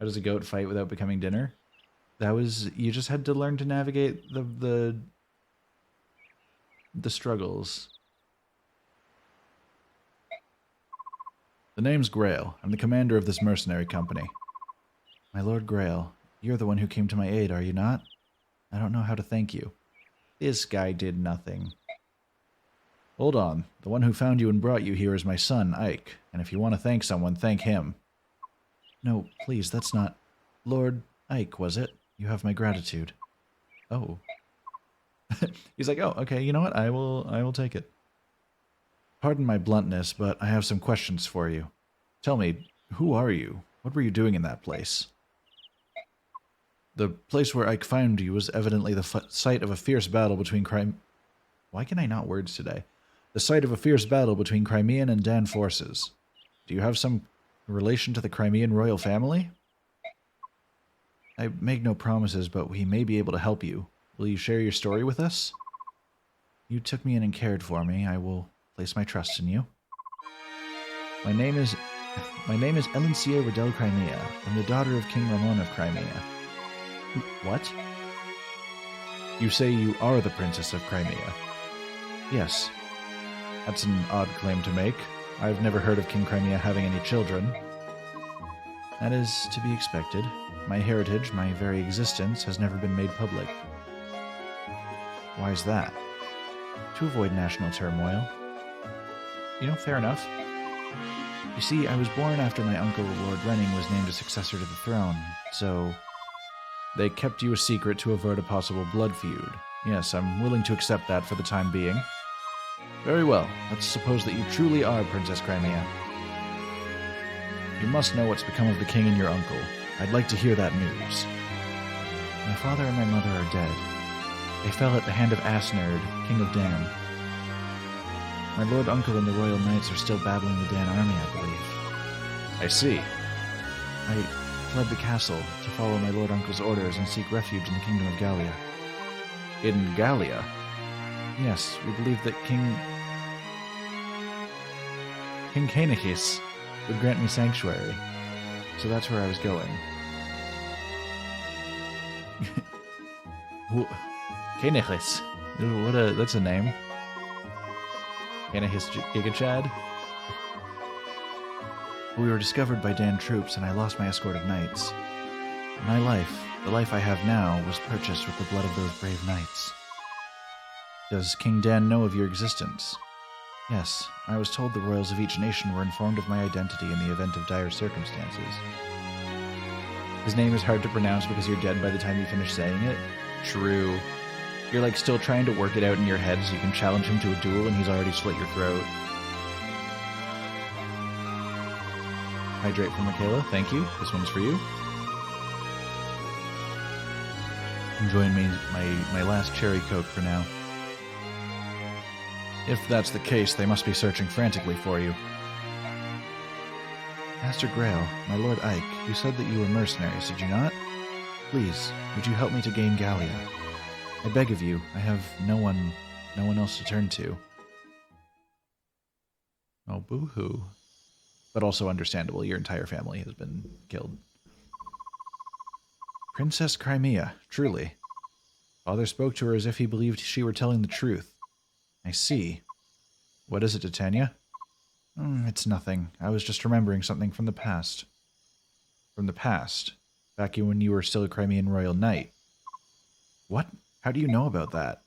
How does a goat fight without becoming dinner? That was, you just had to learn to navigate the struggles. The name's Grail. I'm the commander of this mercenary company. My Lord Grail, you're the one who came to my aid, are you not? I don't know how to thank you. This guy did nothing. Hold on. The one who found you and brought you here is my son, Ike. And if you want to thank someone, thank him. No, please, that's not... Lord Ike, was it? You have my gratitude. Oh. He's like, oh, okay, you know what? I will take it. Pardon my bluntness, but I have some questions for you. Tell me, who are you? What were you doing in that place? The place where Ike found you was evidently the site of a fierce battle between Why can I not words today? The site of a fierce battle between Crimean and Dan forces. Do you have some relation to the Crimean royal family? I make no promises, but we may be able to help you. Will you share your story with us? You took me in and cared for me. I will place my trust in you. My name is Elincia Riddell Crimea. I'm the daughter of King Ramon of Crimea. What? You say you are the Princess of Crimea? Yes. That's an odd claim to make. I've never heard of King Crimea having any children. That is to be expected. My heritage, my very existence, has never been made public. Why is that? To avoid national turmoil. You know, fair enough. You see, I was born after my uncle, Lord Renning, was named a successor to the throne, so... They kept you a secret to avert a possible blood feud. Yes, I'm willing to accept that for the time being. Very well. Let's suppose that you truly are Princess Crimea. You must know what's become of the king and your uncle. I'd like to hear that news. My father and my mother are dead. They fell at the hand of Asnerd, King of Dan. My lord uncle and the royal knights are still battling the Dan army, I believe. I see. I fled the castle to follow my lord uncle's orders and seek refuge in the kingdom of Gallia. In Gallia? Yes, we believe that King Cainachus would grant me sanctuary, so that's where I was going. Cainachus. That's a name. Cainachus Gigachad. We were discovered by Dan troops, and I lost my escort of knights. My life, the life I have now, was purchased with the blood of those brave knights. Does King Dan know of your existence? Yes, I was told the royals of each nation were informed of my identity in the event of dire circumstances. His name is hard to pronounce because you're dead by the time you finish saying it. True. You're like still trying to work it out in your head so you can challenge him to a duel and he's already slit your throat. Hydrate for Michaela, thank you. This one's for you. Enjoying my last cherry coke for now. If that's the case, they must be searching frantically for you. Master Grail, my Lord Ike, you said that you were mercenaries, did you not? Please, would you help me to gain Gallia? I beg of you, I have no one else to turn to. Oh, boo-hoo. But also understandable, your entire family has been killed. Princess Crimea, truly. Father spoke to her as if he believed she were telling the truth. I see. What is it, Titania? It's nothing. I was just remembering something from the past. From the past? Back when you were still a Crimean royal knight. What? How do you know about that?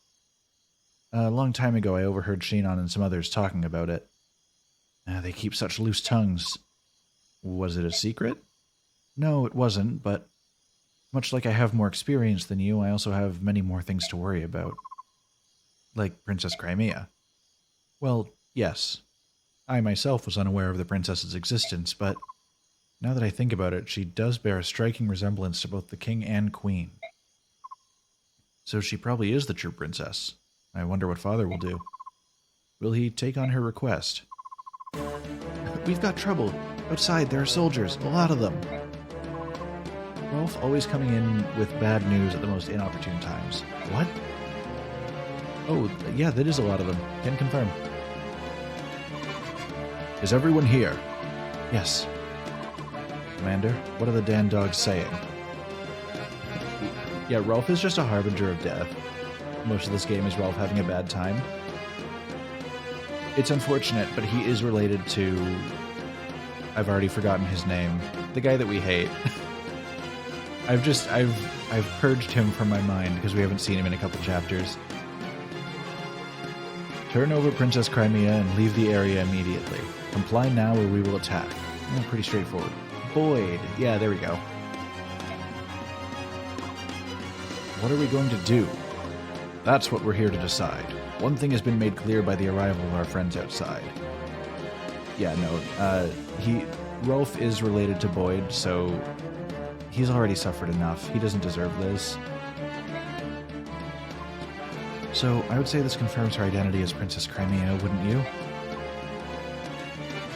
A long time ago I overheard Shinon and some others talking about it. They keep such loose tongues. Was it a secret? No, it wasn't, but much like I have more experience than you, I also have many more things to worry about. Like Princess Crimea. Well, yes. I myself was unaware of the princess's existence, but now that I think about it, she does bear a striking resemblance to both the king and queen. So she probably is the true princess. I wonder what Father will do. Will he take on her request? We've got trouble. Outside, there are soldiers, a lot of them. Rolf always coming in with bad news at the most inopportune times. What? Oh, yeah, that is a lot of them. Can confirm. Is everyone here? Yes. Commander, what are the Dan dogs saying? Yeah, Rolf is just a harbinger of death. Most of this game is Rolf having a bad time. It's unfortunate, but he is related to... I've already forgotten his name. The guy that we hate. I've purged him from my mind because we haven't seen him in a couple chapters. Turn over Princess Crimea and leave the area immediately. Comply now or we will attack. Pretty straightforward. Boyd. Yeah, there we go. What are we going to do? That's what we're here to decide. One thing has been made clear by the arrival of our friends outside. Yeah, no, Rolf is related to Boyd, so he's already suffered enough. He doesn't deserve this. So, I would say this confirms her identity as Princess Crimea, wouldn't you?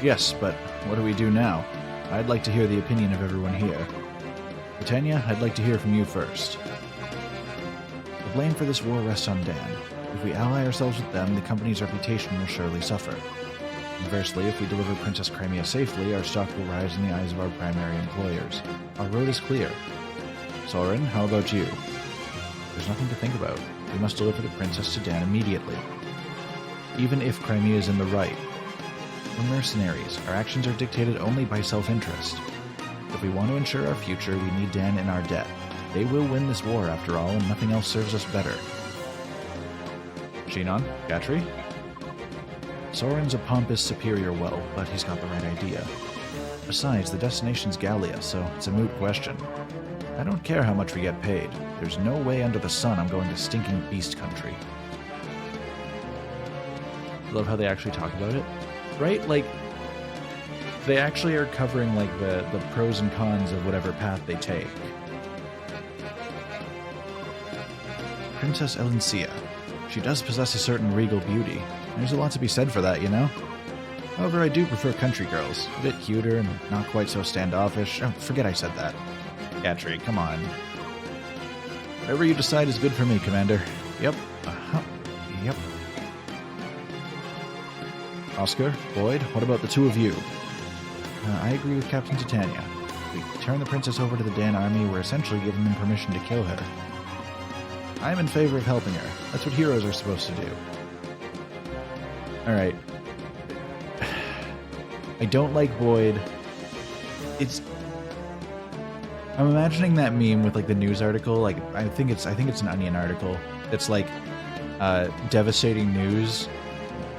Yes, but what do we do now? I'd like to hear the opinion of everyone here. Titania, I'd like to hear from you first. The blame for this war rests on Dan. If we ally ourselves with them, the company's reputation will surely suffer. Conversely, if we deliver Princess Crimea safely, our stock will rise in the eyes of our primary employers. Our road is clear. Soren, how about you? There's nothing to think about. We must deliver the princess to Dan immediately. Even if Crimea is in the right. We're mercenaries. Our actions are dictated only by self-interest. If we want to ensure our future, we need Dan in our debt. They will win this war, after all, and nothing else serves us better. Shinon? Gatry? Soren's a pompous, superior whelp, but he's got the right idea. Besides, the destination's Gallia, so it's a moot question. I don't care how much we get paid. There's no way under the sun I'm going to stinking beast country. I love how they actually talk about it. Right? Like, they actually are covering, like, the pros and cons of whatever path they take. Princess Elencia. She does possess a certain regal beauty. There's a lot to be said for that, you know? However, I do prefer country girls. A bit cuter and not quite so standoffish. Oh, forget I said that. Gatry, come on. Whatever you decide is good for me, Commander. Yep. Uh-huh. Yep. Oscar, Boyd, what about the two of you? I agree with Captain Titania. If we turn the princess over to the Dan army, we're essentially giving them permission to kill her. I'm in favor of helping her. That's what heroes are supposed to do. Alright. I don't like Boyd. I'm imagining that meme with like the news article. Like I think it's an Onion article. It's like devastating news.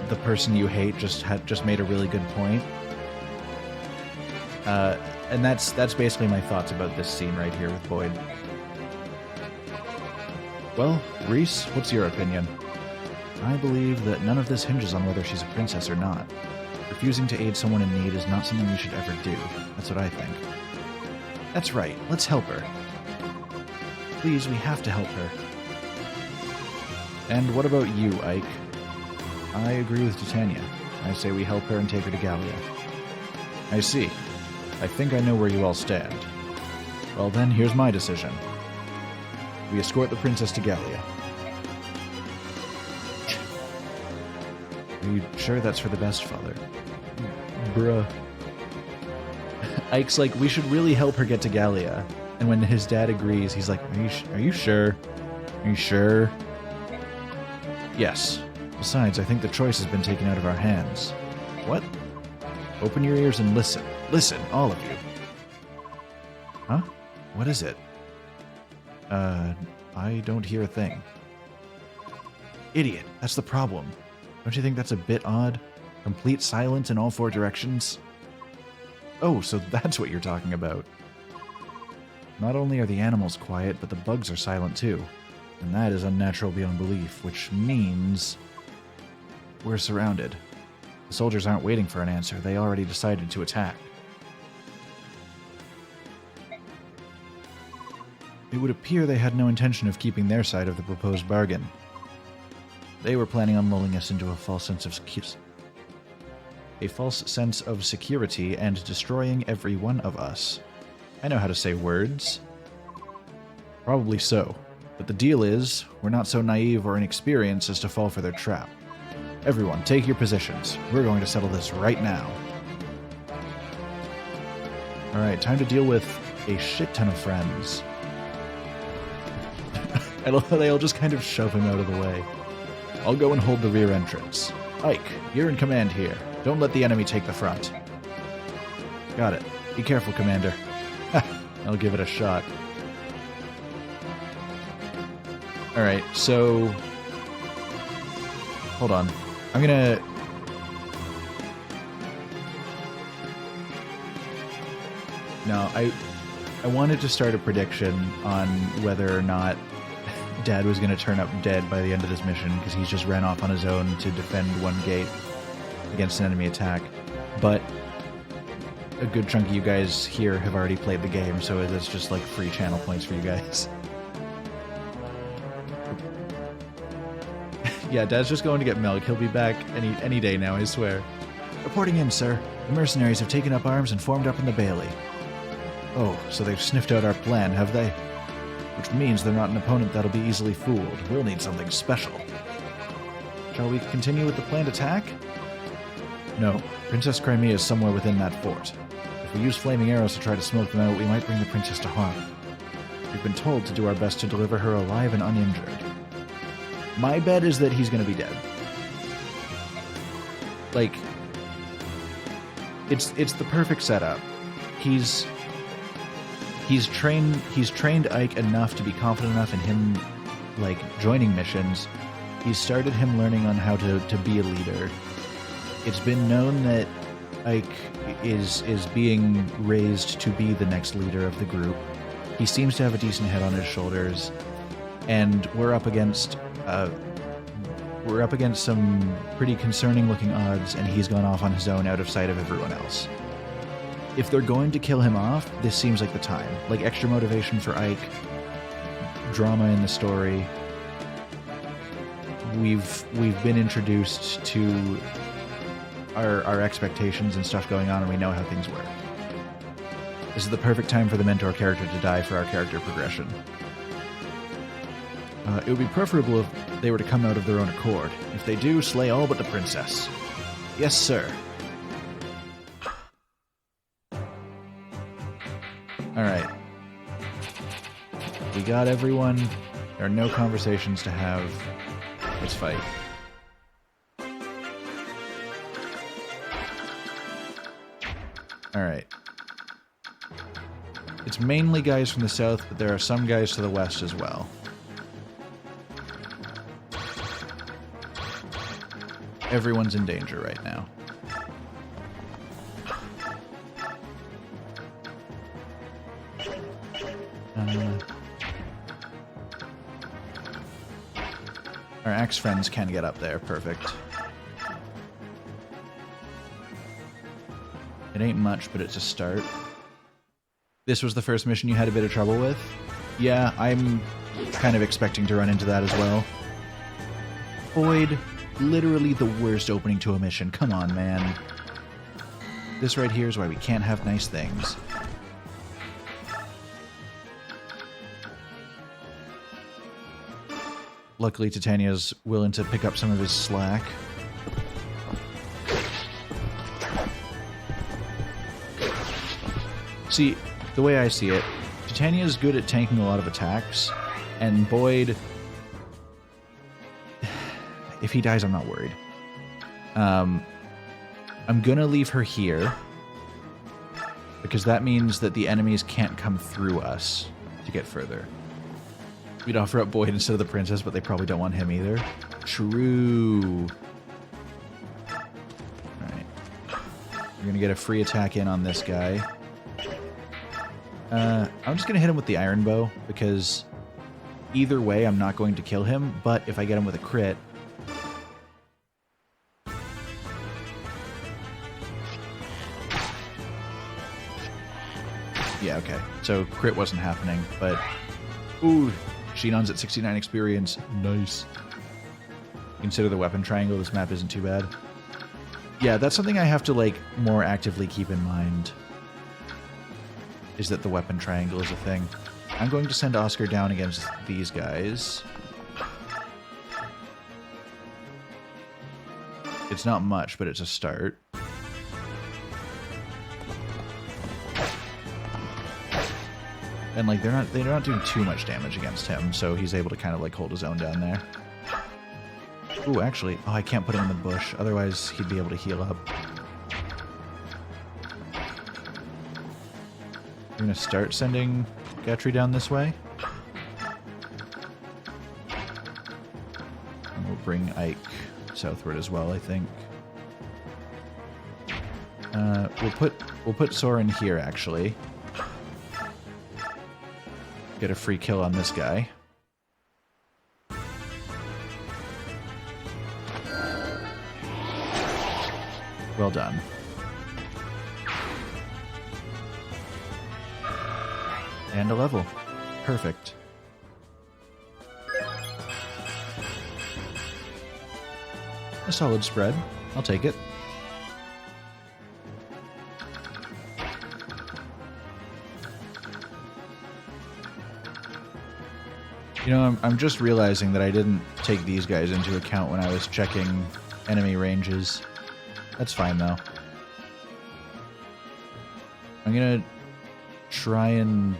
the person you hate just made a really good point. And that's basically my thoughts about this scene right here with Boyd. Well, Reese, what's your opinion? I believe that none of this hinges on whether she's a princess or not. Refusing to aid someone in need is not something we should ever do. That's what I think. That's right. Let's help her. Please, we have to help her. And what about you, Ike? I agree with Titania. I say we help her and take her to Gallia. I see. I think I know where you all stand. Well then, here's my decision. We escort the princess to Gallia. Are you sure that's for the best, Father? Bruh. Ike's like, we should really help her get to Gallia. And when his dad agrees, he's like, are you sure? Are you sure? Yes. Besides, I think the choice has been taken out of our hands. What? Open your ears and listen. Listen, all of you. Huh? What is it? I don't hear a thing. Idiot, that's the problem. Don't you think that's a bit odd? Complete silence in all four directions? Oh, so that's what you're talking about. Not only are the animals quiet, but the bugs are silent too. And that is unnatural beyond belief, which means we're surrounded. The soldiers aren't waiting for an answer. They already decided to attack. It would appear they had no intention of keeping their side of the proposed bargain. They were planning on lulling us into a false sense of security and destroying every one of us. I know how to say words. Probably so. But the deal is, we're not so naive or inexperienced as to fall for their trap. Everyone, take your positions. We're going to settle this right now. Alright, time to deal with a shit ton of friends. I love how they all just kind of shove him out of the way. I'll go and hold the rear entrance. Ike, you're in command here. Don't let the enemy take the front. Got it. Be careful, Commander. I'll give it a shot. Alright, so... Hold on. I'm gonna... No, I wanted to start a prediction on whether or not Dad was going to turn up dead by the end of this mission, because he's just ran off on his own to defend one gate against an enemy attack. But a good chunk of you guys here have already played the game, so it's just like free channel points for you guys. Yeah, Dad's just going to get milk. He'll be back any day now, I swear. Reporting in, sir. The mercenaries have taken up arms and formed up in the Bailey. Oh, so they've sniffed out our plan, have they? Which means they're not an opponent that'll be easily fooled. We'll need something special. Shall we continue with the planned attack? No. Princess Crimea is somewhere within that fort. If we use flaming arrows to try to smoke them out, we might bring the princess to harm. We've been told to do our best to deliver her alive and uninjured. My bet is that he's going to be dead. Like, it's the perfect setup. He's trained Ike enough to be confident enough in him, like, joining missions. He's started him learning on how to be a leader. It's been known that Ike is being raised to be the next leader of the group. He seems to have a decent head on his shoulders, and we're up against some pretty concerning-looking odds, and he's gone off on his own out of sight of everyone else. If they're going to kill him off, this seems like the time. Like, extra motivation for Ike, drama in the story. We've been introduced to our expectations and stuff going on, and we know how things work. This is the perfect time for the mentor character to die for our character progression. It would be preferable if they were to come out of their own accord. If they do, slay all but the princess. Yes, sir. Alright. We got everyone. There are no conversations to have. Let's fight. Alright. It's mainly guys from the south, but there are some guys to the west as well. Everyone's in danger right now. Our axe friends can get up there. Perfect. It ain't much, but it's a start. This was the first mission you had a bit of trouble with? Yeah, I'm kind of expecting to run into that as well. Void, literally the worst opening to a mission. Come on, man. This right here is why we can't have nice things. Luckily, Titania's willing to pick up some of his slack. See, the way I see it, Titania's good at tanking a lot of attacks, and Boyd, if he dies, I'm not worried. I'm gonna leave her here, because that means that the enemies can't come through us to get further. We'd offer up Boyd instead of the princess, but they probably don't want him either. True. Alright. We're gonna get a free attack in on this guy. I'm just gonna hit him with the iron bow, because either way I'm not going to kill him, but if I get him with a crit... Yeah, okay. So crit wasn't happening, but... Ooh, Shinon's at 69 experience. Nice. Consider the weapon triangle. This map isn't too bad. Yeah, that's something I have to, like, more actively keep in mind. Is that the weapon triangle is a thing. I'm going to send Oscar down against these guys. It's not much, but it's a start. And like they're not doing too much damage against him, so he's able to kind of like hold his own down there. Ooh, actually, oh, I can't put him in the bush, otherwise he'd be able to heal up. I'm gonna start sending Gatry down this way. And we'll bring Ike southward as well, I think. We'll put Soren here actually. Get a free kill on this guy. Well done. And a level. Perfect. A solid spread. I'll take it. You know, I'm just realizing that I didn't take these guys into account when I was checking enemy ranges. That's fine, though. I'm gonna try and...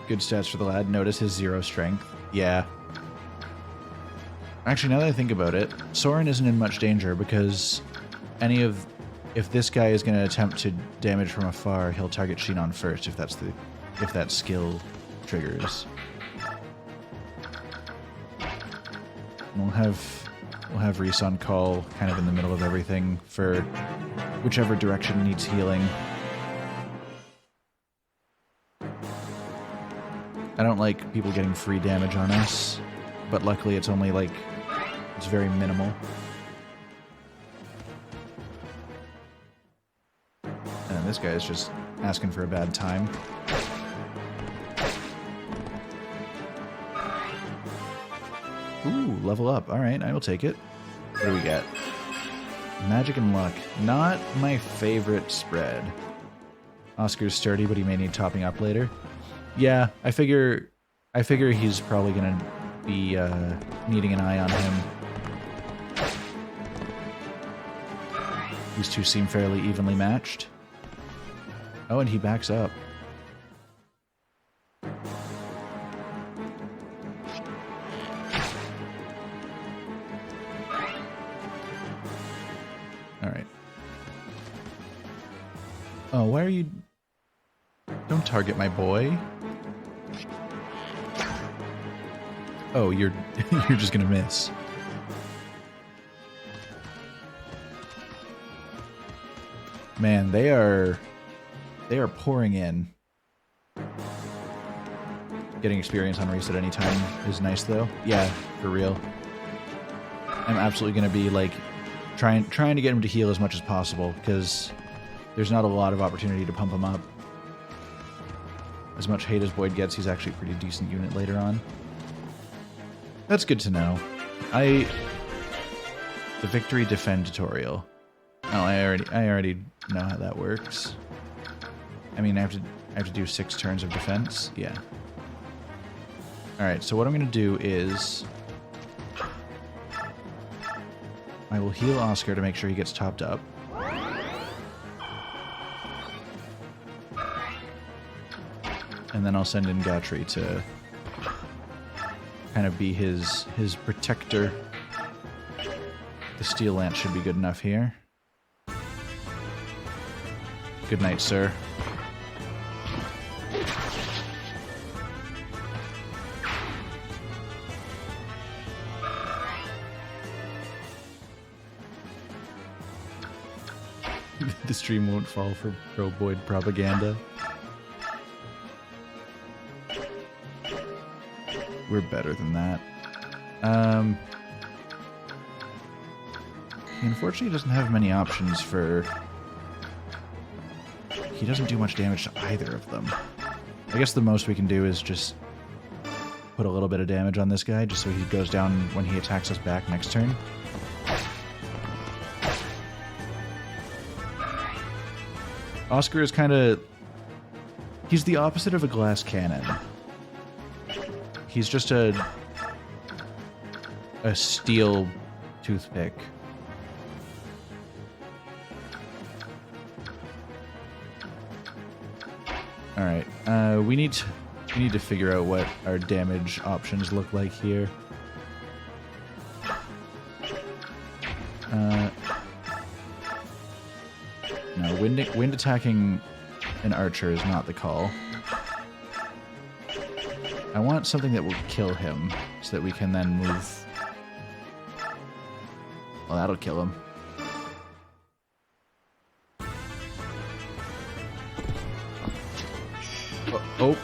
Good stats for the lad. Notice his 0 strength. Yeah. Actually, now that I think about it, Soren isn't in much danger because if this guy is going to attempt to damage from afar, he'll target Shinon first if that skill triggers. And we'll have Reese on call kind of in the middle of everything for whichever direction needs healing. I don't like people getting free damage on us, but luckily it's only like, it's very minimal. And this guy is just asking for a bad time. Ooh, level up. Alright, I will take it. What do we get? Magic and luck. Not my favorite spread. Oscar's sturdy, but he may need topping up later. Yeah, I figure he's probably gonna be needing an eye on him. These two seem fairly evenly matched. Oh, and he backs up. Alright. Oh, why are you... Don't target my boy. Oh, you're you're just gonna miss. Man, they are pouring in. Getting experience on Reese at any time is nice, though. Yeah, for real. I'm absolutely going to be, like, trying to get him to heal as much as possible, because there's not a lot of opportunity to pump him up. As much hate as Boyd gets, he's actually a pretty decent unit later on. That's good to know. The Victory Defend tutorial. Oh, I already know how that works. I mean, I have to do 6 turns of defense. Yeah. Alright, so what I'm going to do is I will heal Oscar to make sure he gets topped up. And then I'll send in Gatry to kind of be his protector. The Steel Lance should be good enough here. Good night, sir. The stream won't fall for pro-Boyd propaganda. We're better than that. He unfortunately doesn't have many options for... He doesn't do much damage to either of them. I guess the most we can do is just put a little bit of damage on this guy, just so he goes down when he attacks us back next turn. Oscar is kind of... He's the opposite of a glass cannon. He's just a steel toothpick. Alright, we need to figure out what our damage options look like here. No, wind attacking an archer is not the call. I want something that will kill him, so that we can then move... Well, that'll kill him. Oh.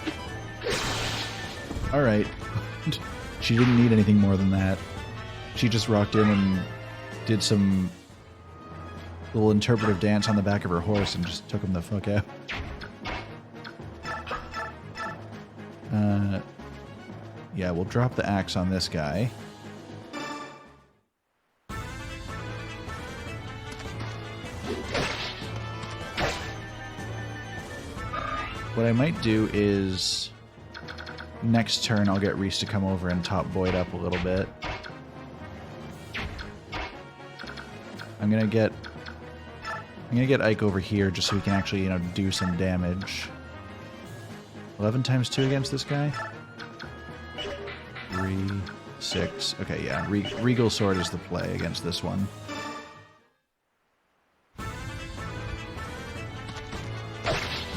Alright. She didn't need anything more than that. She just rocked in and did some little interpretive dance on the back of her horse and just took him the fuck out. Yeah, we'll drop the axe on this guy. What I might do is next turn I'll get Reese to come over and top Boyd up a little bit. I'm gonna get Ike over here just so we can actually, you know, do some damage. 11 times 2 against this guy? 3, 6. Okay, yeah. Regal Sword is the play against this one.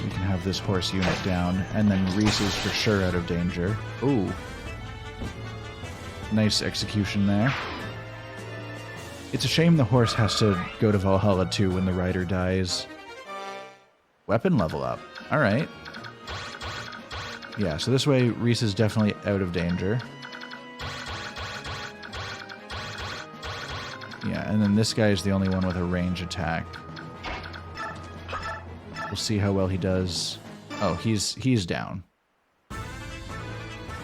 We can have this horse unit down, and then Reese is for sure out of danger. Ooh. Nice execution there. It's a shame the horse has to go to Valhalla too when the rider dies. Weapon level up. Alright. Yeah, so this way Reese is definitely out of danger. Yeah, and then this guy is the only one with a range attack. We'll see how well he does. Oh, he's down.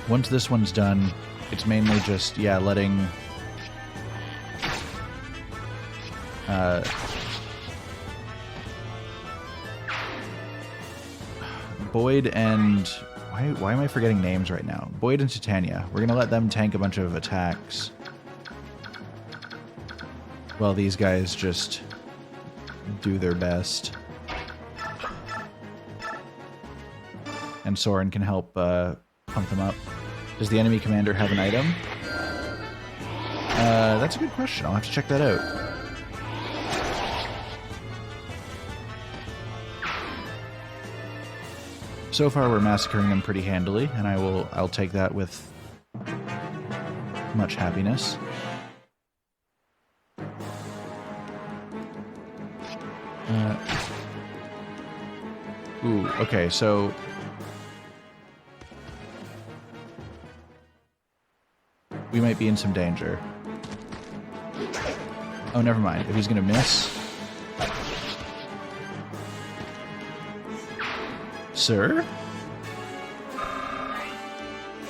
Once this one's done, it's mainly just, yeah, letting... Boyd and... Why am I forgetting names right now? Boyd and Titania. We're going to let them tank a bunch of attacks. While these guys just do their best. And Soren can help pump them up. Does the enemy commander have an item? That's a good question. I'll have to check that out. So far, we're massacring them pretty handily, and I'll take that with much happiness. Ooh, okay, so... we might be in some danger. Oh, never mind. If he's gonna miss... Sir?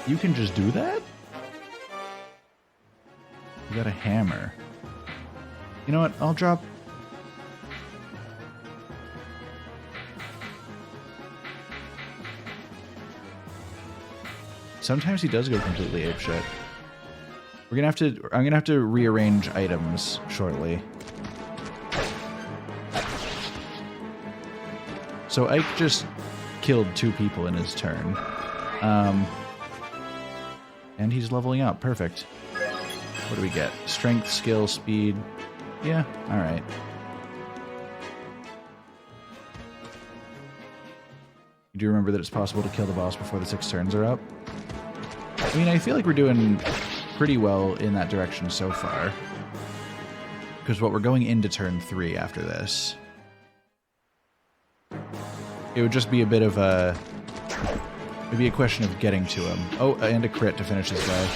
You can just do that? You got a hammer. You know what? I'll drop... Sometimes he does go completely apeshit. We're gonna have to... I'm gonna have to rearrange items shortly. So Ike just killed 2 people in his turn. And he's leveling up. Perfect. What do we get? Strength, skill, speed. Yeah, alright. You do remember that it's possible to kill the boss before the 6 turns are up? I mean, I feel like we're doing pretty well in that direction so far. Because what we're going into turn 3 after this. It would just be a bit of a... It'd be a question of getting to him. Oh, and a crit to finish this guy.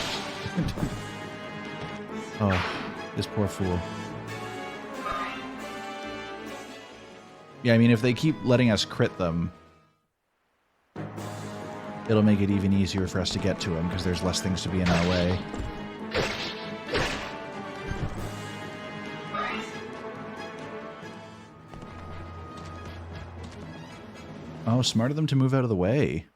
Oh, this poor fool. Yeah, I mean, if they keep letting us crit them, it'll make it even easier for us to get to him, because there's less things to be in our way. Oh, smart of them to move out of the way.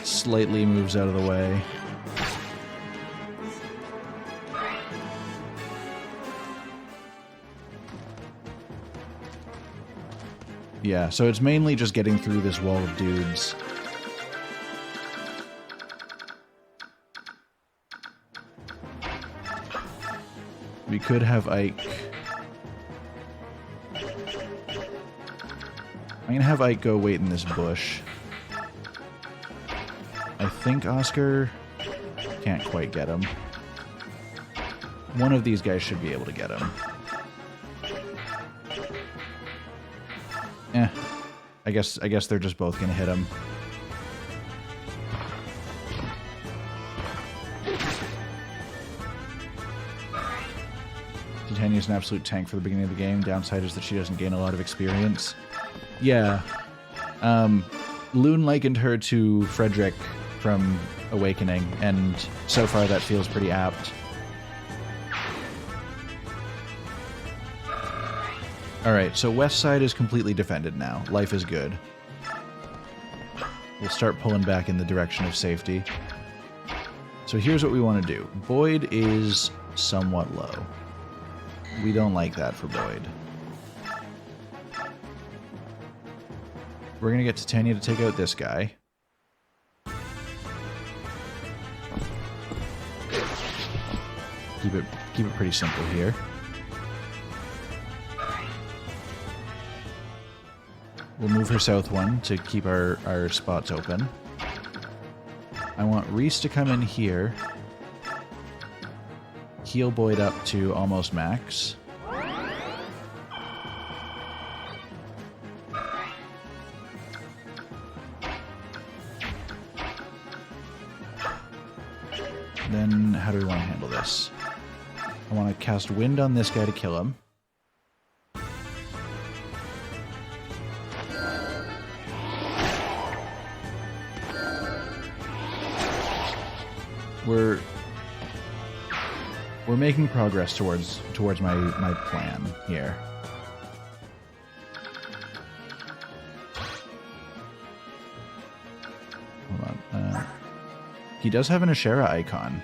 Slightly moves out of the way. Yeah, so it's mainly just getting through this wall of dudes. We could have Ike... I'm gonna have Ike go wait in this bush. I think Oscar can't quite get him. One of these guys should be able to get him. I guess they're just both gonna hit him. Titania's an absolute tank for the beginning of the game. Downside is that she doesn't gain a lot of experience. Yeah. Loon likened her to Frederick from Awakening, and so far that feels pretty apt. Alright, so west side is completely defended now. Life is good. We'll start pulling back in the direction of safety. So here's what we want to do. Boyd is somewhat low. We don't like that for Boyd. We're going to get Titania to take out this guy. Keep it pretty simple here. We'll move her south one to keep our spots open. I want Reese to come in here. Heal Boyd up to almost max. Then, how do we want to handle this? I want to cast Wind on this guy to kill him. We're making progress towards my plan here. Hold on. He does have an Ashera icon.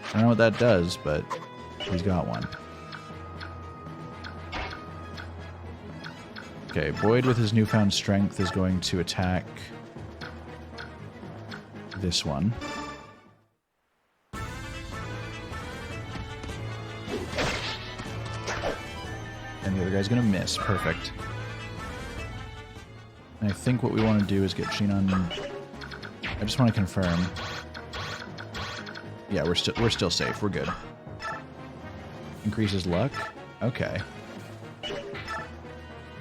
I don't know what that does, but he's got one. Okay, Boyd with his newfound strength is going to attack this one. And the other guy's gonna miss. Perfect. And I think what we want to do is get Shinon. I just want to confirm. Yeah, we're still safe. We're good. Increases luck. Okay.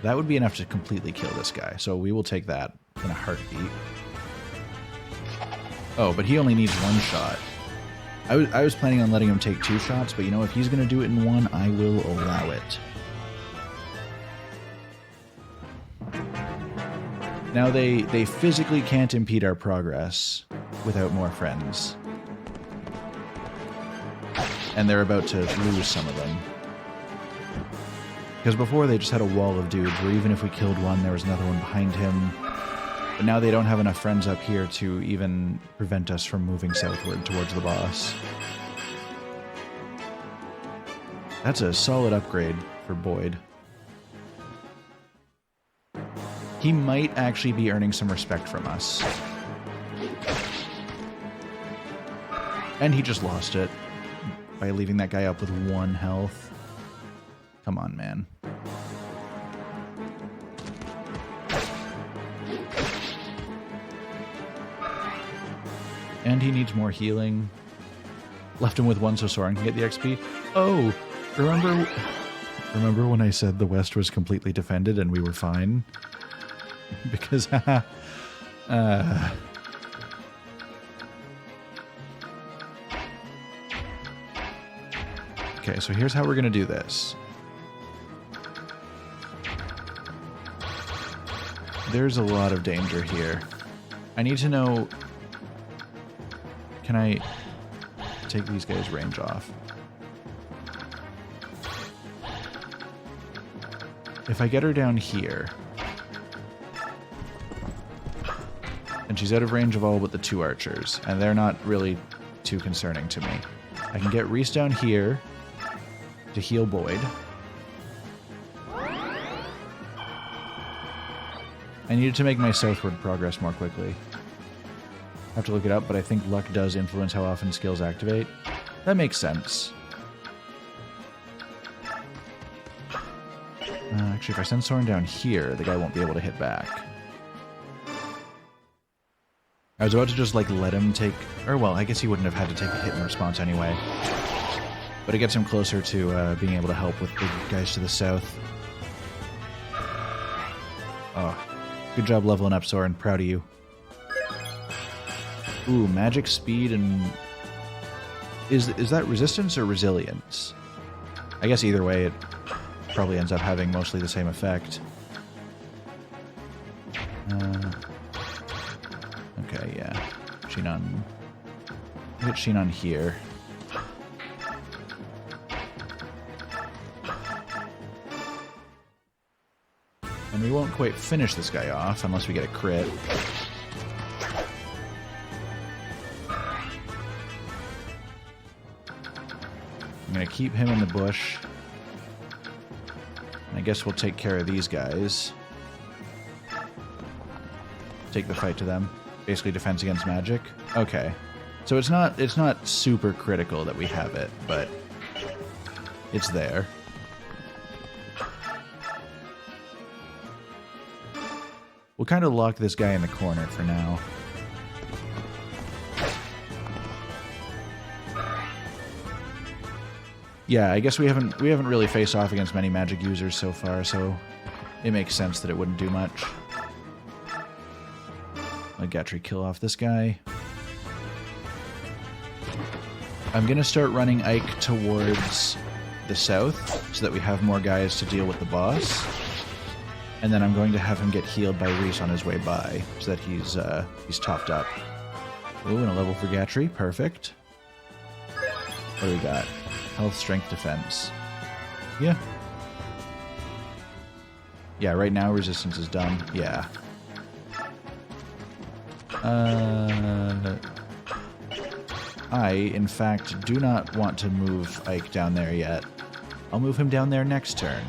That would be enough to completely kill this guy. So we will take that in a heartbeat. Oh, but he only needs one shot. I was planning on letting him take 2 shots, but you know, if he's going to do it in 1, I will allow it. Now, they physically can't impede our progress without more friends. And they're about to lose some of them. Because before they just had a wall of dudes, where even if we killed one, there was another one behind him. But now they don't have enough friends up here to even prevent us from moving southward towards the boss. That's a solid upgrade for Boyd. He might actually be earning some respect from us. And he just lost it by leaving that guy up with 1 health. Come on, man. And he needs more healing. Left him with 1 so Soren can get the XP. Oh, remember when I said the West was completely defended and we were fine? Because, Okay, so here's how we're going to do this. There's a lot of danger here. I need to know... Can I take these guys' range off? If I get her down here... And she's out of range of all but the 2 archers, and they're not really too concerning to me. I can get Reese down here to heal Boyd. I needed to make my southward progress more quickly. I have to look it up, but I think luck does influence how often skills activate. That makes sense. Actually, if I send Soren down here, the guy won't be able to hit back. I was about to just, like, let him take... Or, well, I guess he wouldn't have had to take a hit in response anyway. But it gets him closer to being able to help with the guys to the south. Oh, good job leveling up, Soren. Proud of you. Ooh, magic speed and... Is that resistance or resilience? I guess either way, it probably ends up having mostly the same effect. Okay, yeah. Shinon. Get Shinon here. And we won't quite finish this guy off unless we get a crit. I'm gonna keep him in the bush. And I guess we'll take care of these guys. Take the fight to them. Basically defense against magic. Okay. So it's not super critical that we have it, but it's there. We'll kind of lock this guy in the corner for now. Yeah, I guess we haven't really faced off against many magic users so far, so it makes sense that it wouldn't do much. Let Gatry kill off this guy. I'm gonna start running Ike towards the south so that we have more guys to deal with the boss. And then I'm going to have him get healed by Reese on his way by so that he's topped up. Ooh, and a level for Gatry. Perfect. What do we got? Health, strength, defense. Yeah. Yeah, right now resistance is done. Yeah. I, in fact, do not want to move Ike down there yet. I'll move him down there next turn.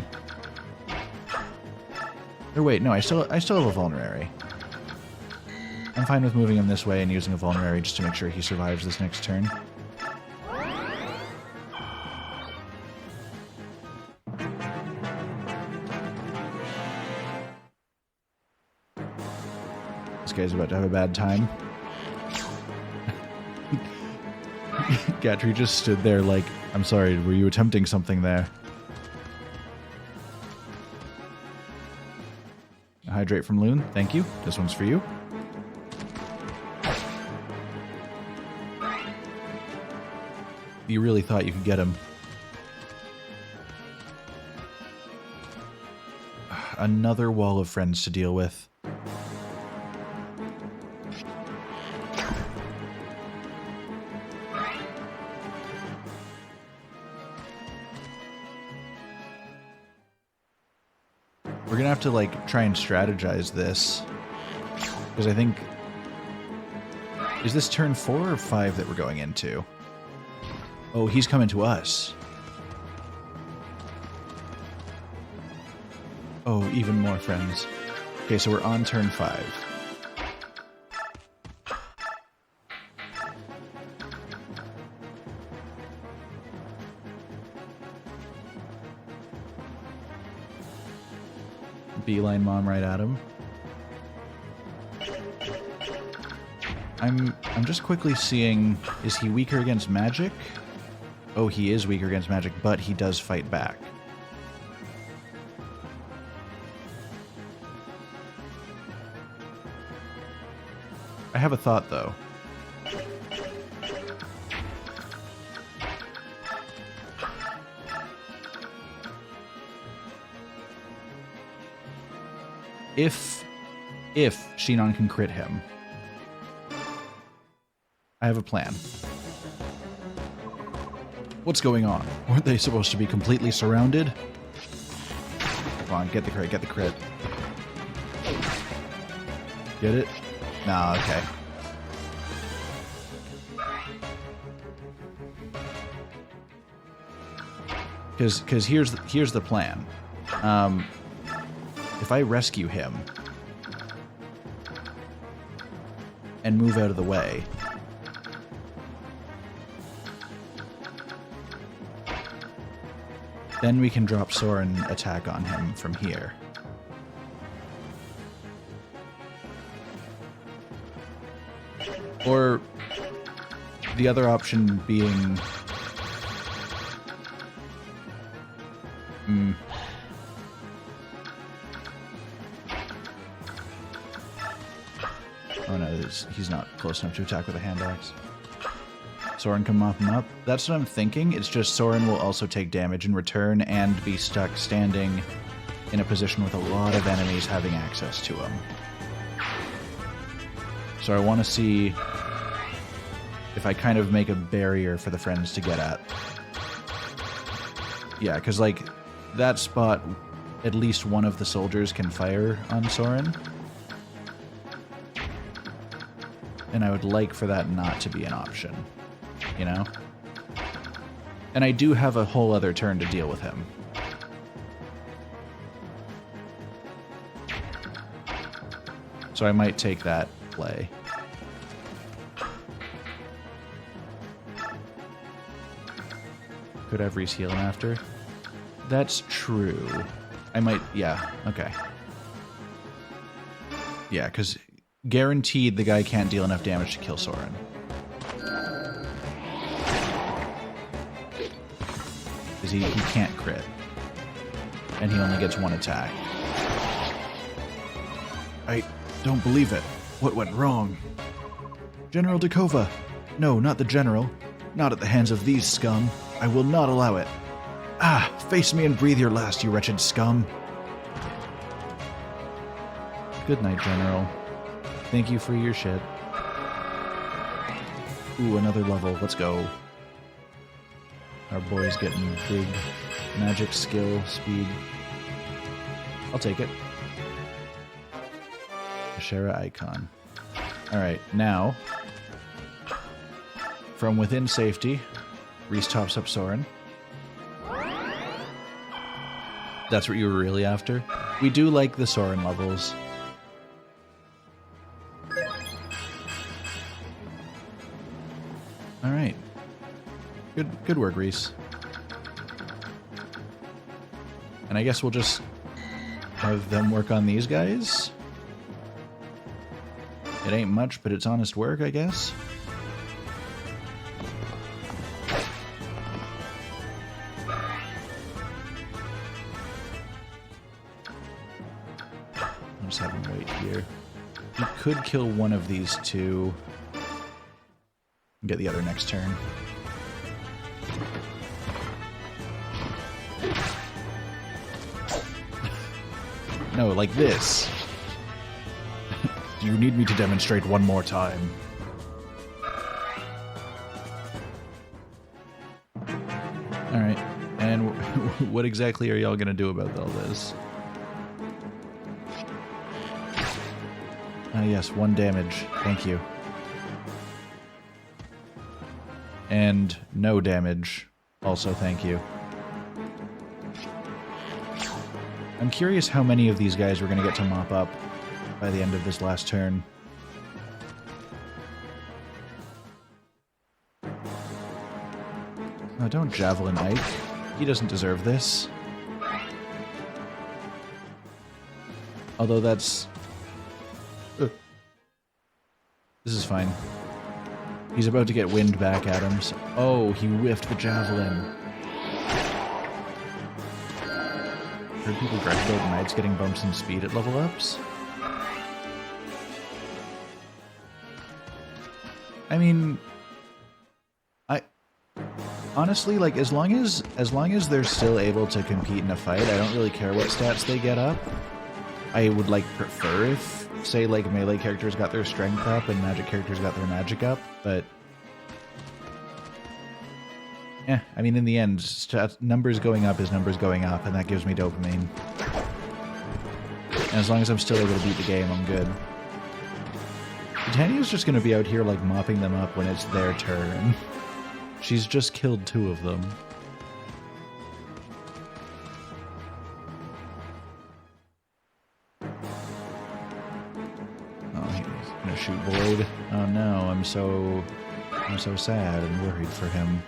Or wait, no, I still have a vulnerary. I'm fine with moving him this way and using a vulnerary just to make sure he survives this next turn. guy's about to have a bad time. Gatry just stood there like, I'm sorry, were you attempting something there? Hydrate from Loon, thank you. This one's for you. You really thought you could get him. Another wall of friends to deal with. We're gonna have to, like, try and strategize this. Because I think... Is this turn 4 or 5 that we're going into? Oh, he's coming to us. Oh, even more friends. Okay, so we're on turn 5. Beeline Mom right at him. I'm just quickly seeing, is he weaker against magic? Oh, he is weaker against magic, but he does fight back. I have a thought, though. If Shinon can crit him, I have a plan. What's going on? Weren't they supposed to be completely surrounded? Come on, get the crit, get the crit. Get it? Nah, okay. Because here's the plan. If I rescue him and move out of the way, then we can drop Soren attack on him from here. Or the other option being... Oh no, he's not close enough to attack with a hand axe. Soren can mop him up. That's what I'm thinking. It's just Soren will also take damage in return and be stuck standing in a position with a lot of enemies having access to him. So I want to see if I kind of make a barrier for the friends to get at. Yeah, because, like, that spot, at least one of the soldiers can fire on Soren. And I would like for that not to be an option, you know? And I do have a whole other turn to deal with him. So I might take that play. Could have Reese heal him after. That's true. I might, yeah, okay. Yeah, because guaranteed the guy can't deal enough damage to kill Soren. Because he can't crit. And he only gets one attack. I don't believe it. What went wrong? General Dakova. No, not the General. Not at the hands of these scum. I will not allow it. Ah, face me and breathe your last, you wretched scum. Good night, General. Thank you for your shit. Ooh, another level. Let's go. Our boy's getting big magic, skill, speed. I'll take it. Ashera icon. Alright, now, from within safety, Reese tops up Soren. That's what you were really after? We do like the Soren levels. Alright. Good work, Reese. And I guess we'll just have them work on these guys? It ain't much, but it's honest work, I guess. I'll just have him wait here. You could kill one of these two and get the other next turn. No, like this. Do you need me to demonstrate one more time? Alright, and what exactly are y'all gonna do about all this? Ah, yes, 1 damage. Thank you. And no damage. Also, thank you. I'm curious how many of these guys we're going to get to mop up by the end of this last turn. Oh, don't Javelin Ike. He doesn't deserve this. Although that's... This is fine. He's about to get wind back at him. So... Oh, he whiffed the Javelin. Heard people gripe about knights getting bumps in speed at level ups. I mean, honestly, like, as long as they're still able to compete in a fight, I don't really care what stats they get up. I would like prefer if, say, like, melee characters got their strength up and magic characters got their magic up, but yeah, I mean, in the end, numbers going up is numbers going up, and that gives me dopamine. And as long as I'm still able to beat the game, I'm good. Titania's just gonna be out here, like, mopping them up when it's their turn. She's just killed 2 of them. Oh, he's gonna shoot Void. Oh no, I'm so sad and worried for him.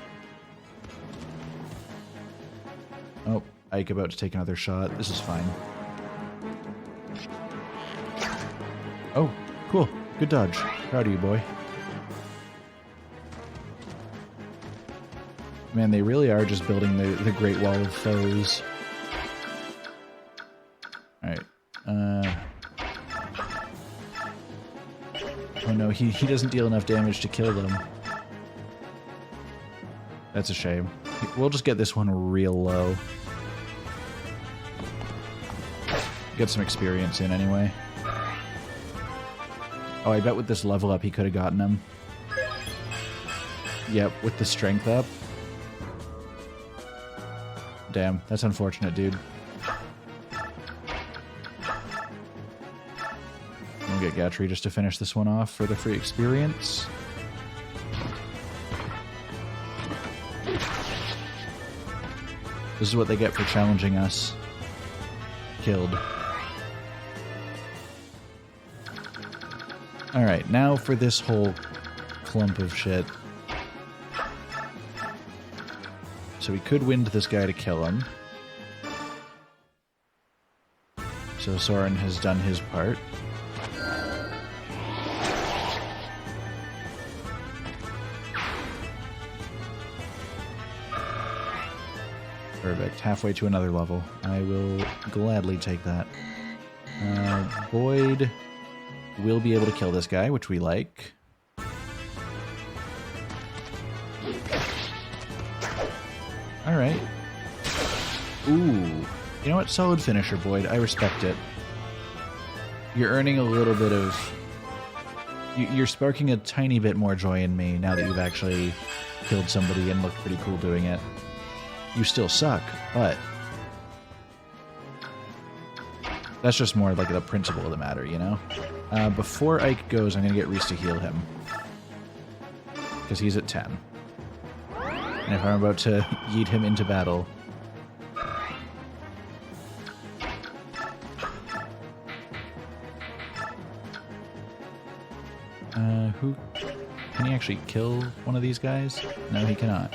Oh, Ike about to take another shot. This is fine. Oh, cool. Good dodge. Proud of you, boy. Man, they really are just building the Great Wall of Foes. Alright. Oh no, he doesn't deal enough damage to kill them. That's a shame. We'll just get this one real low. Get some experience in anyway. Oh, I bet with this level up he could have gotten him. Yep, with the strength up. Damn, that's unfortunate, dude. We'll get Gatry just to finish this one off for the free experience. This is what they get for challenging us. Killed. Alright, now for this whole clump of shit. So we could wind this guy to kill him. So Soren has done his part. Perfect. Halfway to another level. I will gladly take that. Boyd will be able to kill this guy, which we like. Alright. Ooh. You know what? Solid finisher, Boyd. I respect it. You're earning a little bit of... You're sparking a tiny bit more joy in me now that you've actually killed somebody and looked pretty cool doing it. You still suck, but... that's just more like the principle of the matter, you know? Before Ike goes, I'm going to get Reese to heal him. Because he's at 10. And if I'm about to yeet him into battle... who... can he actually kill one of these guys? No, he cannot.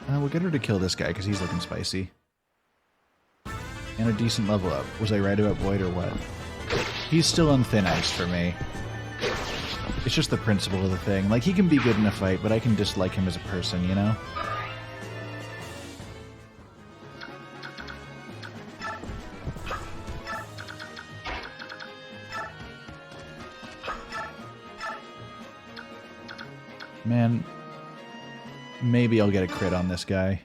We'll get her to kill this guy, because he's looking spicy. And a decent level up. Was I right about Void or what? He's still on thin ice for me. It's just the principle of the thing. Like, he can be good in a fight, but I can dislike him as a person, you know? Man, maybe I'll get a crit on this guy.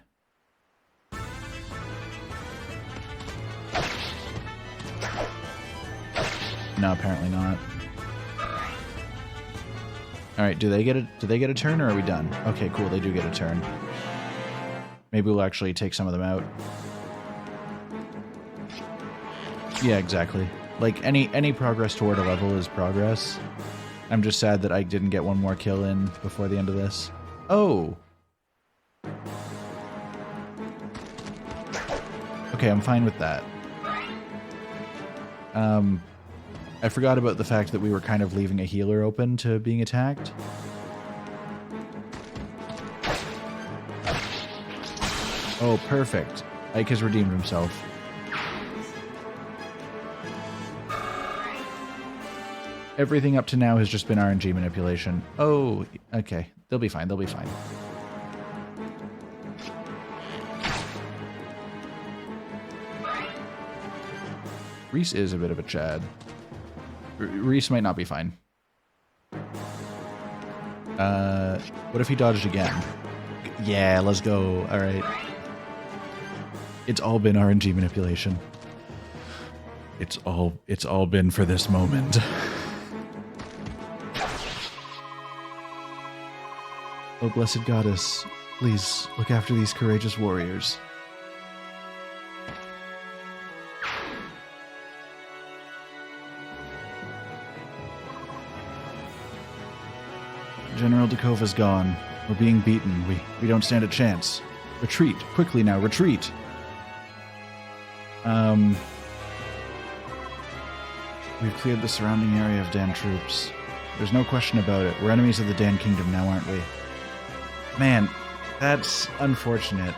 No, apparently not. Alright, do they get a turn or are we done? Okay, cool, they do get a turn. Maybe we'll actually take some of them out. Yeah, exactly. Like, any progress toward a level is progress. I'm just sad that I didn't get one more kill in before the end of this. Oh! Okay, I'm fine with that. I forgot about the fact that we were kind of leaving a healer open to being attacked. Oh, perfect. Ike has redeemed himself. Everything up to now has just been RNG manipulation. Oh, okay. They'll be fine, they'll be fine. Reese is a bit of a Chad. Reese might not be fine. What if he dodged again? Yeah, let's go. Alright. It's all been RNG manipulation. It's all been for this moment. Oh, blessed goddess, please look after these courageous warriors. General Dakova's gone. We're being beaten. We don't stand a chance. Retreat. Quickly now, retreat. We've cleared the surrounding area of Dan troops. There's no question about it. We're enemies of the Dan Kingdom now, aren't we? Man, that's unfortunate.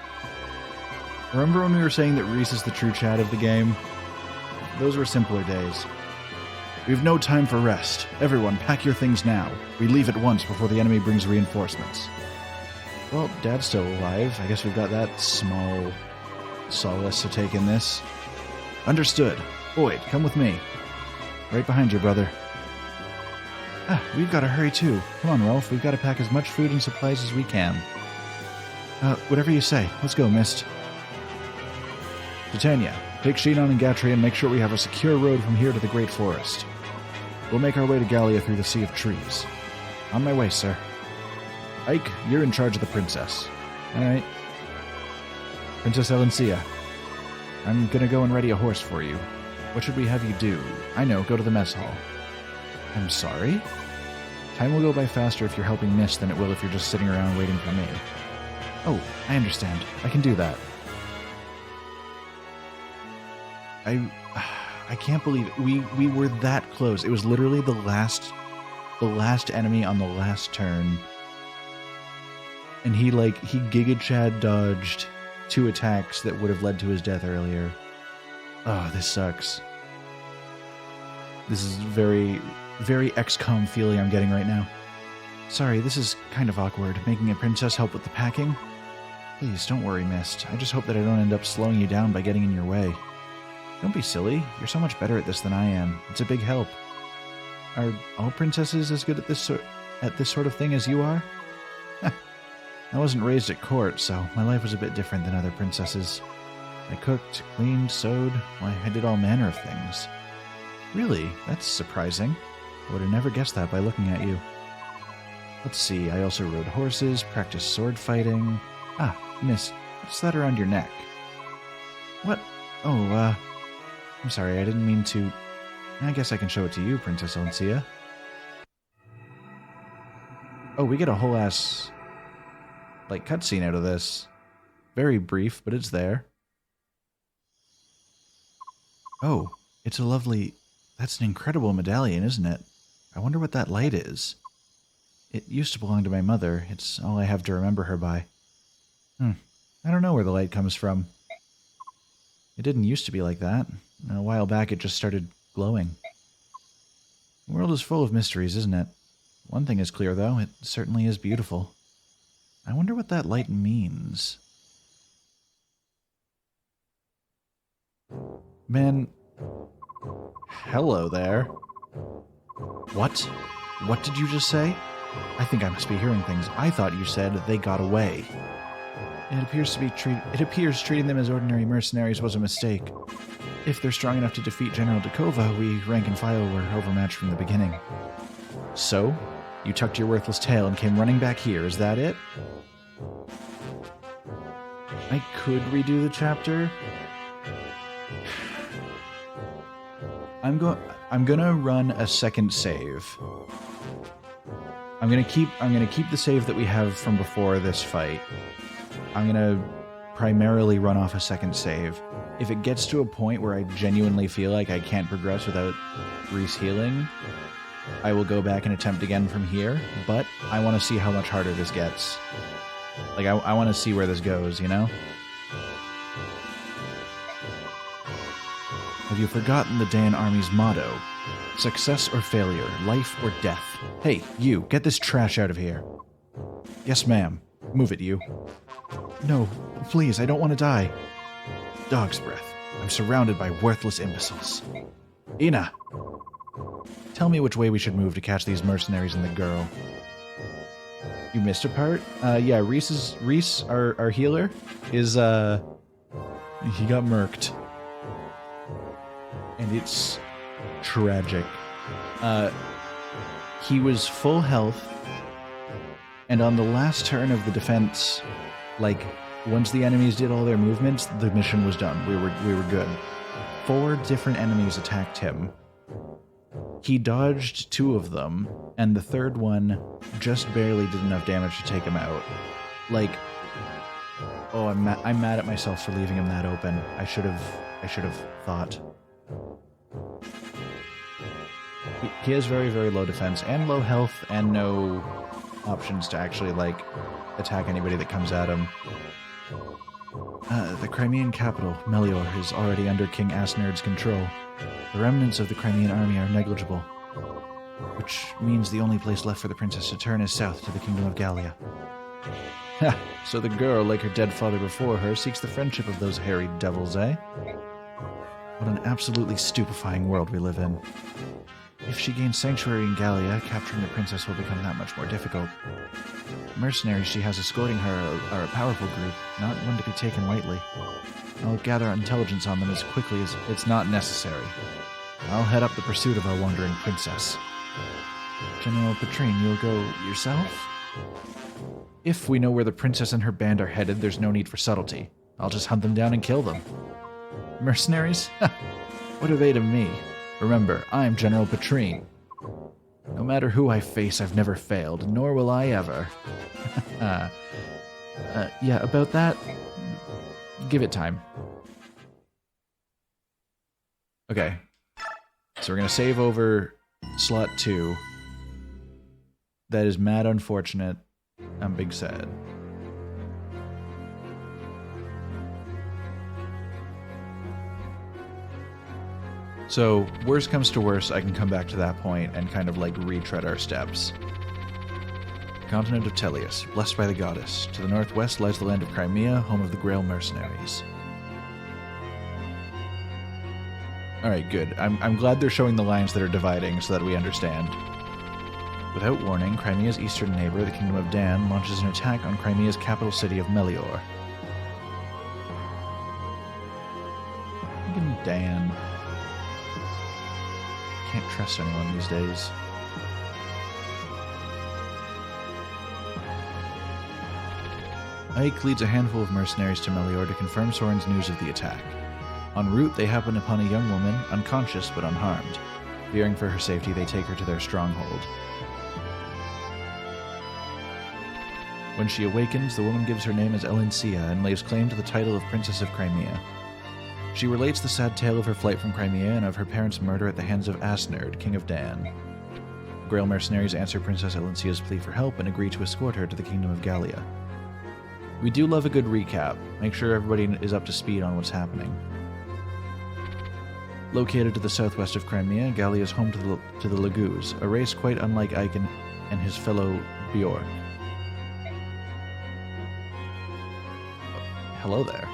Remember when we were saying that Reese is the true Chad of the game? Those were simpler days. We have no time for rest. Everyone, pack your things now. We leave at once before the enemy brings reinforcements. Well, Dad's still alive. I guess we've got that small solace to take in this. Understood. Boyd, come with me. Right behind you, brother. Ah, we've got to hurry too. Come on, Rolf. We've got to pack as much food and supplies as we can. Whatever you say. Let's go, Mist. Titania, take Shinon and Gatry and make sure we have a secure road from here to the Great Forest. We'll make our way to Gallia through the Sea of Trees. On my way, sir. Ike, you're in charge of the princess. Alright. Princess Elencia, I'm gonna go and ready a horse for you. What should we have you do? I know, go to the mess hall. I'm sorry? Time will go by faster if you're helping Mist than it will if you're just sitting around waiting for me. Oh, I understand. I can do that. I can't believe it. We were that close. It was literally the last enemy on the last turn. And he Giga Chad dodged 2 attacks that would have led to his death earlier. Oh, this sucks. This is very, very XCOM feeling I'm getting right now. Sorry, this is kind of awkward, making a princess help with the packing. Please, don't worry, Mist. I just hope that I don't end up slowing you down by getting in your way. Don't be silly. You're so much better at this than I am. It's a big help. Are all princesses as good at this sort of thing as you are? I wasn't raised at court, so my life was a bit different than other princesses. I cooked, cleaned, sewed. Why, I did all manner of things. Really? That's surprising. I would have never guessed that by looking at you. Let's see, I also rode horses, practiced sword fighting. Ah, Miss, what's that around your neck? What? Oh, I'm sorry, I didn't mean to... I guess I can show it to you, Princess Elencia. Oh, we get a whole ass, cutscene out of this. Very brief, but it's there. Oh, it's a lovely... That's an incredible medallion, isn't it? I wonder what that light is. It used to belong to my mother. It's all I have to remember her by. I don't know where the light comes from. It didn't used to be like that. A while back it just started glowing. The world is full of mysteries, isn't it? One thing is clear, though. It certainly is beautiful. I wonder what that light means. Man. Hello there. What? What did you just say? I think I must be hearing things. I thought you said they got away. It appears treating them as ordinary mercenaries was a mistake. If they're strong enough to defeat General Dakova, we, rank and file, were overmatched from the beginning. So? You tucked your worthless tail and came running back here, is that it? I could redo the chapter. I'm gonna run a second save. I'm gonna keep the save that we have from before this fight. I'm gonna primarily run off a second save. If it gets to a point where I genuinely feel like I can't progress without Reese healing, I will go back and attempt again from here, but I want to see how much harder this gets. Like, I want to see where this goes, you know? Have you forgotten the Dan Army's motto? Success or failure, life or death. Hey, you, get this trash out of here. Yes, ma'am. Move it, you. No, please, I don't want to die. Dog's breath. I'm surrounded by worthless imbeciles. Ina! Tell me which way we should move to catch these mercenaries and the girl. You missed a part? Yeah, Reese, our healer, is, he got murked. And it's tragic. He was full health, and on the last turn of the defense, like, once the enemies did all their movements, the mission was done. We were good. 4 different enemies attacked him. He dodged 2 of them, and the third one just barely did enough damage to take him out. Like, oh, I'm mad at myself for leaving him that open. I should have thought. He has very, very low defense and low health and no options to actually, like, attack anybody that comes at him. The Crimean capital, Melior, is already under King Asnerd's control. The remnants of the Crimean army are negligible, which means the only place left for the princess to turn is south to the kingdom of Gallia. Ha! So the girl, like her dead father before her, seeks the friendship of those hairy devils, eh? What an absolutely stupefying world we live in. If she gains sanctuary in Gallia, capturing the princess will become that much more difficult. The mercenaries she has escorting her are a powerful group, not one to be taken lightly. I'll gather intelligence on them as quickly as it's not necessary. I'll head up the pursuit of our wandering princess. General Petrine, you'll go yourself? If we know where the princess and her band are headed, there's no need for subtlety. I'll just hunt them down and kill them. Mercenaries? What are they to me? Remember, I'm General Petrine. No matter who I face, I've never failed, nor will I ever. Yeah, about that, give it time. Okay. So we're going to save over slot 2. That is mad unfortunate. I'm big sad. So, worst comes to worst, I can come back to that point and kind of like retread our steps. Continent of Tellius, blessed by the goddess. To the northwest lies the land of Crimea, home of the Grail mercenaries. Alright, good. I'm glad they're showing the lines that are dividing so that we understand. Without warning, Crimea's eastern neighbor, the Kingdom of Dan, launches an attack on Crimea's capital city of Melior. Fucking Dan. Can't trust anyone these days. Ike leads a handful of mercenaries to Melior to confirm Soren's news of the attack. En route, they happen upon a young woman, unconscious but unharmed. Fearing for her safety, they take her to their stronghold. When she awakens, the woman gives her name as Elencia and lays claim to the title of Princess of Crimea. She relates the sad tale of her flight from Crimea and of her parents' murder at the hands of Asnerd, King of Dan. Grail mercenaries answer Princess Elencia's plea for help and agree to escort her to the Kingdom of Gallia. We do love a good recap. Make sure everybody is up to speed on what's happening. Located to the southwest of Crimea, Gallia is home to the Laguz, a race quite unlike Aiken and his fellow Bjork. Hello there.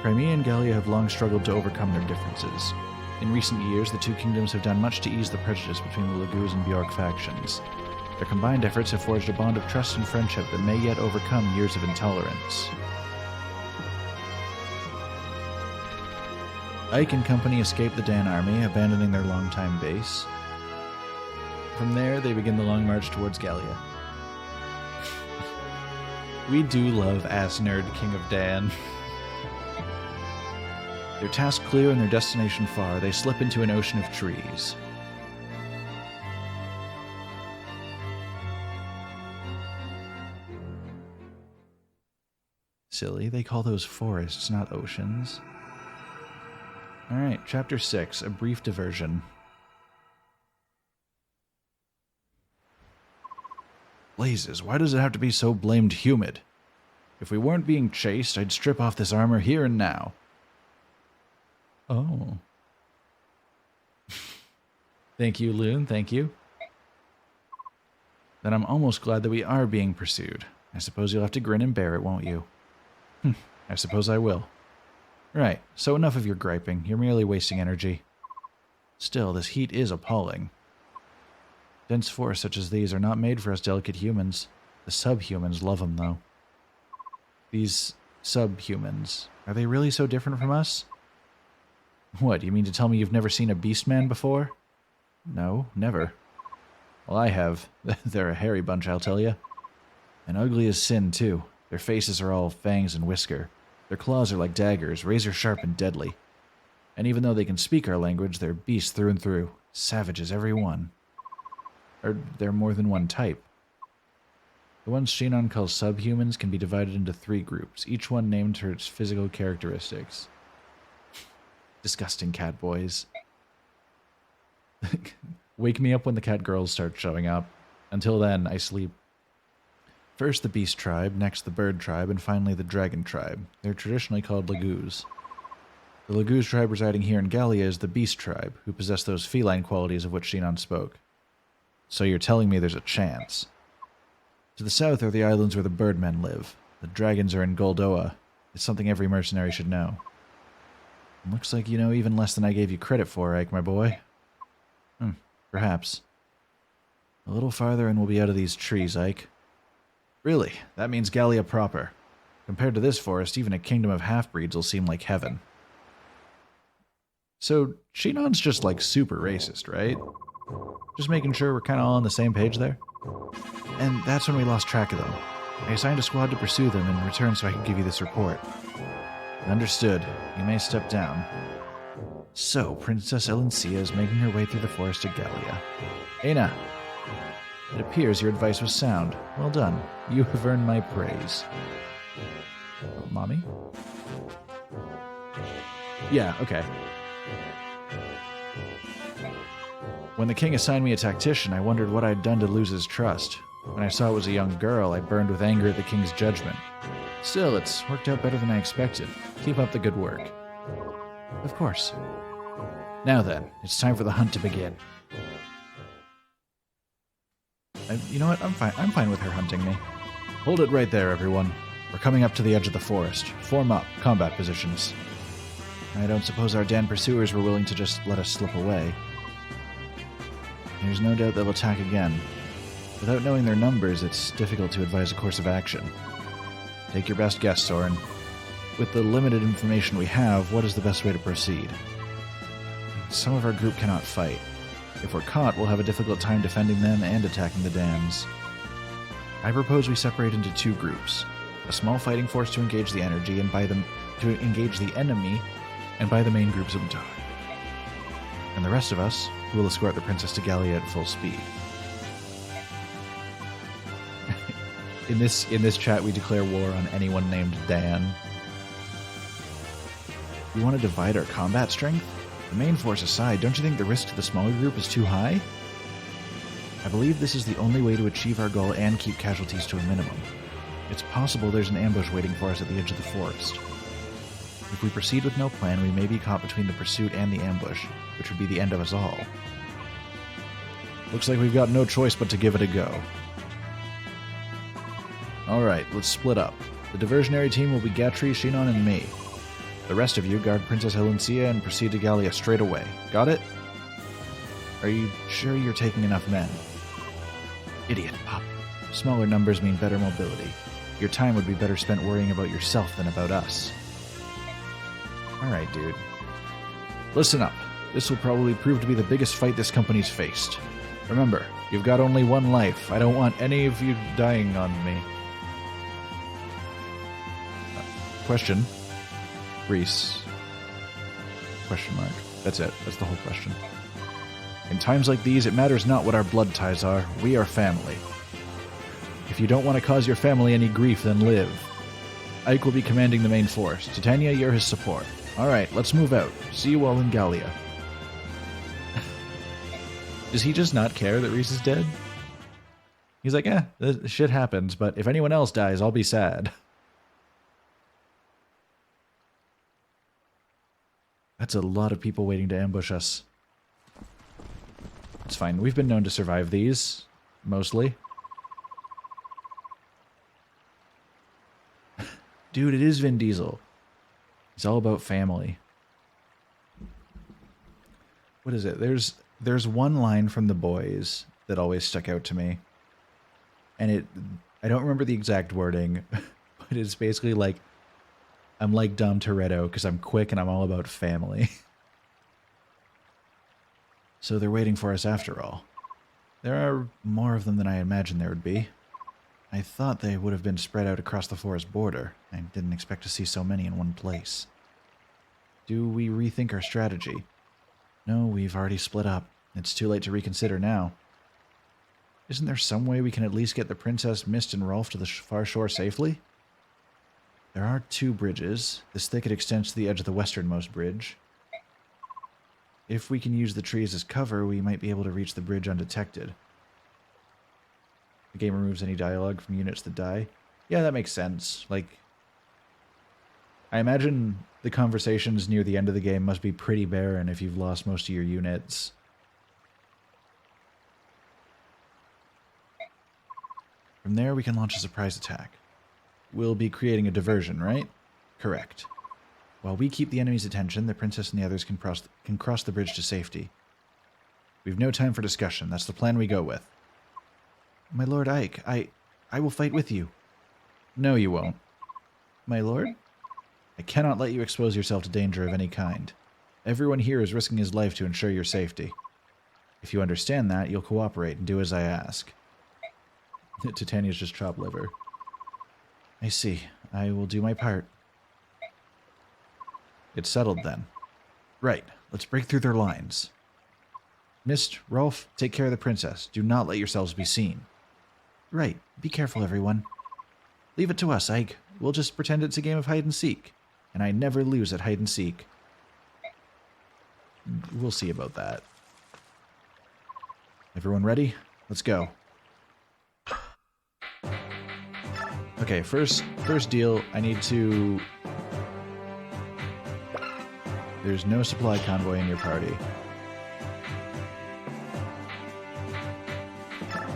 Crimea and Gallia have long struggled to overcome their differences. In recent years, the two kingdoms have done much to ease the prejudice between the Laguz and Bjork factions. Their combined efforts have forged a bond of trust and friendship that may yet overcome years of intolerance. Ike and company escape the Dan army, abandoning their longtime base. From there, they begin the long march towards Gallia. We do love Ass Nerd King of Dan. Their task clear and their destination far, they slip into an ocean of trees. Silly, they call those forests, not oceans. Alright, Chapter 6, A Brief Diversion. Blazes, why does it have to be so blamed humid? If we weren't being chased, I'd strip off this armor here and now. Oh. Thank you, Loon, thank you. Then I'm almost glad that we are being pursued. I suppose you'll have to grin and bear it, won't you? I suppose I will. Right, so enough of your griping. You're merely wasting energy. Still, this heat is appalling. Dense forests such as these are not made for us delicate humans. The subhumans love them, though. These subhumans, are they really so different from us? What, you mean to tell me you've never seen a beastman before? No, never. Well, I have. They're a hairy bunch, I'll tell you. And ugly as sin, too. Their faces are all fangs and whisker. Their claws are like daggers, razor-sharp and deadly. And even though they can speak our language, they're beasts through and through. Savages, every one. Or they're more than one type. The ones Shinon calls subhumans can be divided into 3 groups, each one named for its physical characteristics. Disgusting cat boys. Wake me up when the cat girls start showing up. Until then, I sleep. First the beast tribe, next the bird tribe, and finally the dragon tribe. They're traditionally called Laguz. The Laguz tribe residing here in Gallia is the beast tribe, who possess those feline qualities of which Shinon spoke. So you're telling me there's a chance. To the south are the islands where the birdmen live. The dragons are in Goldoa. It's something every mercenary should know. Looks like you know even less than I gave you credit for, Ike, my boy. Perhaps. A little farther and we'll be out of these trees, Ike. Really, that means Gallia proper. Compared to this forest, even a kingdom of half-breeds will seem like heaven. So, Shinon's just like super racist, right? Just making sure we're kind of all on the same page there. And that's when we lost track of them. I assigned a squad to pursue them in return so I could give you this report. Understood. You may step down. So, Princess Elencia is making her way through the forest to Gallia. Aina! It appears your advice was sound. Well done. You have earned my praise. Mommy? Yeah, okay. When the king assigned me a tactician, I wondered what I'd done to lose his trust. When I saw it was a young girl, I burned with anger at the king's judgment. Still, it's worked out better than I expected. Keep up the good work. Of course. Now then, it's time for the hunt to begin. You know what? I'm fine with her hunting me. Hold it right there, everyone. We're coming up to the edge of the forest. Form up. Combat positions. I don't suppose our Dan pursuers were willing to just let us slip away. There's no doubt they'll attack again. Without knowing their numbers, it's difficult to advise a course of action. Take your best guess, Soren. With the limited information we have, what is the best way to proceed? Some of our group cannot fight. If we're caught, we'll have a difficult time defending them and attacking the Dans. I propose we separate into 2 groups. A small fighting force to engage the energy and to engage the enemy and buy the main group's time. And the rest of us will escort the princess to Gallia at full speed. In this chat, we declare war on anyone named Dan. You want to divide our combat strength? The main force aside, don't you think the risk to the smaller group is too high? I believe this is the only way to achieve our goal and keep casualties to a minimum. It's possible there's an ambush waiting for us at the edge of the forest. If we proceed with no plan, we may be caught between the pursuit and the ambush, which would be the end of us all. Looks like we've got no choice but to give it a go. Alright, let's split up. The diversionary team will be Gatri, Shinon, and me. The rest of you guard Princess Helencia and proceed to Gallia straight away. Got it? Are you sure you're taking enough men? Idiot, Pop. Smaller numbers mean better mobility. Your time would be better spent worrying about yourself than about us. Alright, dude. Listen up. This will probably prove to be the biggest fight this company's faced. Remember, you've got only one life. I don't want any of you dying on me. Question. Reese. Question mark. That's it. That's the whole question. In times like these, it matters not what our blood ties are. We are family. If you don't want to cause your family any grief, then live. Ike will be commanding the main force. Titania, you're his support. Alright, let's move out. See you all in Gallia. Does he just not care that Reese is dead? He's like, this shit happens, but if anyone else dies, I'll be sad. That's a lot of people waiting to ambush us. It's fine. We've been known to survive these. Mostly. Dude, it is Vin Diesel. He's all about family. What is it? There's one line from The Boys that always stuck out to me. And I don't remember the exact wording, but it's basically like, I'm like Dom Toretto because I'm quick and I'm all about family. So they're waiting for us after all. There are more of them than I imagined there would be. I thought they would have been spread out across the forest border. I didn't expect to see so many in one place. Do we rethink our strategy? No, we've already split up. It's too late to reconsider now. Isn't there some way we can at least get the Princess, Mist, and Rolf to the far shore safely? There are 2 bridges. This thicket extends to the edge of the westernmost bridge. If we can use the trees as cover, we might be able to reach the bridge undetected. The game removes any dialogue from units that die. Yeah, that makes sense. Like, I imagine the conversations near the end of the game must be pretty barren if you've lost most of your units. From there, we can launch a surprise attack. We'll be creating a diversion, right? Correct. While we keep the enemy's attention, the princess and the others can cross the bridge to safety. We've no time for discussion. That's the plan we go with. My lord Ike, I will fight with you. No, you won't. My lord? I cannot let you expose yourself to danger of any kind. Everyone here is risking his life to ensure your safety. If you understand that, you'll cooperate and do as I ask. Titania's just chopped liver. I see. I will do my part. It's settled then. Right. Let's break through their lines. Mist, Rolf, take care of the princess. Do not let yourselves be seen. Right. Be careful, everyone. Leave it to us, Ike. We'll just pretend it's a game of hide and seek. And I never lose at hide and seek. We'll see about that. Everyone ready? Let's go. Okay, first deal, I need to... There's no supply convoy in your party.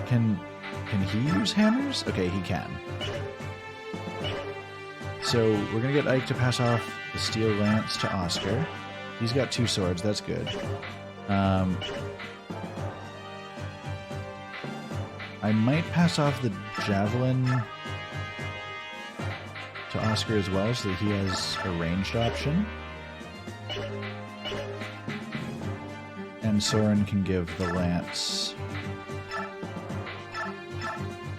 Can he use hammers? Okay, he can. So, we're gonna get Ike to pass off the steel lance to Oscar. He's got 2 swords, that's good. I might pass off the javelin to Oscar as well, so that he has a ranged option. And Soren can give the lance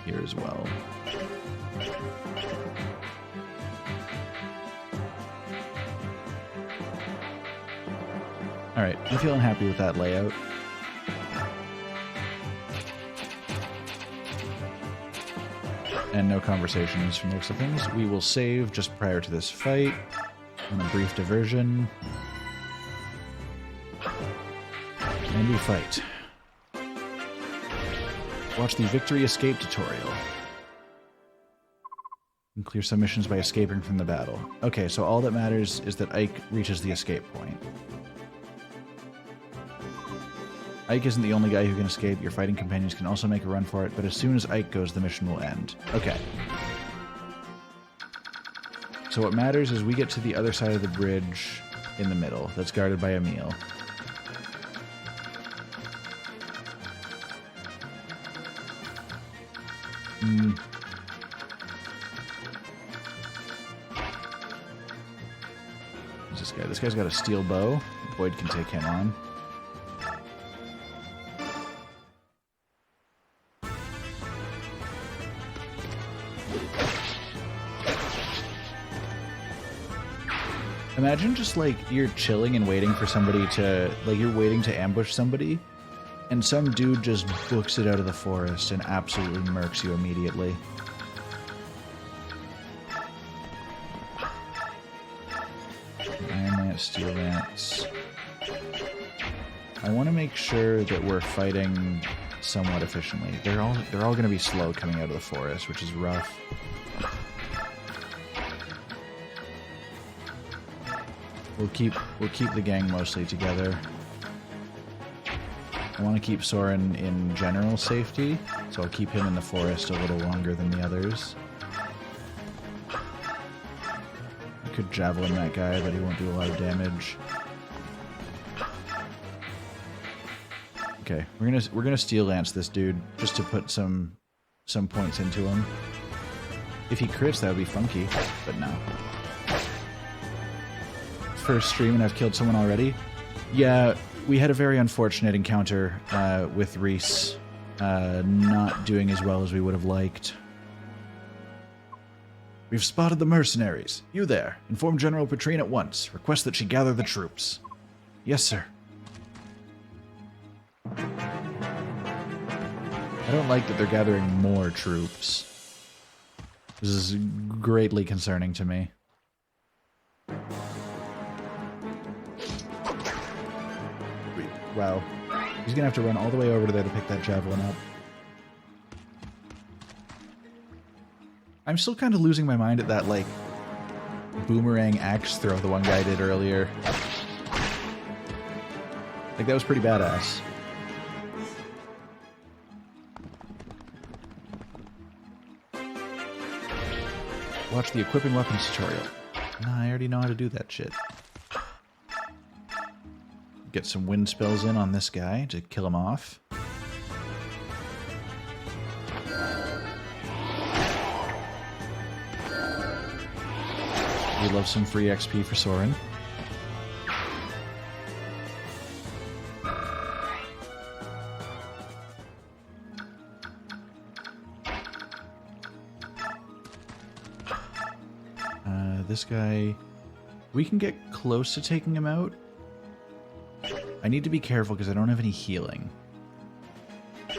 here as well. Alright, I'm feeling happy with that layout. And no conversations from the looks of things. We will save just prior to this fight. On a brief diversion. And we fight. Watch the Victory Escape tutorial. And clear some missions by escaping from the battle. Okay, so all that matters is that Ike reaches the escape point. Ike isn't the only guy who can escape. Your fighting companions can also make a run for it, but as soon as Ike goes, the mission will end. Okay. So what matters is we get to the other side of the bridge in the middle that's guarded by Emil. Who's this guy? This guy's got a steel bow. Boyd can take him on. Imagine just, like, you're chilling and waiting for somebody to... Like, you're waiting to ambush somebody, and some dude just books it out of the forest and absolutely murks you immediately. Iron Lance, Steel Lance. I want to make sure that we're fighting somewhat efficiently. They're all going to be slow coming out of the forest, which is rough. We'll keep the gang mostly together. I want to keep Soren in general safety, so I'll keep him in the forest a little longer than the others. I could javelin that guy, but he won't do a lot of damage. Okay, we're gonna steel lance this dude just to put some points into him. If he crits, that would be funky, but no. First stream and I've killed someone already. Yeah, we had a very unfortunate encounter with Reese not doing as well as we would have liked. We've spotted the mercenaries. You there. Inform General Petrine at once. Request that she gather the troops. Yes, sir. I don't like that they're gathering more troops. This is greatly concerning to me. Wow. He's gonna have to run all the way over to there to pick that javelin up. I'm still kind of losing my mind at that, like, boomerang axe throw the one guy did earlier. Like, that was pretty badass. Watch the equipping weapons tutorial. Nah, I already know how to do that shit. Get some wind spells in on this guy to kill him off. We love some free XP for Soren. This guy... We can get close to taking him out. I need to be careful because I don't have any healing. If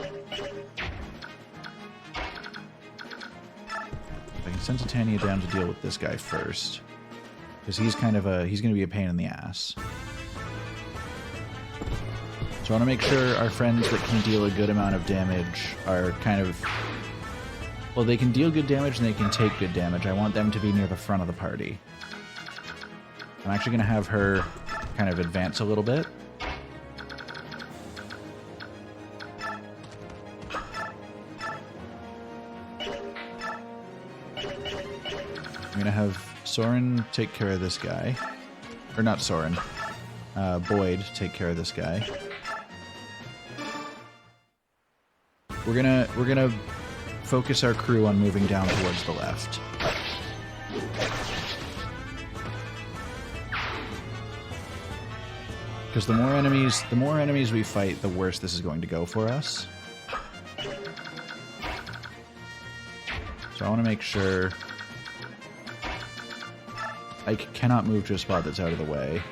I can send Titania down to deal with this guy first. Because he's kind of a... He's going to be a pain in the ass. So I want to make sure our friends that can deal a good amount of damage are kind of... Well, they can deal good damage and they can take good damage. I want them to be near the front of the party. I'm actually going to have her kind of advance a little bit. I'm going to have Soren take care of this guy. Or not Soren. Boyd take care of this guy. We're gonna focus our crew on moving down towards the left. Because the more enemies we fight, the worse this is going to go for us. So I want to make sure Ike cannot move to a spot that's out of the way.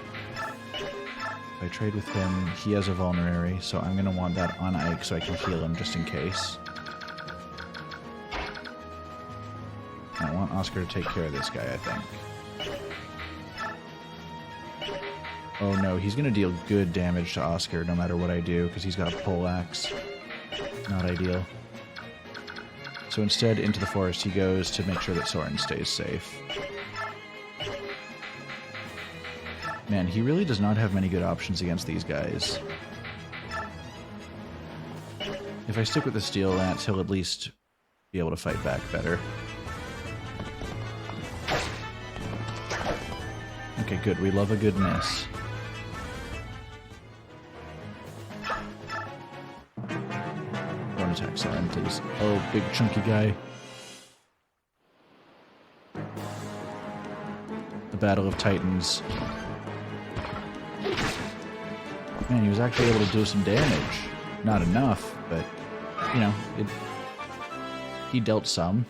If I trade with him, he has a vulnerary, so I'm going to want that on Ike so I can heal him just in case. I want Oscar to take care of this guy, I think. Oh no, he's going to deal good damage to Oscar no matter what I do, because he's got a poleaxe. Not ideal. So So instead, into the forest he goes to make sure that Soren stays safe. Man, he really does not have many good options against these guys. If I stick with the Steel Lance, he'll at least be able to fight back better. Okay, good. We love a good miss. Don't attack Soren, please. Oh, big chunky guy. The Battle of Titans. Man, he was actually able to do some damage. Not enough, but, you know, he dealt some.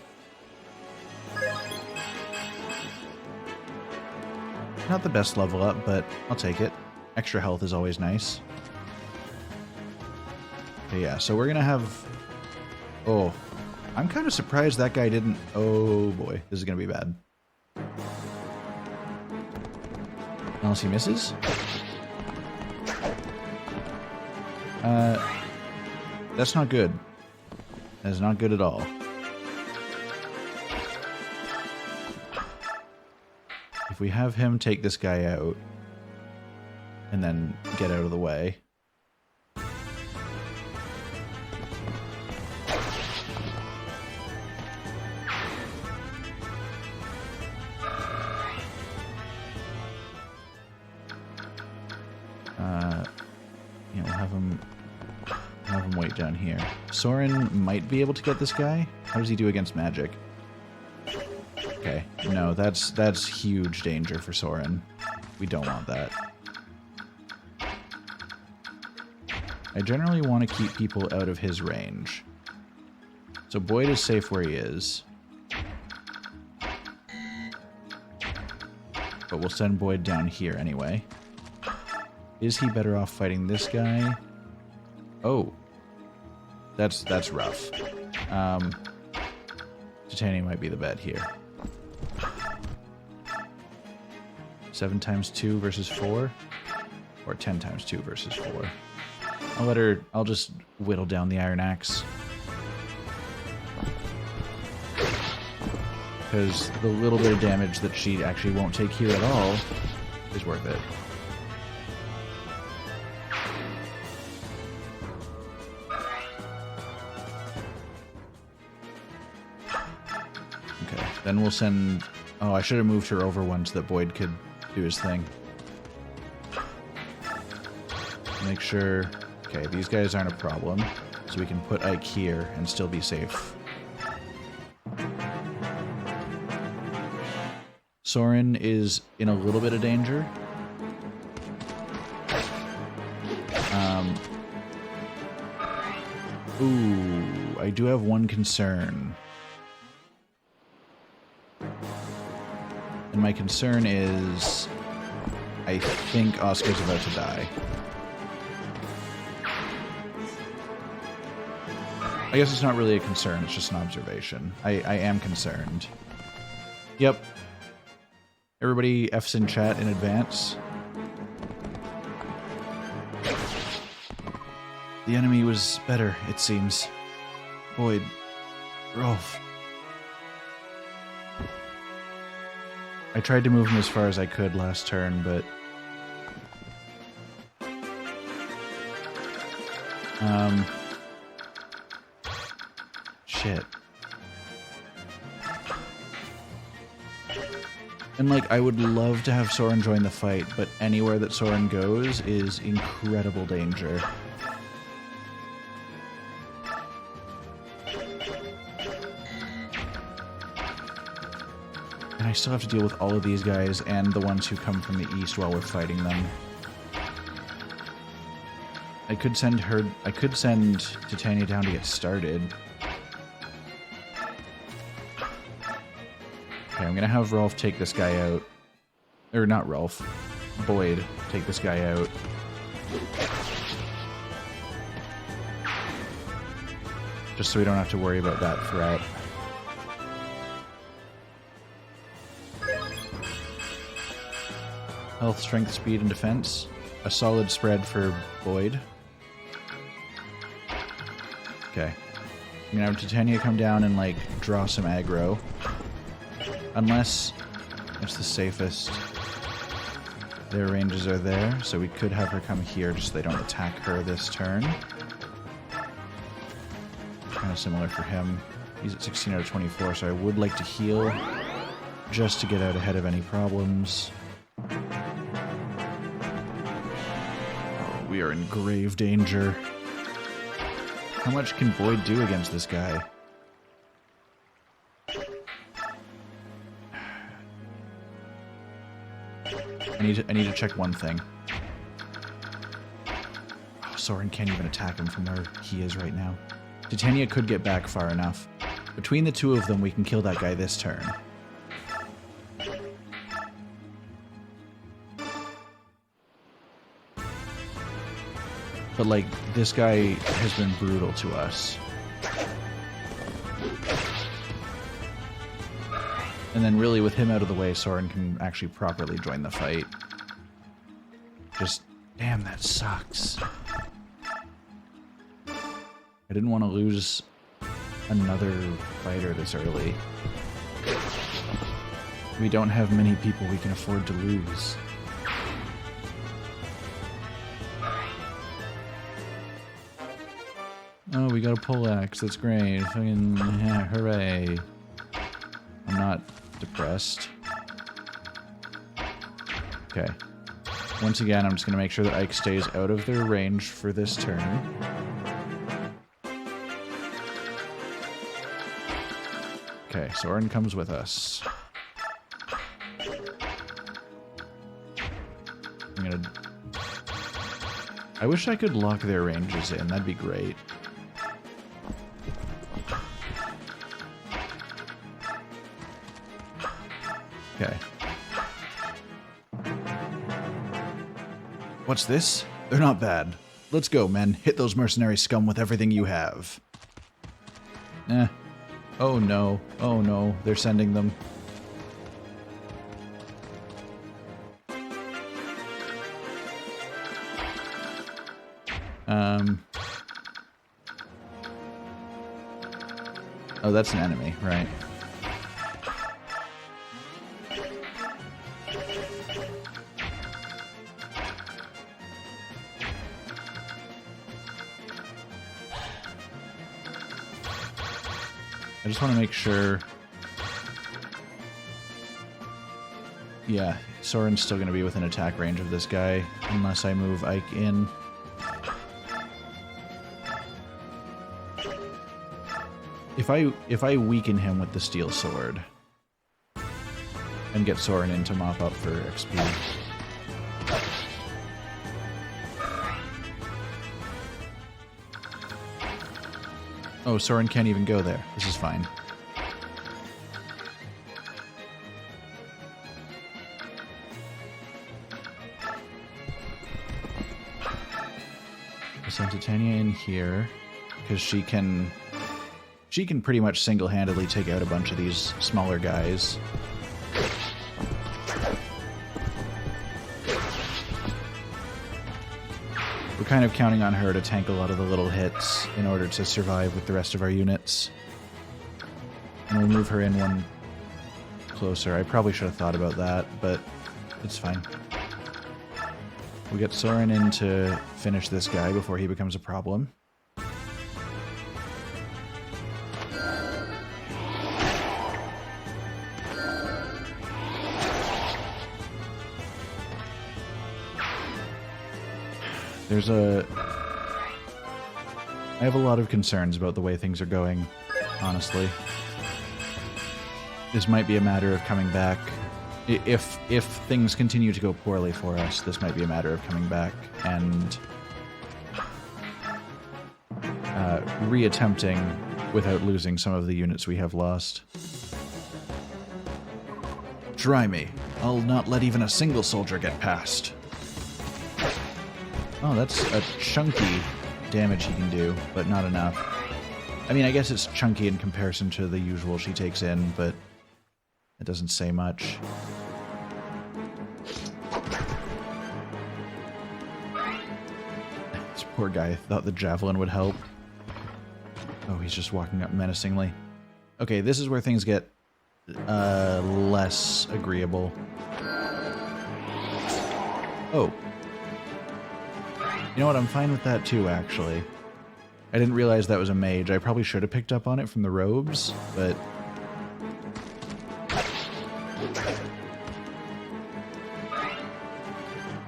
Not the best level up, but I'll take it. Extra health is always nice. Okay, yeah, so we're gonna have... Oh, I'm kind of surprised that guy didn't... Oh boy, this is gonna be bad. Unless he misses? That's not good. That is not good at all. If we have him take this guy out, and then get out of the way. Yeah, we'll have him wait down here. Soren might be able to get this guy. How does he do against magic? Okay, no, that's huge danger for Soren. We don't want that. I generally want to keep people out of his range. So Boyd is safe where he is. But we'll send Boyd down here anyway. Is he better off fighting this guy? Oh. That's rough. Titania might be the bet here. 7 times 2 versus 4? Or 10 times 2 versus 4? I'll just whittle down the Iron Axe. Because the little bit of damage that she actually won't take here at all is worth it. Okay, then we'll send... Oh, I should have moved her over one so that Boyd could do his thing. Make sure... Okay, these guys aren't a problem, so we can put Ike here and still be safe. Soren is in a little bit of danger. Ooh, I do have one concern. And my concern is... I think Oscar's about to die. I guess it's not really a concern, it's just an observation. I am concerned. Yep. Everybody F's in chat in advance. The enemy was better, it seems. Boyd. Rolf. I tried to move him as far as I could last turn, but... Shit. And, like, I would love to have Soren join the fight, but anywhere that Soren goes is incredible danger. And I still have to deal with all of these guys and the ones who come from the east while we're fighting them. I could send Titania down to get started. Okay, I'm gonna have Rolf take this guy out. Or not Rolf. Boyd take this guy out. Just so we don't have to worry about that threat. Health, strength, speed, and defense. A solid spread for Boyd. Okay. I'm gonna have Titania come down and, like, draw some aggro. Unless it's the safest. Their ranges are there, so we could have her come here just so they don't attack her this turn. Kind of similar for him. He's at 16 out of 24, so I would like to heal just to get out ahead of any problems. Oh, we are in grave danger. How much can Void do against this guy? I need to check one thing. Oh, Soren can't even attack him from where he is right now. Titania could get back far enough. Between the two of them, we can kill that guy this turn. But, like, this guy has been brutal to us. And then really with him out of the way, Soren can actually properly join the fight. Just, damn, that sucks. I didn't want to lose another fighter this early. We don't have many people we can afford to lose. Oh, we got a poleaxe. That's great. Fucking, yeah, hooray. I'm not depressed. Okay. Once again, I'm just going to make sure that Ike stays out of their range for this turn. Okay, Soren comes with us. I'm gonna... I wish I could lock their ranges in. That'd be great. Okay. What's this? They're not bad. Let's go, men. Hit those mercenary scum with everything you have. Eh. Oh no. Oh no. They're sending them. Oh, that's an enemy, right. I just want to make sure... Yeah, Soren's still going to be within attack range of this guy, unless I move Ike in. If I weaken him with the steel sword and get Soren in to mop up for XP. Oh, Soren can't even go there. This is fine. I'll send Titania in here because she can pretty much single-handedly take out a bunch of these smaller guys. We're kind of counting on her to tank a lot of the little hits in order to survive with the rest of our units. And we'll move her in one closer. I probably should have thought about that, but it's fine. We'll get Soren in to finish this guy before he becomes a problem. I have a lot of concerns about the way things are going, honestly. This might be a matter of coming back. If things continue to go poorly for us, this might be a matter of coming back and reattempting without losing some of the units we have lost. Try me. I'll not let even a single soldier get past. Oh, that's a chunky damage he can do, but not enough. I mean, I guess it's chunky in comparison to the usual she takes in, but it doesn't say much. This poor guy thought the javelin would help. Oh, he's just walking up menacingly. Okay, this is where things get less agreeable. Oh. You know what? I'm fine with that too, actually. I didn't realize that was a mage. I probably should have picked up on it from the robes, but...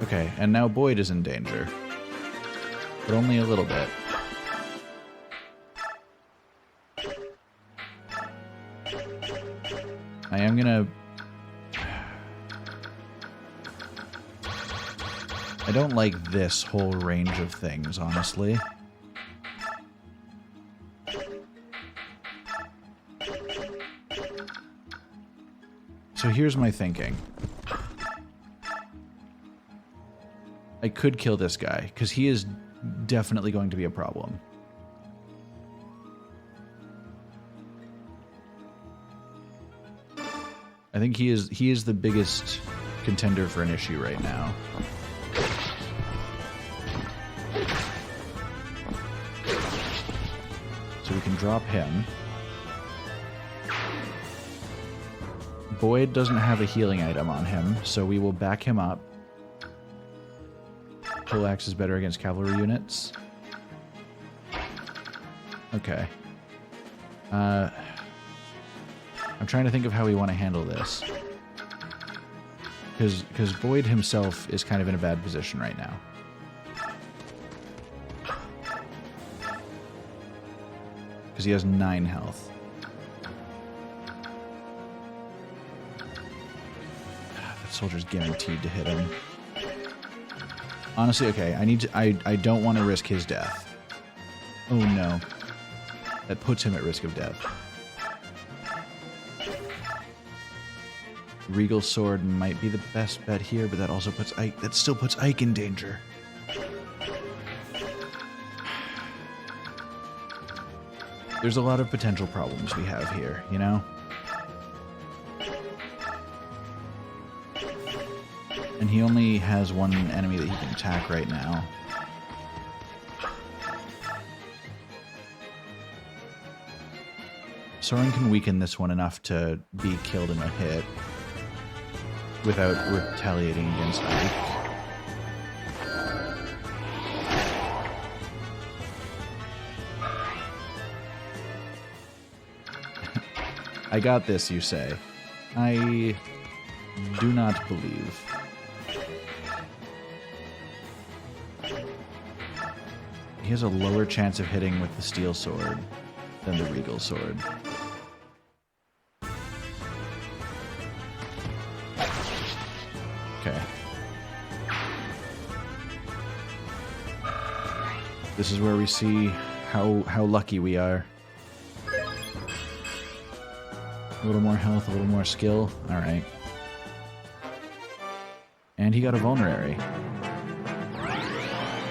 Okay, and now Boyd is in danger. But only a little bit. I am gonna... I don't like this whole range of things, honestly. So here's my thinking. I could kill this guy, because he is definitely going to be a problem. I think he is the biggest contender for an issue right now. So we can drop him. Boyd doesn't have a healing item on him, so we will back him up. Poleaxe is better against cavalry units. Okay. I'm trying to think of how we want to handle this. Because Boyd himself is kind of in a bad position right now. Because he has 9 health. That soldier's guaranteed to hit him. Honestly, okay, I don't want to risk his death. Oh no. That puts him at risk of death. Regal Sword might be the best bet here, but that also puts Ike... That still puts Ike in danger. There's a lot of potential problems we have here, you know? And he only has one enemy that he can attack right now. Soren can weaken this one enough to be killed in a hit without retaliating against Ike. I got this, you say. I do not believe. He has a lower chance of hitting with the steel sword than the regal sword. Okay. This is where we see how lucky we are. A little more health, a little more skill. Alright. And he got a vulnerary.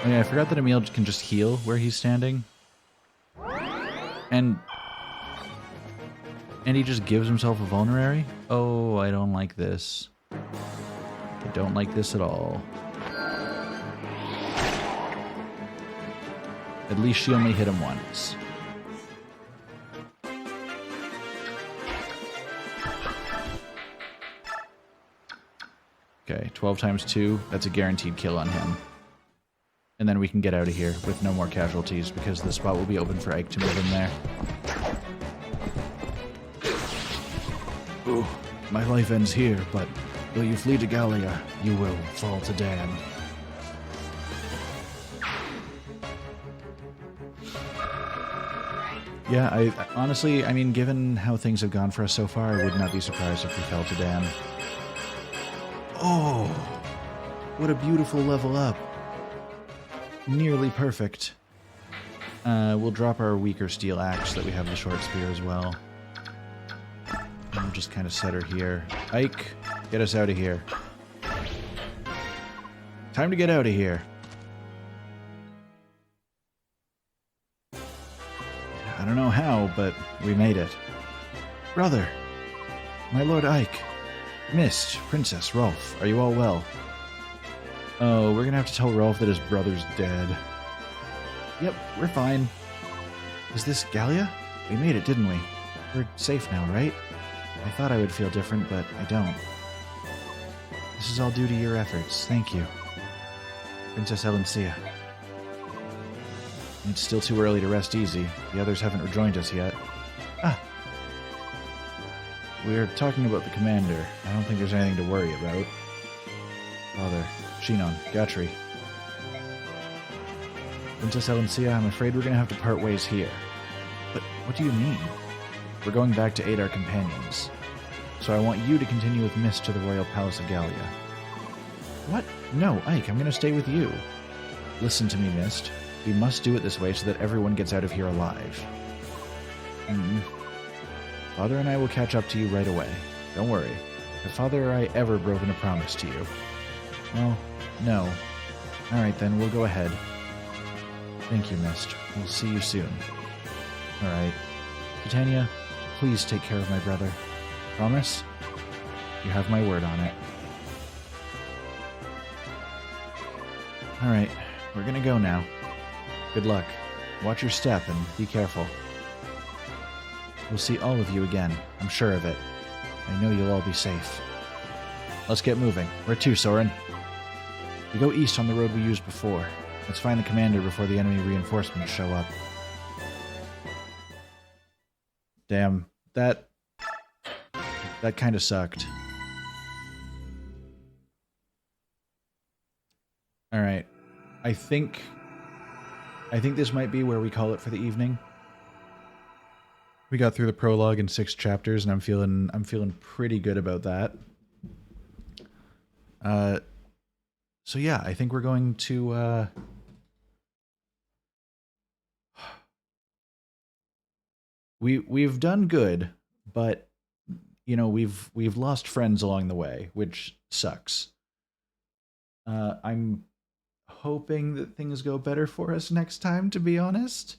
Oh yeah, I forgot that Emil can just heal where he's standing. And he just gives himself a vulnerary? Oh, I don't like this. I don't like this at all. At least she only hit him once. Okay, 12 times 2, that's a guaranteed kill on him. And then we can get out of here with no more casualties because the spot will be open for Ike to move in there. Ooh, my life ends here, but though you flee to Gallia, you will fall to Dan. Yeah, I honestly, I mean, given how things have gone for us so far, I would not be surprised if we fell to Dan. Oh, what a beautiful level up. Nearly perfect. We'll drop our weaker steel axe so that we have the short spear as well. And we'll just kind of set her here. Ike, get us out of here. Time to get out of here. I don't know how, but we made it. Brother, my Lord Ike. Mist, Princess, Rolf, are you all well? Oh, we're gonna have to tell Rolf that his brother's dead. Yep, we're fine. Is this Gallia? We made it, didn't we? We're safe now, right? I thought I would feel different, but I don't. This is all due to your efforts. Thank you. Princess Elencia. It's still too early to rest easy. The others haven't rejoined us yet. Ah! We're talking about the commander. I don't think there's anything to worry about. Father, Shinon, Gatri. Princess Elencia, I'm afraid we're gonna have to part ways here. But what do you mean? We're going back to aid our companions. So I want you to continue with Mist to the Royal Palace of Gallia. What? No, Ike, I'm gonna stay with you. Listen to me, Mist. We must do it this way so that everyone gets out of here alive. Father and I will catch up to you right away. Don't worry. Have Father or I ever broken a promise to you? Well, no. Alright then, we'll go ahead. Thank you, Mist. We'll see you soon. Alright. Titania, please take care of my brother. Promise? You have my word on it. Alright, we're gonna go now. Good luck. Watch your step and be careful. We'll see all of you again. I'm sure of it. I know you'll all be safe. Let's get moving. Where to, Soren? We go east on the road we used before. Let's find the commander before the enemy reinforcements show up. Damn, that kind of sucked. Alright. I think this might be where we call it for the evening. We got through the prologue in 6 chapters, and I'm feeling pretty good about that. So yeah, I think we're going to we've done good, but you know, we've lost friends along the way, which sucks. I'm hoping that things go better for us next time, to be honest.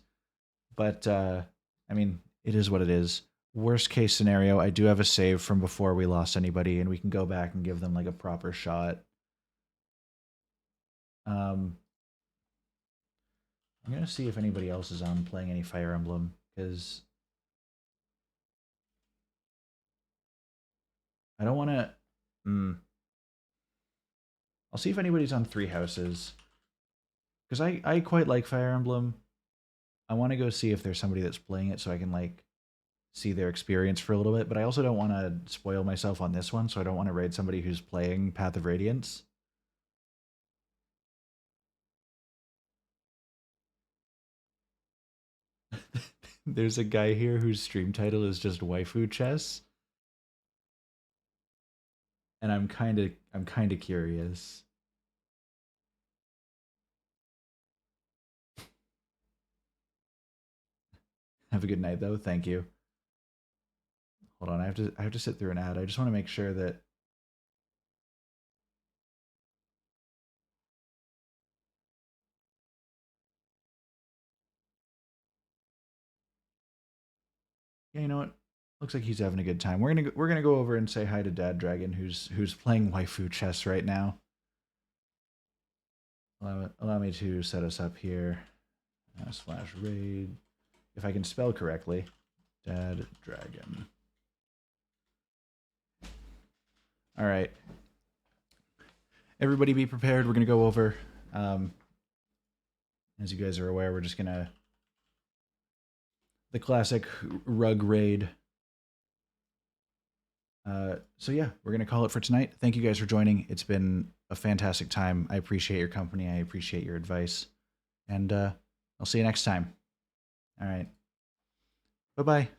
But I mean, it is what it is. Worst case scenario, I do have a save from before we lost anybody, and we can go back and give them like a proper shot. I'm gonna see if anybody else is on playing any Fire Emblem, because I don't want to. I'll see if anybody's on Three Houses, because I quite like Fire Emblem. I want to go see if there's somebody that's playing it so I can like see their experience for a little bit, but I also don't want to spoil myself on this one, so I don't want to raid somebody who's playing Path of Radiance. There's a guy here whose stream title is just Waifu Chess. And I'm kind of curious. Have a good night though. Thank you. Hold on, I have to sit through an ad. I just want to make sure that yeah, you know what? Looks like he's having a good time. We're gonna go over and say hi to Dad Dragon, who's playing Waifu Chess right now. Allow me to set us up here. Slash raid, if I can spell correctly. Dad Dragon. All right. Everybody be prepared. We're gonna go over. As you guys are aware, we're just gonna the classic rug raid. So yeah, we're gonna call it for tonight. Thank you guys for joining. It's been a fantastic time. I appreciate your company. I appreciate your advice, and I'll see you next time. All right. Bye bye.